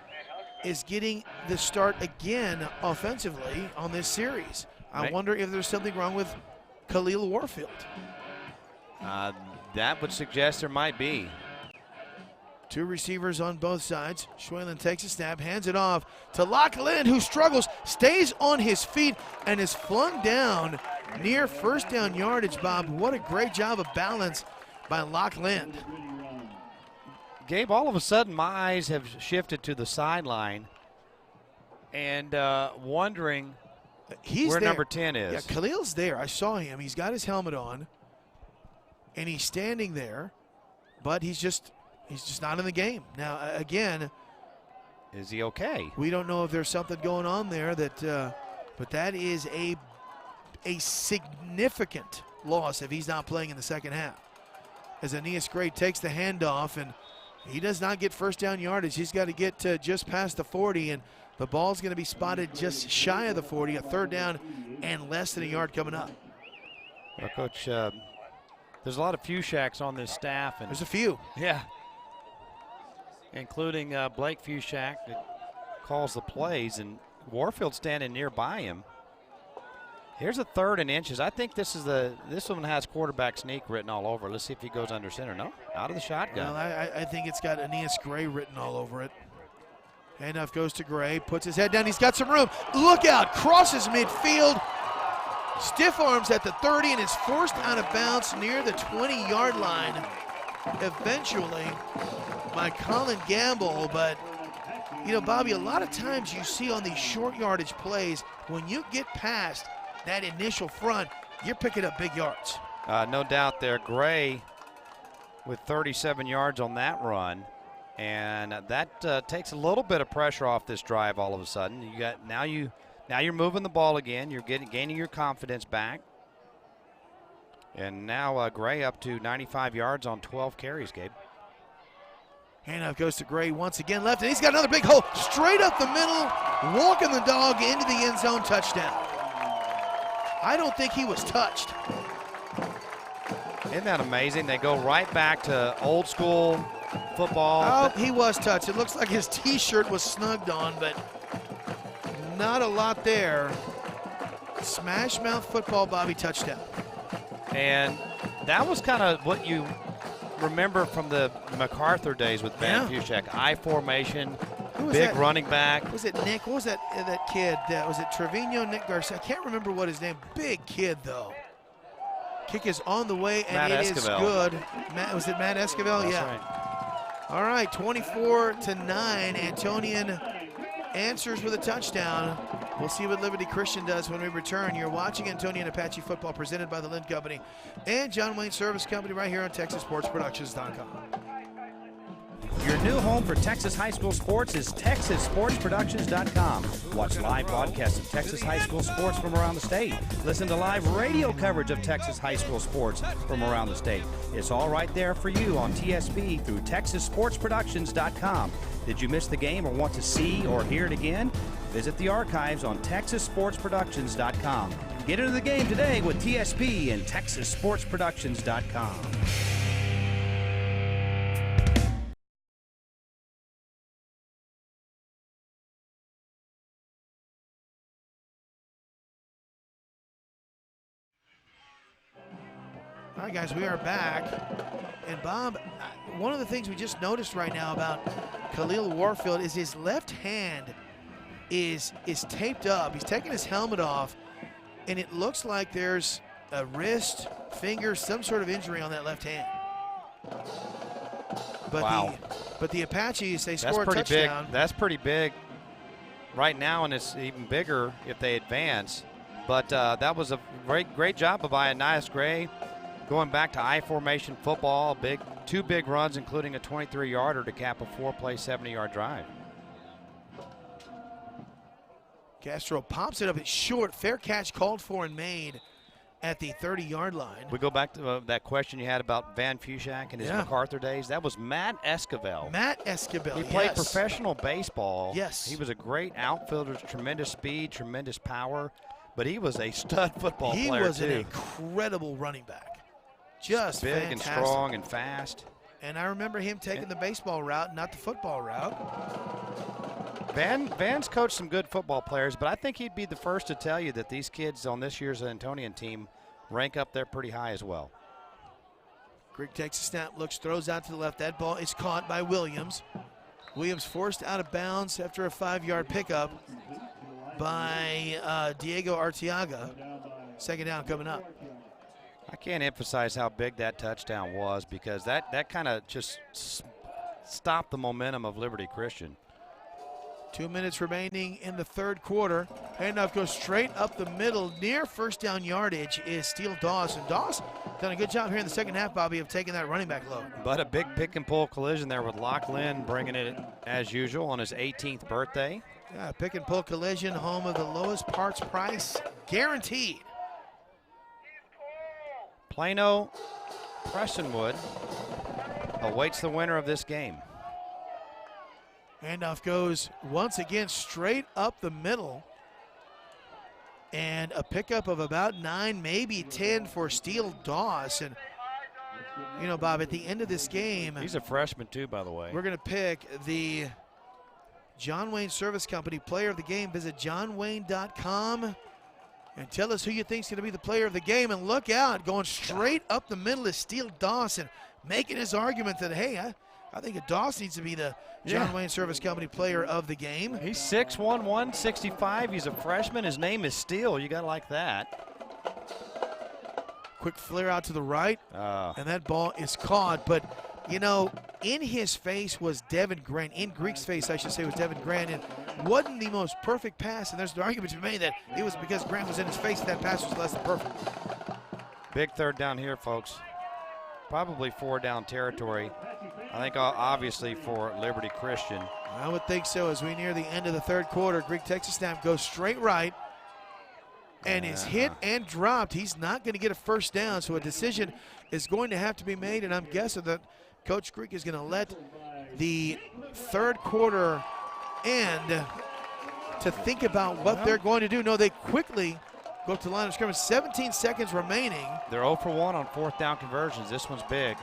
is getting the start again offensively on this series. I wonder if there's something wrong with Khalil Warfield. That would suggest there might be. Two receivers on both sides. Schwalen takes a snap, hands it off to Lachlan, who struggles, stays on his feet, and is flung down near first down yardage, Bob. What a great job of balance by Lachlan. Gabe, all of a sudden my eyes have shifted to the sideline and wondering where there. number 10 is. Yeah, Khalil's there. I saw him. He's got his helmet on, and he's standing there, but he's just not in the game. Now, again, is he okay? We don't know if there's something going on there but that is a significant loss if he's not playing in the second half. As Aeneas Gray takes the handoff, and he does not get first down yardage. He's got to get just past the 40, and the ball's going to be spotted just shy of the 40, a third down and less than a yard coming up. Well, Coach, there's a lot of Fushaks on this staff. And there's a few. Yeah. Including Blake Fushak that calls the plays, and Warfield standing nearby him. Here's a 3rd and inches. I think this one has quarterback sneak written all over. Let's see if he goes under center. No, out of the shotgun. Well, I think it's got Aeneas Gray written all over it. Handoff goes to Gray, puts his head down. He's got some room. Look out, crosses midfield. Stiff arms at the 30 and is forced out of bounds near the 20-yard line. Eventually by Colin Gamble, but you know, Bobby, a lot of times you see on these short yardage plays, when you get past that initial front, you're picking up big yards. No doubt there. Gray with 37 yards on that run, and that takes a little bit of pressure off this drive all of a sudden. Now you're moving the ball again. You're gaining your confidence back. And now Gray up to 95 yards on 12 carries, Gabe. Handoff goes to Gray once again left, and he's got another big hole straight up the middle, walking the dog into the end zone, touchdown. I don't think he was touched. Isn't that amazing? They go right back to old school football. Oh, he was touched. It looks like his T-shirt was snugged on, but not a lot there. Smash mouth football, Bobby, touchdown. And that was kind of what you remember from the MacArthur days with Van Fushak. I formation, big running back. Was it Nick? What was that kid? Was it Trevino, Nick Garcia? I can't remember what his name. Big kid, though. Kick is on the way, and Matt it Esquivel. Is good. Was it Matt Esquivel? That's yeah. Right. All right, 24-9. Antonian answers with a touchdown. We'll see what Liberty Christian does when we return. You're watching Antonian Apache football presented by the Lind Company and John Wayne Service Company right here on TexasSportsProductions.com. Your new home for Texas high school sports is TexasSportsProductions.com. Watch live broadcasts of Texas high school sports from around the state. Listen to live radio coverage of Texas high school sports from around the state. It's all right there for you on TSP through TexasSportsProductions.com. Did you miss the game or want to see or hear it again? Visit the archives on TexasSportsProductions.com. Get into the game today with TSP and TexasSportsProductions.com. All right, guys, we are back. And Bob, one of the things we just noticed right now about Khalil Warfield is his left hand is taped up. He's taking his helmet off, and it looks like there's a wrist, finger, some sort of injury on that left hand. But wow. But the Apaches, they score a pretty touchdown. Big. That's pretty big right now, and it's even bigger if they advance. But that was a great job by Aeneas Gray. Going back to I formation football, two big runs, including a 23-yarder to cap a 4-play, 70-yard drive. Castro pops it up. It's short. Fair catch called for and made at the 30-yard line. We go back to that question you had about Van Fushak and his MacArthur days. That was Matt Esquivel. Matt Esquivel, He played professional baseball. Yes. He was a great outfielder, tremendous speed, tremendous power, but he was a stud football player, too. He was an incredible running back. Just big fantastic. And strong and fast. And I remember him taking the baseball route, not the football route. Van's coached some good football players, but I think he'd be the first to tell you that these kids on this year's Antonian team rank up there pretty high as well. Grigg takes a snap, looks, throws out to the left. That ball is caught by Williams. Williams forced out of bounds after a 5-yard pickup by Diego Arteaga. Second down coming up. I can't emphasize how big that touchdown was, because that kind of just stop the momentum of Liberty Christian. 2 minutes remaining in the third quarter. Handoff goes straight up the middle. Near first down yardage is Steele Dawson. Dawson done a good job here in the second half, Bobby, of taking that running back load. But a big pick and pull collision there with Lachlan bringing it as usual on his 18th birthday. Yeah, pick and pull collision, home of the lowest parts price guaranteed. Plano Prestonwood awaits the winner of this game. Handoff goes once again straight up the middle. And a pickup of about 9, maybe 10 for Steele Dawson. You know, Bob, at the end of this game, he's a freshman too, by the way. We're going to pick the John Wayne Service Company player of the game. Visit johnwayne.com and tell us who you think is going to be the player of the game. And look out, going straight up the middle is Steele Dawson, making his argument that, hey, I think Dawson needs to be the John Wayne Service Company player of the game. He's 6'1", 165. He's a freshman. His name is Steele. You got to like that. Quick flare out to the right, and that ball is caught. But, you know, in his face was Devin Grant. In Greek's face, I should say, was Devin Grant. And wasn't the most perfect pass. And there's an argument to be made that it was because Grant was in his face that pass was less than perfect. Big third down here, folks. Probably 4 down territory. I think obviously for Liberty Christian. I would think so. As we near the end of the third quarter, Greek Texas snap goes straight right and is hit and dropped. He's not going to get a first down, so a decision is going to have to be made, and I'm guessing that Coach Greek is going to let the third quarter end to think about what they're going to do. No, they quickly go to the line of scrimmage. 17 seconds remaining. They're 0 for 1 on 4th down conversions. This one's big.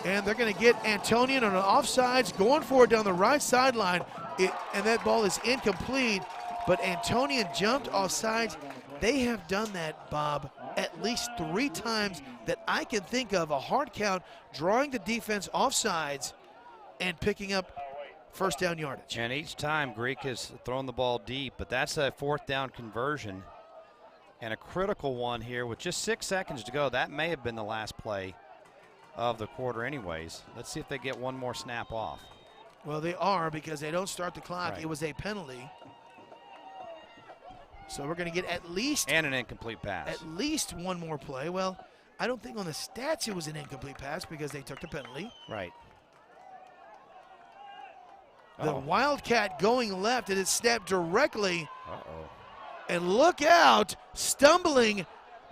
And they're going to get Antonian on an offsides, going forward down the right sideline, and that ball is incomplete. But Antonian jumped offsides. They have done that, Bob, at least 3 times that I can think of. A hard count, drawing the defense offsides, and picking up first down yardage. And each time Greek has thrown the ball deep, but that's a 4th down conversion. And a critical one here with just 6 seconds to go. That may have been the last play of the quarter anyways. Let's see if they get one more snap off. Well, they are, because they don't start the clock. Right. It was a penalty. So we're going to get at least... And an incomplete pass. At least one more play. Well, I don't think on the stats it was an incomplete pass because they took the penalty. Right. The Wildcat going left, and it snapped directly. And look out, stumbling,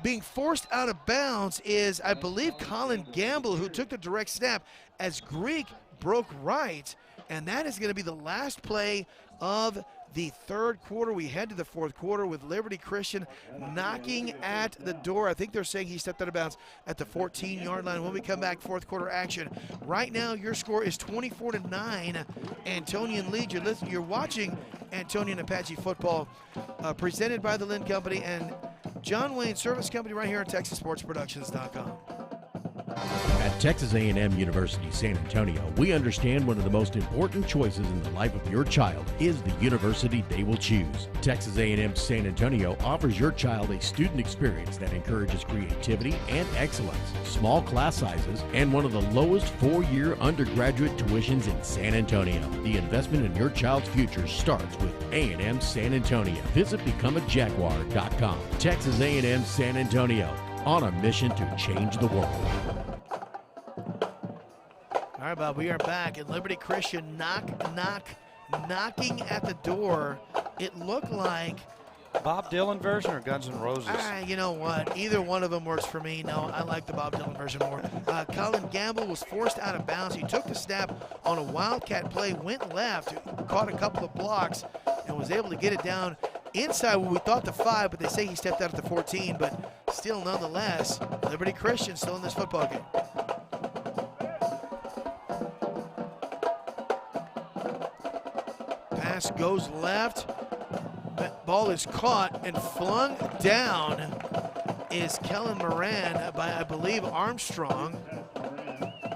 being forced out of bounds is, I believe, Colin Gamble, who took the direct snap as Greek broke right. And that is going to be the last play of the third quarter. We head to the fourth quarter with Liberty Christian knocking at the door. I think they're saying he stepped out of bounds at the 14-yard line. When we come back, fourth quarter action. Right now, your score is 24-9. Antonian lead. You're watching Antonian Apache football presented by the Lynn Company and John Wayne Service Company right here on TexasSportsProductions.com. At Texas A&M University San Antonio, we understand one of the most important choices in the life of your child is the university they will choose. Texas A&M San Antonio offers your child a student experience that encourages creativity and excellence, small class sizes, and one of the lowest 4-year undergraduate tuitions in San Antonio. The investment in your child's future starts with A&M San Antonio. Visit becomeajaguar.com. Texas A&M San Antonio, on a mission to change the world. All right, Bob, we are back, and Liberty Christian knocking at the door. It looked like Bob Dylan version or Guns N' Roses? You know what? Either one of them works for me. No, I like the Bob Dylan version more. Colin Gamble was forced out of bounds. He took the snap on a Wildcat play, went left, caught a couple of blocks, and was able to get it down inside what we thought the 5, but they say he stepped out at the 14. But still, nonetheless, Liberty Christian still in this football game. Pass goes left. That ball is caught and flung down is Kellen Moran by, I believe, Armstrong.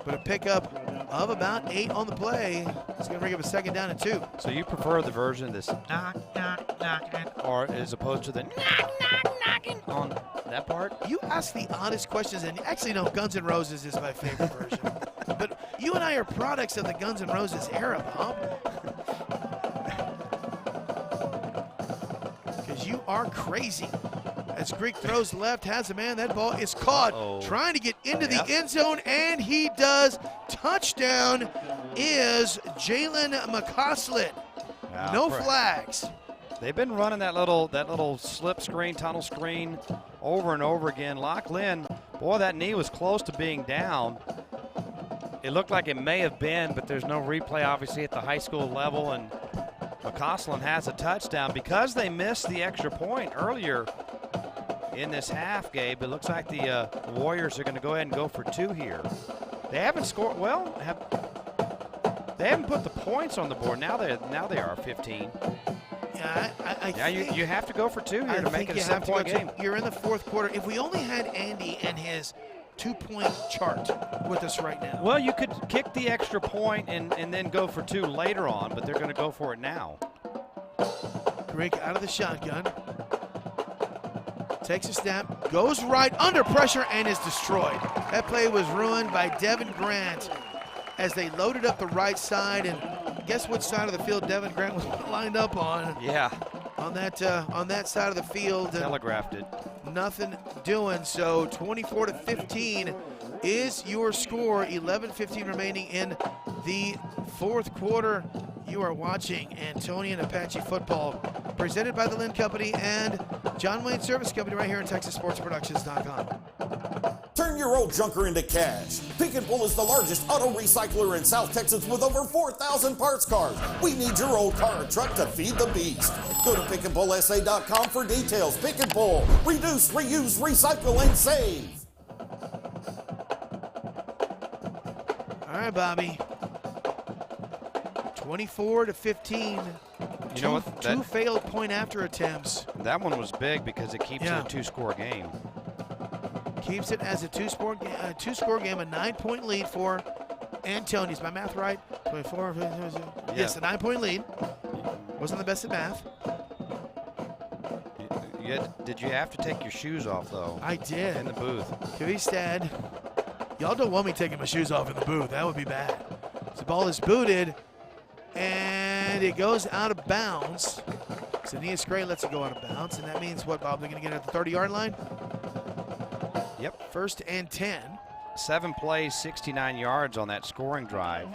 But a pickup of about 8 on the play. It's going to bring up a second down and 2. So you prefer the version that's knock, knock, knocking, or as opposed to the knock, knock, knocking on that part? You ask the oddest questions, and actually, no, Guns N' Roses is my favorite version. But you and I are products of the Guns N' Roses era, Bob. Because you are crazy. As Greek throws left, has a man. That ball is caught. Trying to get into the end zone, and he does. Touchdown is Jalen McCausland. No flags. They've been running that little slip screen, tunnel screen over and over again. Lachlan, boy, that knee was close to being down. It looked like it may have been, but there's no replay, obviously, at the high school level. And McCausland has a touchdown. Because they missed the extra point earlier in this half, Gabe, it looks like the Warriors are going to go ahead and go for 2 here. They haven't scored. Well, they haven't put the points on the board. Now they are 15. Yeah, I think you have to go for 2 here to make it a 7-point game. You're in the fourth quarter. If we only had Andy and his 2-point chart with us right now. Well, you could kick the extra point and then go for 2 later on, but they're going to go for it now. Greek out of the shotgun. Takes a snap, goes right under pressure, and is destroyed. That play was ruined by Devin Grant as they loaded up the right side, and guess which side of the field Devin Grant was lined up on? Yeah. On that side of the field. Telegraphed it. Nothing doing. So 24-15 is your score. 11:15 remaining in the fourth quarter. You are watching Antonian Apache football, presented by the Lynn Company and John Wayne Service Company right here in TexasSportsProductions.com. Turn your old junker into cash. Pick and Pull is the largest auto recycler in South Texas with over 4,000 parts cars. We need your old car or truck to feed the beast. Go to pickandpullsa.com for details. Pick and Pull. Reduce, reuse, recycle, and save. All right, Bobby. 24-15. You know what? Two failed point after attempts. That one was big because it keeps it a 2-score game. Keeps it as a two-score game, a 9-point lead for Antonian. Is my math right? 24. Yes, a 9-point lead. Wasn't the best at math. Did you have to take your shoes off, though? I did. In the booth. To be said, y'all don't want me taking my shoes off in the booth. That would be bad. So the ball is booted, and it goes out of bounds. So Aeneas Gray lets it go out of bounds, and that means what, Bob? They're going to get it at the 30-yard line? Yep. 1st and 10. 7 plays, 69 yards on that scoring drive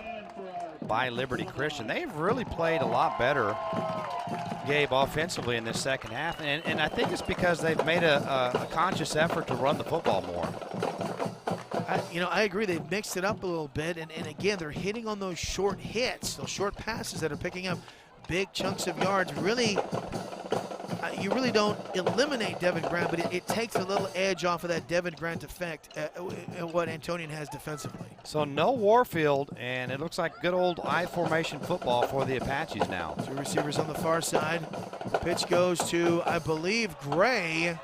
by Liberty Christian. They've really played a lot better, Gabe, offensively in this second half. And I think it's because they've made a conscious effort to run the football more. I agree. They've mixed it up a little bit. And again, they're hitting on those short hits, those short passes that are picking up big chunks of yards. Really, you really don't eliminate Devin Grant, but it takes a little edge off of that Devin Grant effect, what Antonian has defensively. So no Warfield, and it looks like good old I-formation football for the Apaches now. 2 receivers on the far side. Pitch goes to, I believe, Gray.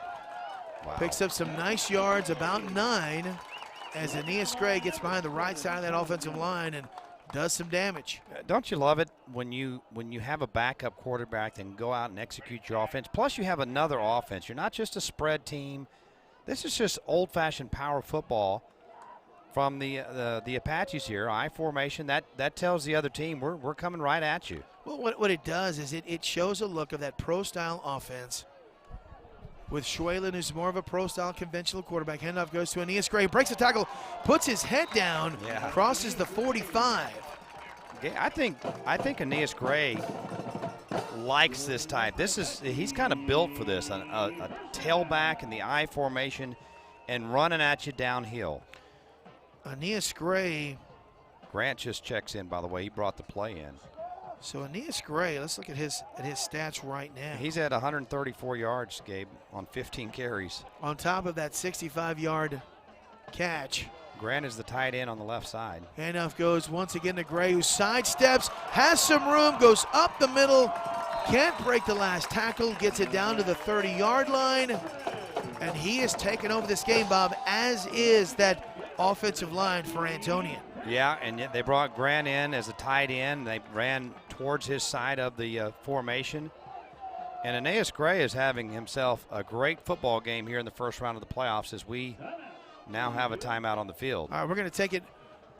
Wow. Picks up some nice yards, about 9, as Aeneas Gray gets behind the right side of that offensive line and does some damage. Don't you love it when you have a backup quarterback and go out and execute your offense? Plus, you have another offense. You're not just a spread team. This is just old-fashioned power football from the Apaches here. I formation. That tells the other team we're coming right at you. Well, what it does is it shows a look of that pro-style offense. With Schwalen, who's more of a pro-style conventional quarterback. Handoff goes to Aeneas Gray, breaks a tackle, puts his head down, crosses the 45. I think Aeneas Gray likes this type. He's kind of built for this, a tailback in the I formation and running at you downhill. Aeneas Gray. Grant just checks in, by the way. He brought the play in. So Aeneas Gray, let's look at his stats right now. He's at 134 yards, Gabe, on 15 carries. On top of that 65-yard catch. Grant is the tight end on the left side. Handoff goes once again to Gray, who sidesteps, has some room, goes up the middle, can't break the last tackle, gets it down to the 30-yard line, and he is taking over this game, Bob, as is that offensive line for Antonian. Yeah, and they brought Grant in as a tight end. They ran towards his side of the formation. And Aeneas Gray is having himself a great football game here in the first round of the playoffs as we now have a timeout on the field. All right, we're going to take it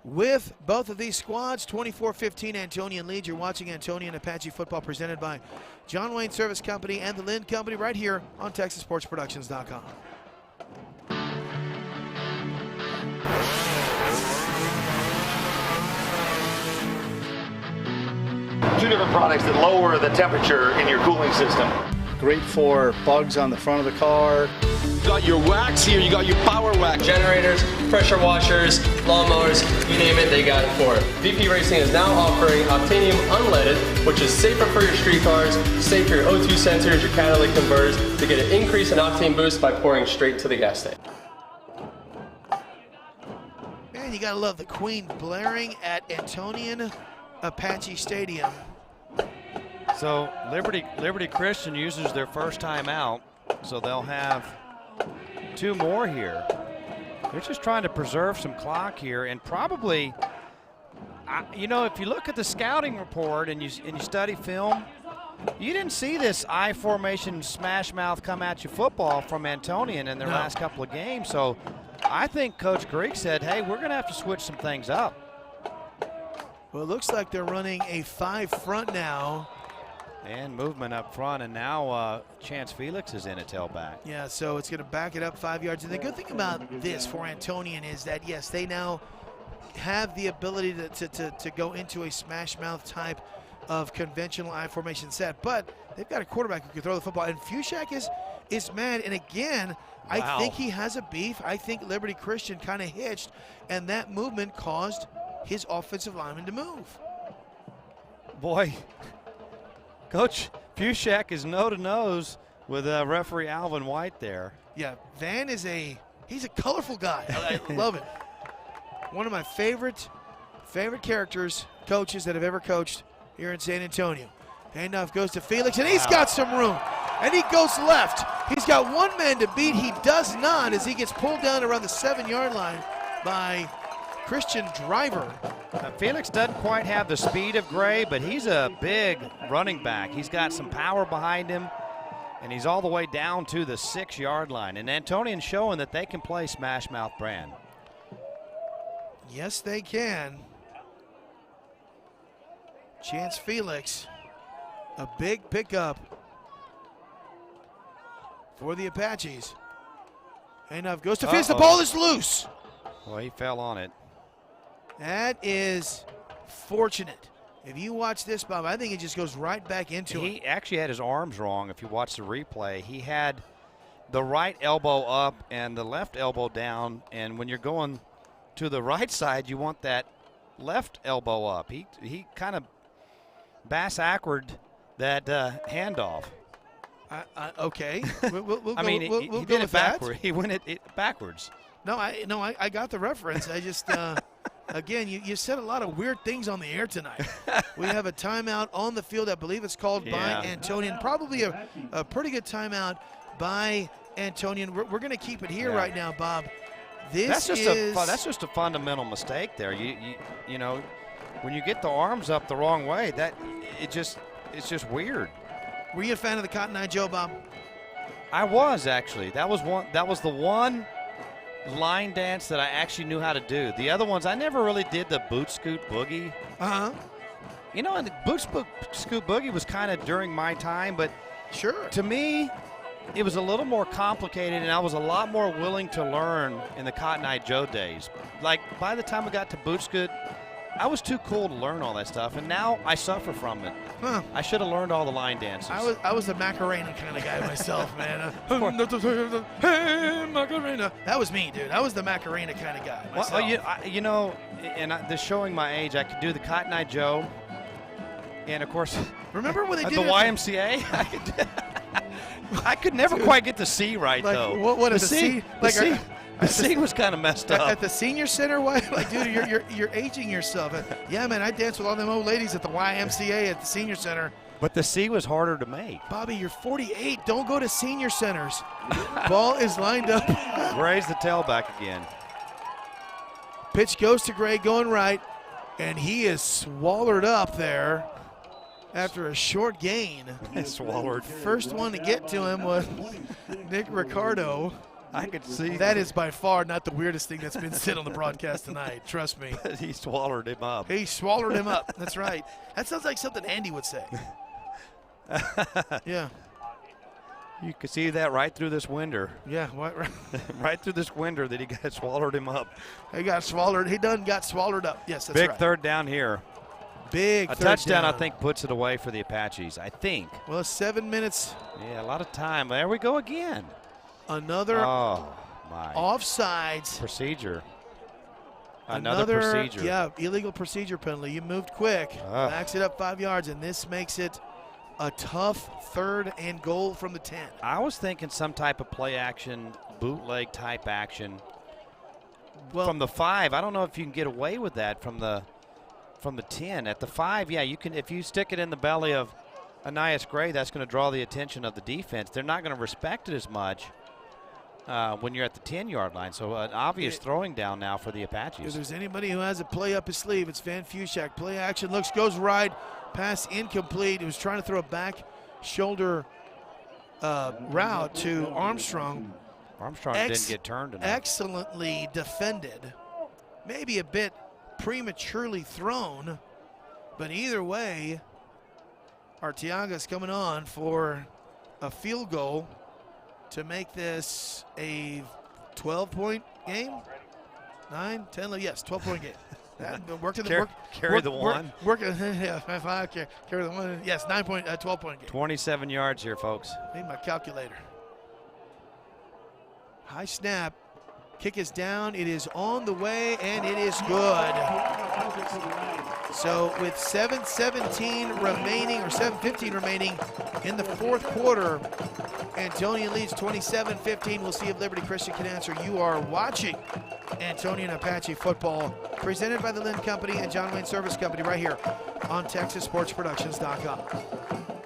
with both of these squads. 24-15 Antonian leads. You're watching Antonian Apache football presented by John Wayne Service Company and the Lind Company right here on TexasSportsProductions.com. Two different products that lower the temperature in your cooling system. Great for bugs on the front of the car. You got your wax here, you got your power wax. Generators, pressure washers, lawnmowers, you name it, they got it for it. VP Racing is now offering Octanium Unleaded, which is safer for your street cars, safe for your O2 sensors, your catalytic converters, to get an increase in octane boost by pouring straight to the gas tank. Man, you gotta love the Queen blaring at Antonian Apache Stadium. So Liberty Christian uses their first time out, so they'll have 2 more here. They're just trying to preserve some clock here, and probably, you know, if you look at the scouting report and you study film, you didn't see this I formation smash mouth come at you football from Antonian in their last couple of games. So I think Coach Greek said, hey, we're going to have to switch some things up. Well, it looks like they're running a 5 front now. And movement up front, and now Chance Felix is in at tailback. Yeah, so it's going to back it up 5 yards. And the good thing about this for Antonian is that, yes, they now have the ability to go into a smash mouth type of conventional I formation set, but they've got a quarterback who can throw the football. And Fushak is mad, and again, I think he has a beef. I think Liberty Christian kind of hitched, and that movement caused his offensive lineman to move. Boy, Coach Fushak is nose-to-nose with referee Alvin White there. Yeah, Van is he's a colorful guy. I love it. One of my favorite characters, coaches that have ever coached here in San Antonio. Handoff goes to Felix, and he's got some room. And he goes left. He's got one man to beat. He does not, as he gets pulled down around the 7-yard line by Christian Driver. Felix doesn't quite have the speed of Gray, but he's a big running back. He's got some power behind him, and he's all the way down to the 6-yard line. And Antonian showing that they can play smash mouth brand. Yes, they can. Chance Felix, a big pickup for the Apaches. Handoff goes to Fitz. The ball is loose. Well, he fell on it. That is fortunate. If you watch this, Bob, I think it just goes right back into it. He actually had his arms wrong. If you watch the replay, he had the right elbow up and the left elbow down. And when you're going to the right side, you want that left elbow up. He kind of bass-ackward that handoff. Okay. He did it backwards. He went it backwards. No, I got the reference. I just, again, you said a lot of weird things on the air tonight. We have a timeout on the field. I believe it's called by Antonian. Probably a pretty good timeout by Antonian. We're going to keep it here right now, Bob. That's just a fundamental mistake there. You know, when you get the arms up the wrong way, it's just weird. Were you a fan of the Cotton Eye Joe, Bob? I was, actually. That was the one line dance that I actually knew how to do. The other ones, I never really did the boot scoot boogie. You know, and the boot scoot boogie was kind of during my time, but sure, to me, it was a little more complicated, and I was a lot more willing to learn in the Cotton Eye Joe days. Like, by the time I got to boot scoot, I was too cool to learn all that stuff, and now I suffer from it. I should have learned all the line dances. I was a Macarena kind of guy myself, man. Hey, Macarena. That was me, dude. I was the Macarena kind of guy myself. Well, you know, and this showing my age, I could do the Cotton Eye Joe, and of course, remember when they did the YMCA? I could never quite get the C right, though. What is the C? The C was kind of messed up. At the senior center? Why? Like, dude, you're aging yourself. Yeah, man, I danced with all them old ladies at the YMCA at the senior center. But the C was harder to make. Bobby, you're 48. Don't go to senior centers. Ball is lined up. Gray's the tailback again. Pitch goes to Gray going right, and he is swallowed up there after a short gain. Swallowed. First one to get to him was Nick Ricardo I could see that is by far not the weirdest thing that's been said on the broadcast tonight. Trust me. He swallowed him up. He swallowed him up. That's right. That sounds like something Andy would say. Yeah. You could see that right through this window. Yeah, what? Right through this window that he got swallowed him up. He got swallowed. He done got swallowed up. Yes, that's Big right. third down here. Big A third touchdown, down. I think, puts it away for the Apaches. I think. Well, 7 minutes. Yeah, a lot of time. There we go again. Another my offsides. Procedure. Another procedure. Yeah, illegal procedure penalty. You moved quick. Backs it up 5 yards, and this makes it a tough 3rd and goal from the 10. I was thinking some type of play action, bootleg type action. Well, from the 5, I don't know if you can get away with that from the 10. At the 5, yeah, you can. If you stick it in the belly of Anais Gray, that's going to draw the attention of the defense. They're not going to respect it as much when you're at the 10-yard line. So an obvious throwing down now for the Apaches. If there's anybody who has a play up his sleeve, it's Van Fushak. Play action, goes right, pass incomplete. He was trying to throw a back shoulder route to Armstrong. Armstrong didn't get turned enough. Excellently defended. Maybe a bit prematurely thrown, but either way, Arteaga's coming on for a field goal to make this a 12-point game. 9, 10, yes, 12-point game. Carry the one. Carry the one. Yes, 12-point game. 27 yards here, folks. Need my calculator. High snap. Kick is down. It is on the way, and it is good. So with 7:17 remaining, or 7:15 remaining in the 4th quarter, Antonian leads 27-15. We'll see if Liberty Christian can answer. You are watching Antonian Apache football, presented by the Lynn Company and John Wayne Service Company, right here on TexasSportsProductions.com.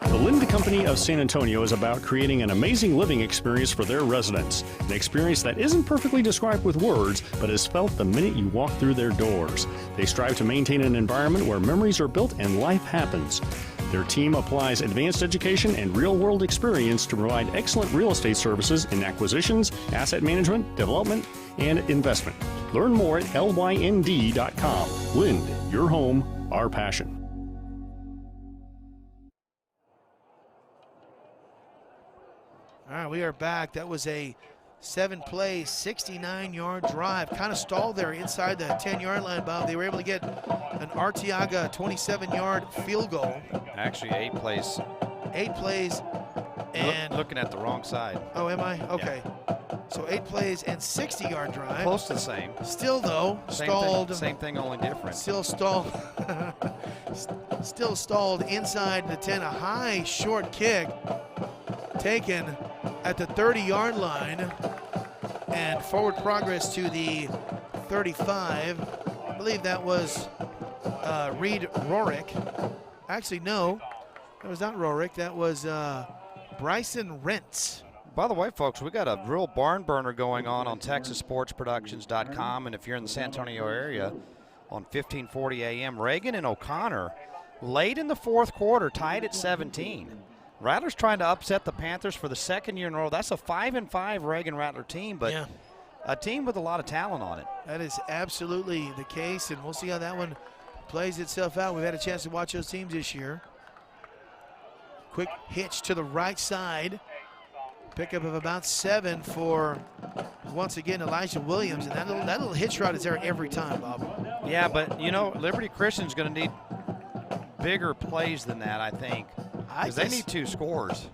The Linda Company of San Antonio is about creating an amazing living experience for their residents. An experience that isn't perfectly described with words, but is felt the minute you walk through their doors. They strive to maintain an environment where memories are built and life happens. Their team applies advanced education and real-world experience to provide excellent real estate services in acquisitions, asset management, development, and investment. Learn more at lynd.com. Lind, your home, our passion. All right, we are back. That was a 7-play, 69-yard drive. Kind of stalled there inside the 10-yard line, Bob. They were able to get an Arteaga 27-yard field goal. Actually, 8 plays. 8 plays. And looking at the wrong side. Oh, am I? Okay. Yeah. So 8 plays and 60-yard drive. Close to the same. Still, though, stalled. Same thing, only different. Still stalled. Still stalled inside the 10. A high, short kick taken at the 30-yard line, and forward progress to the 35. I believe that was Reed Rorick. Actually, no, that was not Rorick. That was Bryson Rentz. By the way, folks, we got a real barn burner going on TexasSportsProductions.com, and if you're in the San Antonio area on 1540 AM, Reagan and O'Connor late in the 4th quarter tied at 17. Rattlers trying to upset the Panthers for the 2nd year in a row. That's a 5-5 Reagan Rattler team, but a team with a lot of talent on it. That is absolutely the case, and we'll see how that one plays itself out. We've had a chance to watch those teams this year. Quick hitch to the right side. Pickup of about 7 for, once again, Elijah Williams. And that little hitch route is there every time, Bob. Yeah, but, you know, Liberty Christian's going to need bigger plays than that, I think. Because they need 2 scores.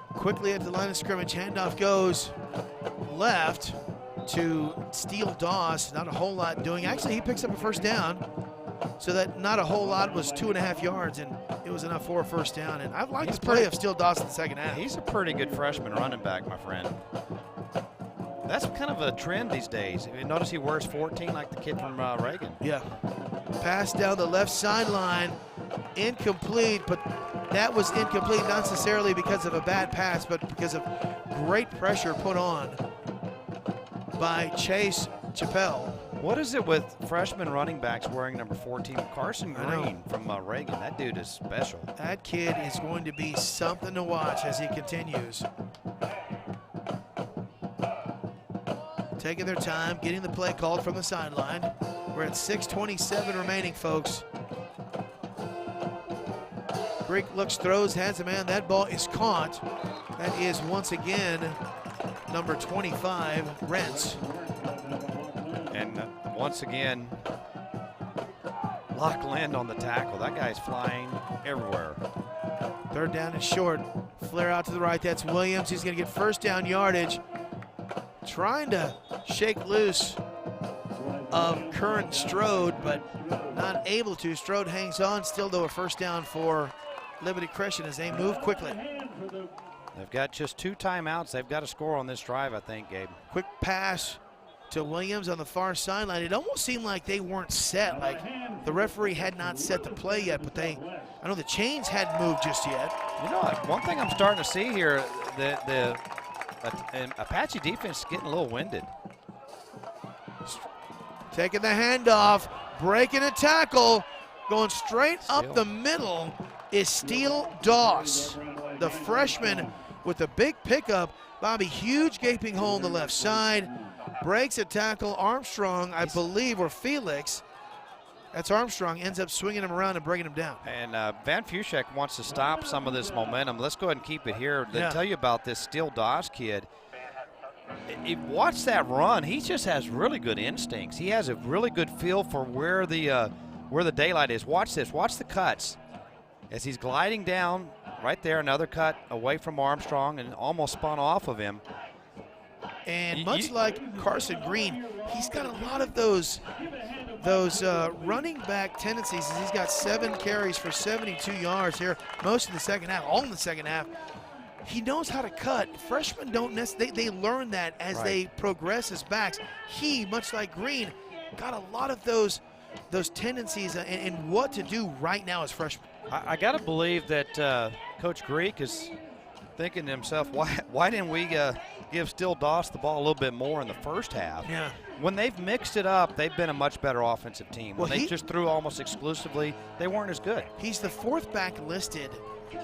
Quickly at the line of scrimmage, handoff goes left to Steele Doss. Not a whole lot doing. Actually, he picks up a first down. So that not a whole lot was 2.5 yards, and it was enough for a first down. And I've liked the play of Steele Doss in the second half. He's a pretty good freshman running back, my friend. That's kind of a trend these days. You notice he wears 14 like the kid from Reagan. Yeah. Pass down the left sideline. Incomplete, but that was incomplete not necessarily because of a bad pass, but because of great pressure put on by Chase Chappelle. What is it with freshman running backs wearing number 14? Carson Green from Reagan. That dude is special. That kid is going to be something to watch as he continues. taking their time, getting the play called from the sideline. We're at 6:27 remaining, folks. Greek looks, throws, has a man. That ball is caught. That is once again number 25, Rents. And once again, Lock Lind on the tackle. That guy's flying everywhere. Third down and short. Flare out to the right. That's Williams. He's going to get first down yardage. Trying to shake loose of Curran Strode, but not able to. Strode hangs on. Still, though, a first down for Liberty Christian as they move quickly. They've got just 2 timeouts. They've got to score on this drive, I think, Gabe. Quick pass to Williams on the far sideline. It almost seemed like they weren't set, like the referee had not set the play yet, but I know the chains hadn't moved just yet. You know, one thing I'm starting to see here, the Apache defense is getting a little winded. Taking the handoff, breaking a tackle, going straight up the middle is Steele Doss, the freshman with a big pickup. Bobby, huge gaping hole in the left side. Breaks a tackle. Armstrong, I believe, or Felix. That's Armstrong, ends up swinging him around and bringing him down. And Van Fushek wants to stop some of this momentum. Let's go ahead and keep it here. They tell you about this Steele Doss kid. Watch that run. He just has really good instincts. He has a really good feel for where the daylight is. Watch this. Watch the cuts. As he's gliding down right there, another cut away from Armstrong and almost spun off of him. And much like Carson Green, he's got a lot of those running back tendencies. He's got 7 carries for 72 yards here, most in the second half, all in the second half. He knows how to cut. Freshmen don't necessarily, they learn that as they progress as backs. He, much like Green, got a lot of those tendencies and what to do right now as freshmen. I got to believe that Coach Greek is thinking to himself, why didn't we give Steele Doss the ball a little bit more in the first half? Yeah. When they've mixed it up, they've been a much better offensive team. When they just threw almost exclusively, they weren't as good. He's the 4th back listed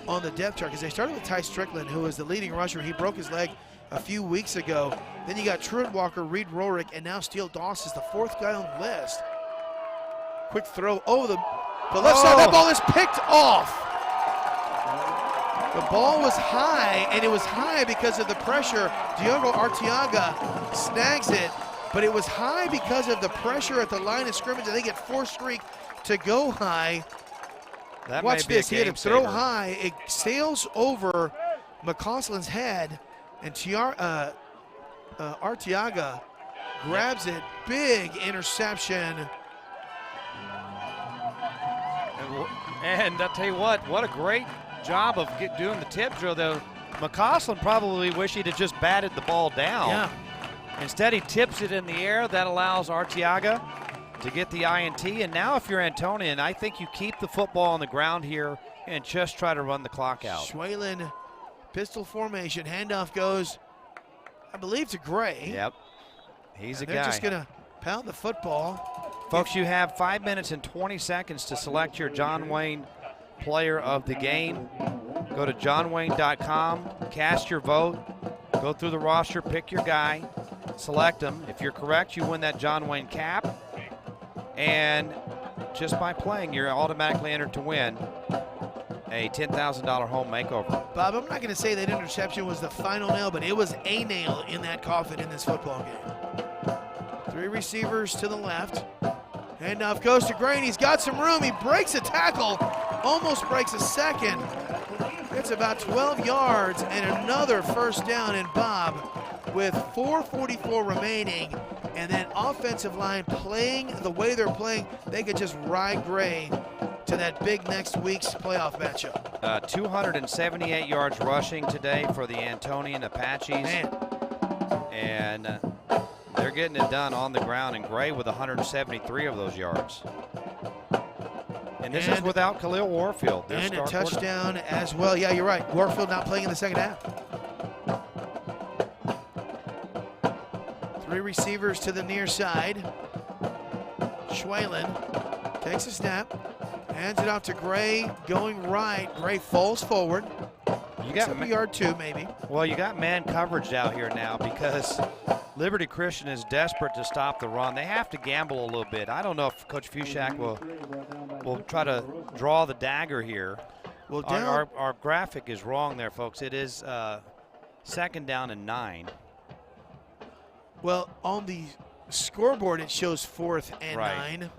on the depth chart because they started with Ty Strickland, who was the leading rusher. He broke his leg a few weeks ago. Then you got Truett Walker, Reed Rorick, and now Steele Doss is the 4th guy on the list. Quick throw. Oh, the left side. That ball is picked off. The ball was high, and it was high because of the pressure. Diogo Arteaga snags it, but it was high because of the pressure at the line of scrimmage, and they get forced streak to go high. Watch this. He had to throw high. It sails over McCausland's head, and Arteaga grabs it. Big interception. And I'll tell you what a great job of doing the tip drill, though. McCausland probably wish he'd have just batted the ball down. Yeah. Instead, he tips it in the air. That allows Arteaga to get the INT. And now if you're Antonian, I think you keep the football on the ground here and just try to run the clock out. Schwalen, pistol formation. Handoff goes, I believe, to Gray. Yep. He's a guy. They're just going to pound the football. Folks, you have 5 minutes and 20 seconds to select your John Wayne player of the game. Go to johnwayne.com, cast your vote, go through the roster, pick your guy, select him. If you're correct, you win that John Wayne cap. And just by playing, you're automatically entered to win a $10,000 home makeover. Bob, I'm not going to say that interception was the final nail, but it was a nail in that coffin in this football game. 3 receivers to the left. Handoff goes to Gray. He's got some room. He breaks a tackle, almost breaks a second. It's about 12 yards and another first down. And Bob, with 4:44 remaining, and that offensive line playing the way they're playing, they could just ride Gray to that big next week's playoff matchup. 278 yards rushing today for the Antonian Apaches. Man. And they're getting it done on the ground, and Gray with 173 of those yards. And this is without Khalil Warfield. And a touchdown as well. Yeah, you're right. Warfield not playing in the second half. 3 receivers to the near side. Schwalen takes a snap, hands it off to Gray, going right. Gray falls forward. You got a yard 2 maybe. Well, you got man coverage out here now because Liberty Christian is desperate to stop the run. They have to gamble a little bit. I don't know if Coach Fushak will try to draw the dagger here. Well, our graphic is wrong there, folks. It is 2nd down and 9. Well, on the scoreboard it shows 4th and Right. 9.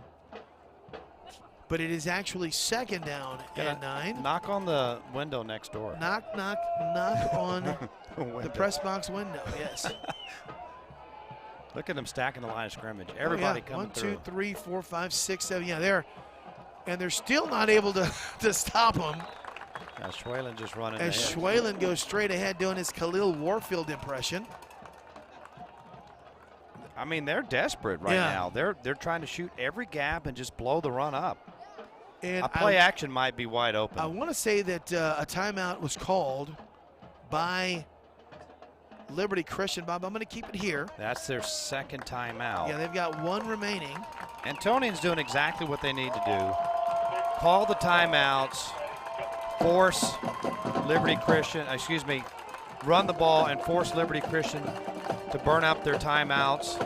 But it is actually 2nd down and 9. Knock on the window next door. Knock on the press box window, yes. Look at them stacking the line of scrimmage. Everybody coming through. 1, 2, 3, 4, 5, 6, 7. Yeah, they're still not able to stop them. Schwalen just running As ahead. Schwalen goes straight ahead doing his Khalil Warfield impression. I mean, they're desperate right now. They're trying to shoot every gap and just blow the run up. And a play action might be wide open. I want to say that a timeout was called by Liberty Christian. Bob, I'm going to keep it here. That's their 2nd timeout. Yeah, they've got 1 remaining. Antonian's doing exactly what they need to do. Call the timeouts, force Liberty Christian, run the ball and force Liberty Christian to burn up their timeouts.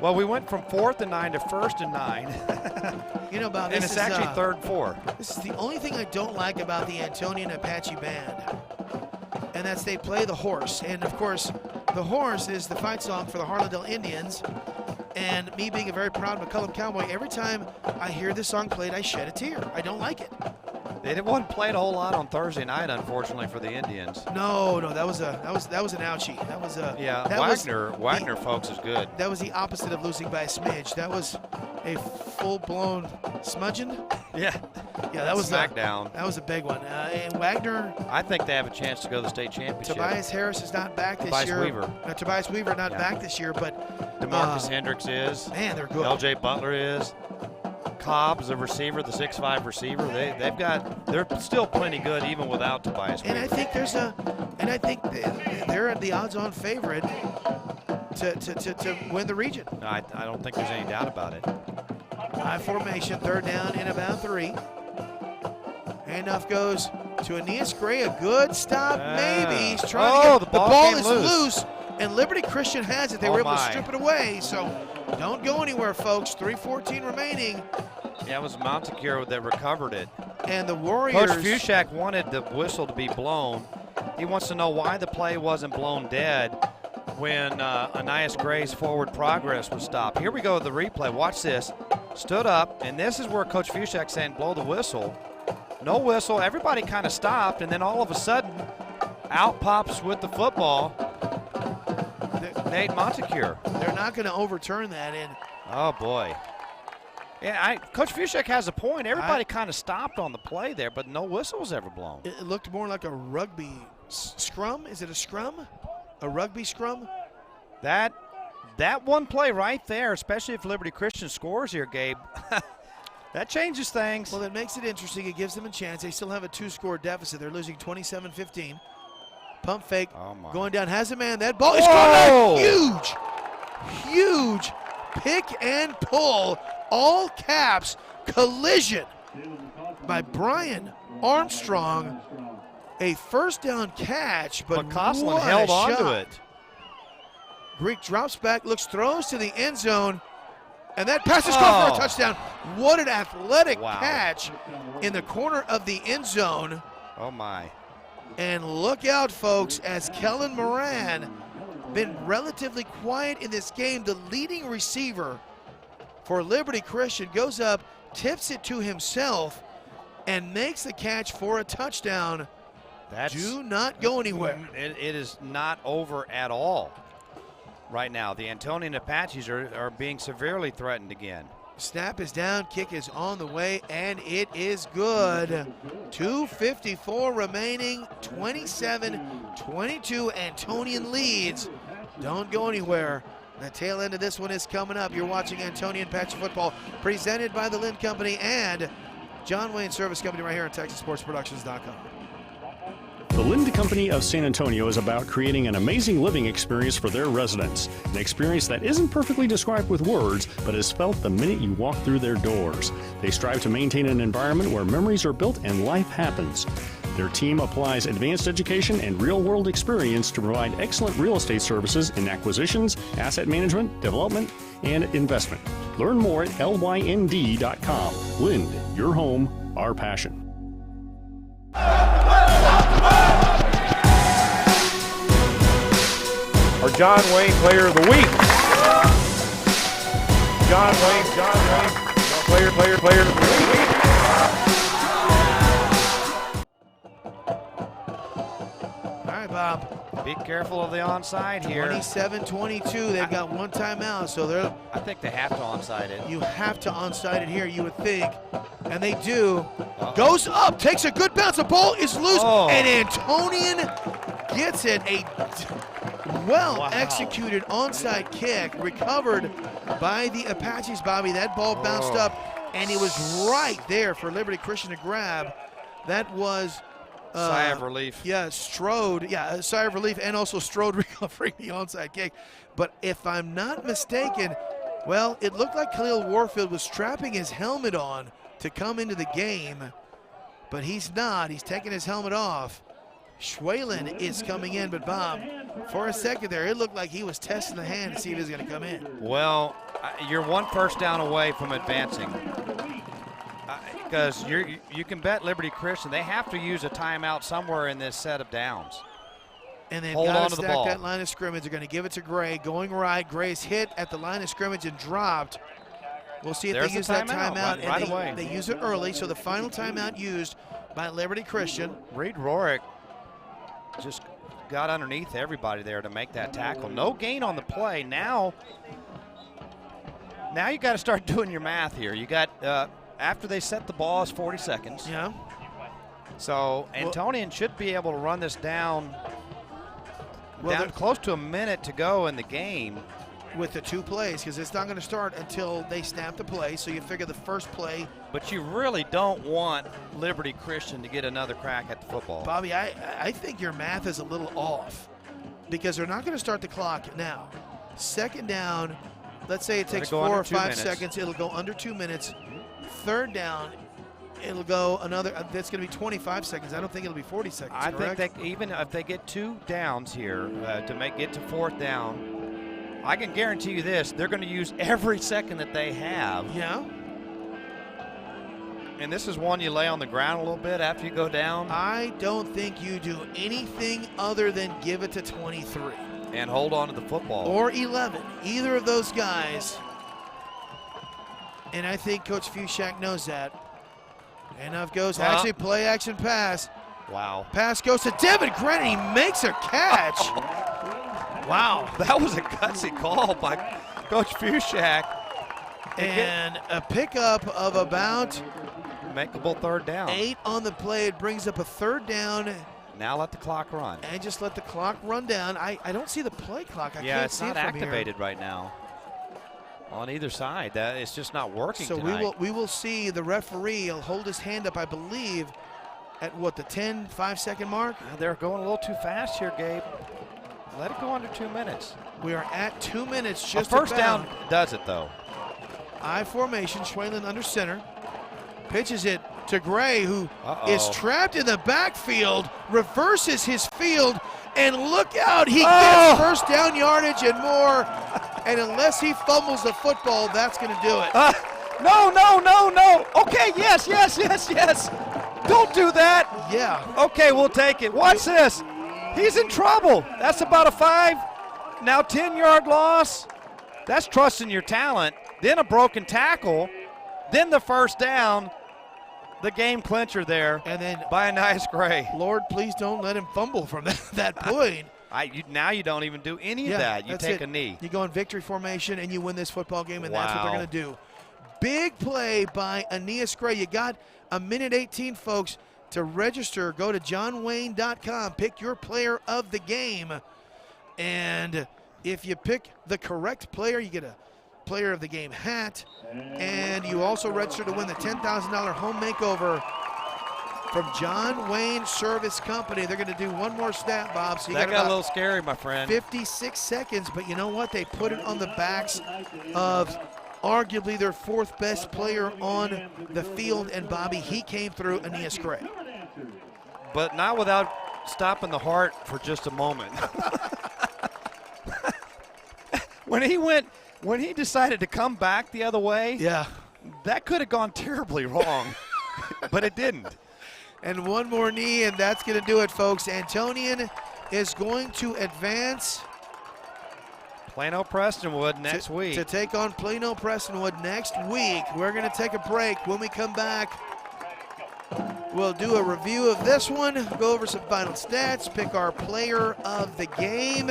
Well, we went from 4th and 9 to 1st and 9. You know, Bob, and it's actually 3rd and 4. This is the only thing I don't like about the Antonian Apache Band, and that's they play the horse. And, of course, the horse is the fight song for the Harlandale Indians. And me being a very proud McCullum Cowboy, every time I hear this song played, I shed a tear. I don't like it. It wasn't played a whole lot on Thursday night, unfortunately, for the Indians. No, that was an ouchie. That was a Wagner, folks, is good. That was the opposite of losing by a smidge. That was a full-blown smudging. Yeah, that was smackdown. That was a big one. And Wagner. I think they have a chance to go to the state championship. Tobias Harris is not back this year. Tobias Weaver not back this year, but DeMarcus Hendricks is. Man, they're good. L.J. Butler is. Cobb's the receiver, the 6'5" receiver. They're still plenty good even without Tobias Weaver. And I think they're the odds-on favorite to win the region. I don't think there's any doubt about it. High formation, 3rd down and about 3. Handoff goes to Aeneas Gray, a good stop, maybe. He's trying to get the ball is loose, and Liberty Christian has it. They were able to strip it away, so don't go anywhere, folks. 3:14 remaining. Yeah, it was Montecurio that recovered it. And the Warriors. Coach Fushak wanted the whistle to be blown. He wants to know why the play wasn't blown dead when Aeneas Gray's forward progress was stopped. Here we go with the replay. Watch this. Stood up, and this is where Coach Fushak's saying blow the whistle. No whistle. Everybody kind of stopped, and then all of a sudden, out pops with the football Nate Montecurio. They're not going to overturn that. And oh, boy. Yeah, Coach Fushak has a point. Everybody kind of stopped on the play there, but no whistle was ever blown. It looked more like a rugby scrum. Is it a scrum? A rugby scrum? That one play right there, especially if Liberty Christian scores here, Gabe, that changes things. Well, that makes it interesting. It gives them a chance. They still have a 2-score deficit. They're losing 27-15. Pump fake, going down, has a man. That ball is going back. Huge pick and pull, all caps, collision by Brian Armstrong. A 1st down catch, but Coughlin held on to it. Greek drops back, throws to the end zone, and that pass is caught for a touchdown. What an athletic catch in the corner of the end zone. Oh, my. And look out, folks, as Kellen Moran, been relatively quiet in this game, the leading receiver for Liberty Christian, goes up, tips it to himself, and makes the catch for a touchdown. Do not go anywhere. It is not over at all right now. The Antonian Apaches are being severely threatened again. Snap is down, kick is on the way, and it is good. 2:54 remaining, 27-22, Antonian leads. Don't go anywhere. The tail end of this one is coming up. You're watching Antonian Apache Football, presented by the Lind Company and John Wayne Service Company right here on TexasSportsProductions.com. The Lind Company of San Antonio is about creating an amazing living experience for their residents. An experience that isn't perfectly described with words, but is felt the minute you walk through their doors. They strive to maintain an environment where memories are built and life happens. Their team applies advanced education and real-world experience to provide excellent real estate services in acquisitions, asset management, development, and investment. Learn more at lynd.com. Lind, your home, our passion. Our John Wayne Player of the Week. John Wayne, player of the week. All right, Bob. Be careful of the onside here. 27-22. They've got one timeout, so they're. I think they have to onside it. You have to onside it here, you would think, and they do. Goes up, takes a good bounce. The ball is loose, and Antonian gets it. A well-executed onside kick, recovered by the Apaches, Bobby. That ball bounced up, and it was right there for Liberty Christian to grab. That was sigh of relief. Yeah, Strode. Yeah, a sigh of relief, and also Strode recovering the onside kick. But if I'm not mistaken, well, it looked like Khalil Warfield was strapping his helmet on to come into the game, but he's not. He's taking his helmet off. Schwalen is coming in, but Bob, for a second there, it looked like he was testing the hand to see if he was going to come in. Well, you're one first down away from advancing. Because you can bet Liberty Christian, they have to use a timeout somewhere in this set of downs. And they've hold got on to to the stack ball. that line of scrimmage. They're going to give it to Gray, going right. Gray's hit at the line of scrimmage and dropped. We'll see if There's they use the that timeout, timeout. right and away. They use it early, so the final timeout used by Liberty Christian. Reed Rorick just got underneath everybody there to make that tackle. No gain on the play. Now you got to start doing your math here. You got, after they set the ball, it's 40 seconds. Yeah. So Antonian should be able to run this down, close to a minute to go in the game. With the two plays, because it's not going to start until they snap the play, so you figure the first play. But you really don't want Liberty Christian to get another crack at the football. Bobby, I think your math is a little off, because they're not going to start the clock now. Second down, let's say it takes 4 or 5 seconds, it'll go under 2 minutes. Third down, it'll go another, that's going to be 25 seconds. I don't think it'll be 40 seconds, I correct? think even if they get 2 downs here to get to fourth down, I can guarantee you this, they're going to use every second that they have. Yeah. And this is one you lay on the ground a little bit after you go down. I don't think you do anything other than give it to 23. And hold on to the football. Or 11, either of those guys. And I think Coach Fushak knows that. Handoff goes, actually play action pass. Wow. Pass goes to Devin Grant, and he makes a catch. Wow. That was a gutsy call by Coach Fushak. And a pickup of about makeable third down. 8 on the play. It brings up a third down. Now let the clock run. And just let the clock run down. I don't see the play clock. I yeah, can't it's see not it from activated here. right now on either side. It's just not working so tonight. we will see the referee. He'll hold his hand up, I believe, at what, the 5-second mark? They're going a little too fast here, Gabe. Let it go under 2 minutes. We are at 2 minutes. Just a first about. down does it though. I formation. Schwalen under center. Pitches it to Gray, who is trapped in the backfield, reverses his field, and look out, he gets first down yardage and more. And unless he fumbles the football, that's going to do it. No. Okay, yes. Don't do that. Yeah. Okay, we'll take it. Watch this. He's in trouble. That's about a 5, now 10-yard loss. That's trusting your talent. Then a broken tackle. Then the first down. The game clincher there, and then by a nice Gray. Lord, please don't let him fumble from that point. Now you don't even do any of that. You take a knee. You go in victory formation and you win this football game, and that's what they're going to do. Big play by Aeneas Gray. You got a minute 18, folks, to register. Go to johnwayne.com. Pick your player of the game. And if you pick the correct player, you get a player of the game hat. And you also register to win the $10,000 home makeover from John Wayne Service Company. They're going to do one more stat, Bob. So you that got a little scary, my friend. 56 seconds, but you know what? They put it on the backs of arguably their 4th best player on the field, and Bobby, he came through, Aeneas Gray. but not without stopping the heart for just a moment. When he decided to come back the other way, yeah, that could have gone terribly wrong, but it didn't. And one more knee, and that's going to do it, folks. Antonian is going to advance. Plano Prestonwood next week. To take on Plano Prestonwood next week. We're going to take a break. When we come back, we'll do a review of this one, go over some final stats, pick our player of the game,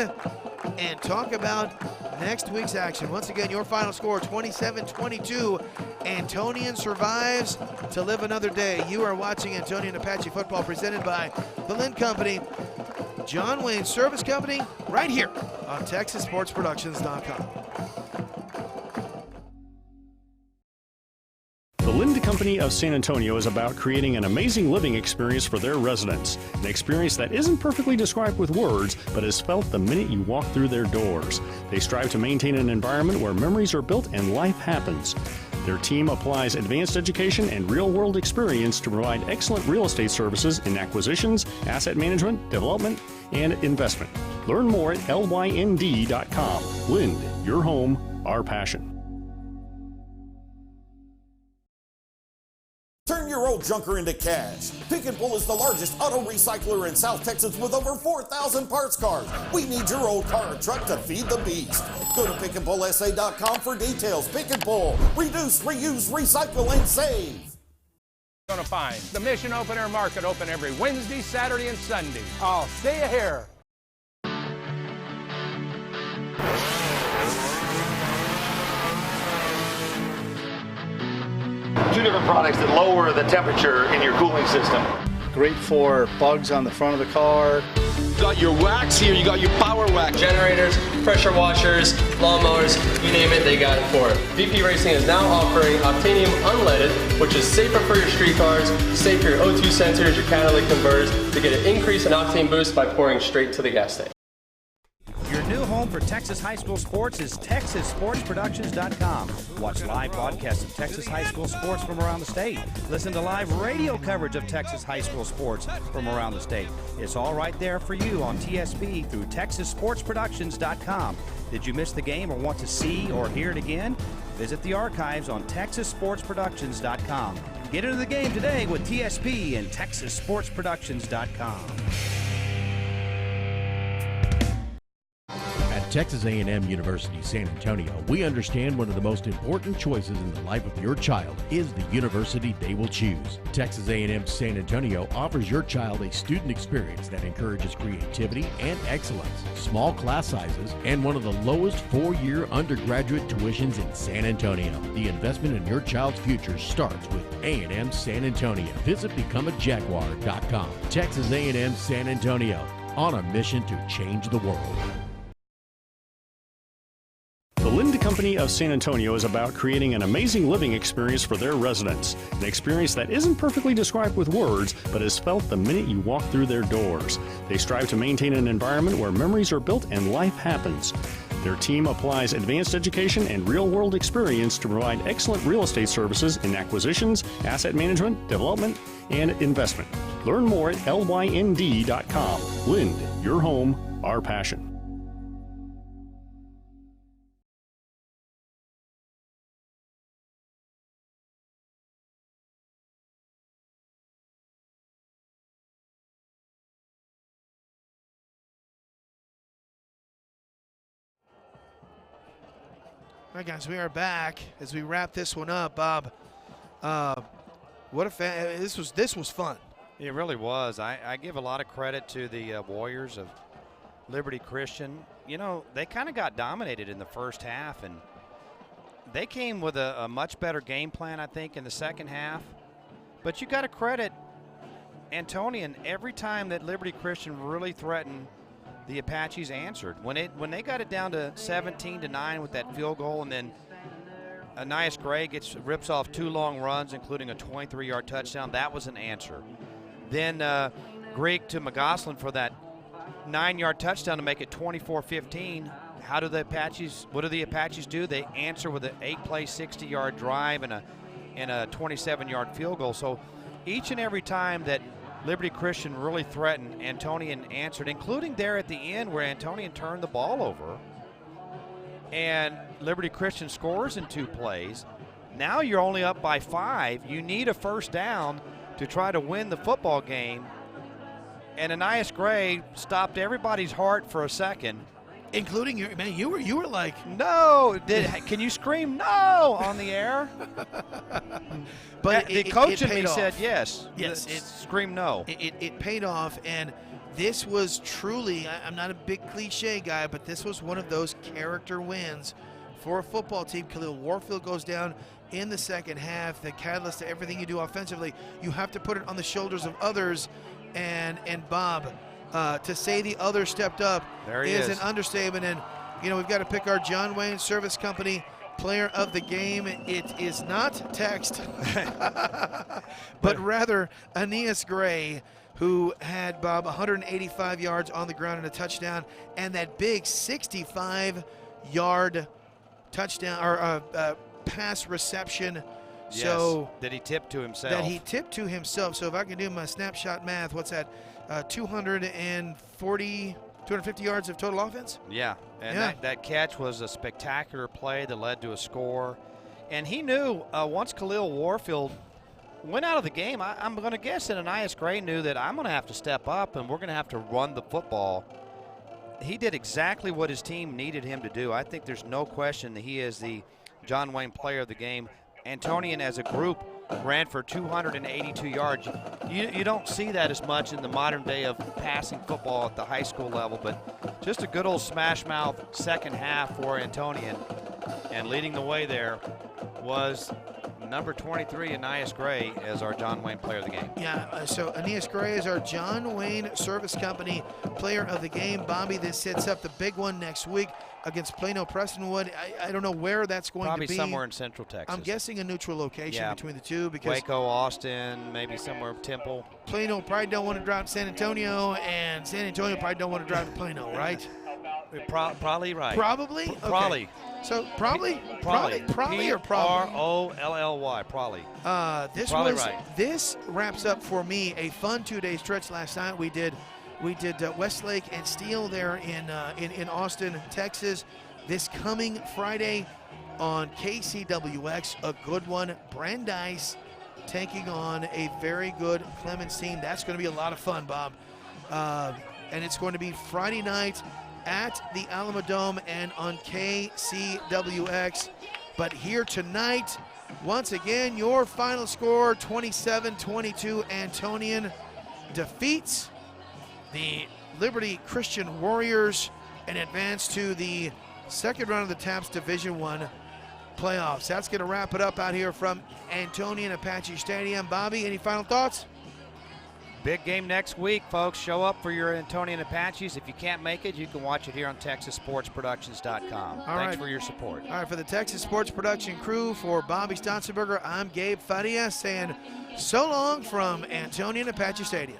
and talk about next week's action. Once again, your final score, 27-22. Antonian survives to live another day. You are watching Antonian Apache football presented by the Lind Company, John Wayne Service Company, right here on TexasSportsProductions.com. The Lind Company of San Antonio is about creating an amazing living experience for their residents. An experience that isn't perfectly described with words, but is felt the minute you walk through their doors. They strive to maintain an environment where memories are built and life happens. Their team applies advanced education and real-world experience to provide excellent real estate services in acquisitions, asset management, development, and investment. Learn more at lynd.com. Lind, your home, our passion. Turn your old junker into cash. Pick and Pull is the largest auto recycler in South Texas with over 4,000 parts cars. We need your old car or truck to feed the beast. Go to pickandpullsa.com for details. Pick and Pull. Reduce, reuse, recycle, and save. Going to find the Mission Open Air Market open every Wednesday, Saturday, and Sunday. I'll see you here. Two different products that lower the temperature in your cooling system. Great for bugs on the front of the car. You got your wax here, you got your power wax. Generators, pressure washers, lawnmowers, you name it, they got it for it. VP Racing is now offering Octanium Unleaded, which is safer for your street cars, safe for your O2 sensors, your catalytic converters, to get an increase in octane boost by pouring straight to the gas tank. Your new home for Texas high school sports is TexasSportsProductions.com. Watch live broadcasts of Texas high school sports from around the state. Listen to live radio coverage of Texas high school sports from around the state. It's all right there for you on TSP through TexasSportsProductions.com. Did you miss the game or want to see or hear it again? Visit the archives on TexasSportsProductions.com. Get into the game today with TSP and TexasSportsProductions.com. At Texas A&M University San Antonio, we understand one of the most important choices in the life of your child is the university they will choose. Texas A&M San Antonio offers your child a student experience that encourages creativity and excellence, small class sizes, and one of the lowest four-year undergraduate tuitions in San Antonio. The investment in your child's future starts with A&M San Antonio. Visit becomeajaguar.com. Texas A&M San Antonio, on a mission to change the world. The Lind Company of San Antonio is about creating an amazing living experience for their residents. An experience that isn't perfectly described with words, but is felt the minute you walk through their doors. They strive to maintain an environment where memories are built and life happens. Their team applies advanced education and real-world experience to provide excellent real estate services in acquisitions, asset management, development, and investment. Learn more at lynd.com. Lind, your home, our passion. All right, guys, we are back as we wrap this one up. Bob, what a fan! This was fun. It really was. I give a lot of credit to the Warriors of Liberty Christian. You know, they kind of got dominated in the first half, and they came with a much better game plan, I think, in the second half. But you got to credit Antonian. Every time that Liberty Christian really threatened, the Apaches answered. When they got it down to 17-9 with that field goal, and then Anais Gray rips off two long runs, including a 23-yard touchdown, that was an answer. Then Greek to McGoslin for that 9-yard touchdown to make it 24-15. What do the Apaches do? They answer with an 8-play, 60-yard drive and a 27-yard field goal. So each and every time that Liberty Christian really threatened. Antonian answered, including there at the end where Antonian turned the ball over. And Liberty Christian scores in 2 plays. Now you're only up by 5. You need a first down to try to win the football game. And Anais Gray stopped everybody's heart for a second. Including you, man. You were like, no. Can you scream no on the air? But the coach in me off. said yes. Yes, scream no. It paid off, and this was truly. I'm not a big cliche guy, but this was one of those character wins for a football team. Khalil Warfield goes down in the second half. The catalyst to everything you do offensively. You have to put it on the shoulders of others, and Bob. To say the other stepped up is an understatement. And, we've got to pick our John Wayne Service Company player of the game. It is not Text, but rather Anais Gray, who had, Bob, 185 yards on the ground and a touchdown, and that big 65-yard touchdown or pass reception. Yes, so that he tipped to himself. So if I can do my snapshot math, what's that? 250 yards of total offense? Yeah, and that catch was a spectacular play that led to a score. And he knew once Khalil Warfield went out of the game, I'm going to guess that Anais Gray knew that I'm going to have to step up and we're going to have to run the football. He did exactly what his team needed him to do. I think there's no question that he is the John Wayne player of the game. Antonian as a group ran for 282 yards. You don't see that as much in the modern day of passing football at the high school level, but just a good old smash mouth second half for Antonian. And leading the way there was number 23, Anais Gray, as our John Wayne player of the game. Yeah, so Anais Gray is our John Wayne Service Company player of the game. Bobby, this sets up the big one next week against Plano Prestonwood. I don't know where that's going Probably to be. Probably somewhere in Central Texas. I'm guessing a neutral location between the two. Because Waco, Austin, maybe somewhere Temple. Plano probably don't want to drive to San Antonio, and San Antonio probably don't want to drive to Plano, right? Probably right. Probably? Okay. Probably. So probably or probably? P-R-O-L-L-Y, probably. This wraps up for me a fun 2-day stretch last night. We did Westlake and Steele there in Austin, Texas. This coming Friday on KCWX, a good one. Brandeis taking on a very good Clemens team. That's going to be a lot of fun, Bob. And it's going to be Friday night at the Alamo Dome and on KCWX. But here tonight, once again, your final score, 27-22, Antonian defeats the Liberty Christian Warriors and advance to the second round of the TAPS Division I playoffs. That's going to wrap it up out here from Antonian Apache Stadium. Bobby, any final thoughts? Big game next week, folks. Show up for your Antonian Apaches. If you can't make it, you can watch it here on TexasSportsProductions.com. Thanks for your support. All right, for the Texas Sports Production crew, for Bobby Stotzenberger, I'm Gabe Fadia saying so long from Antonian Apache Stadium.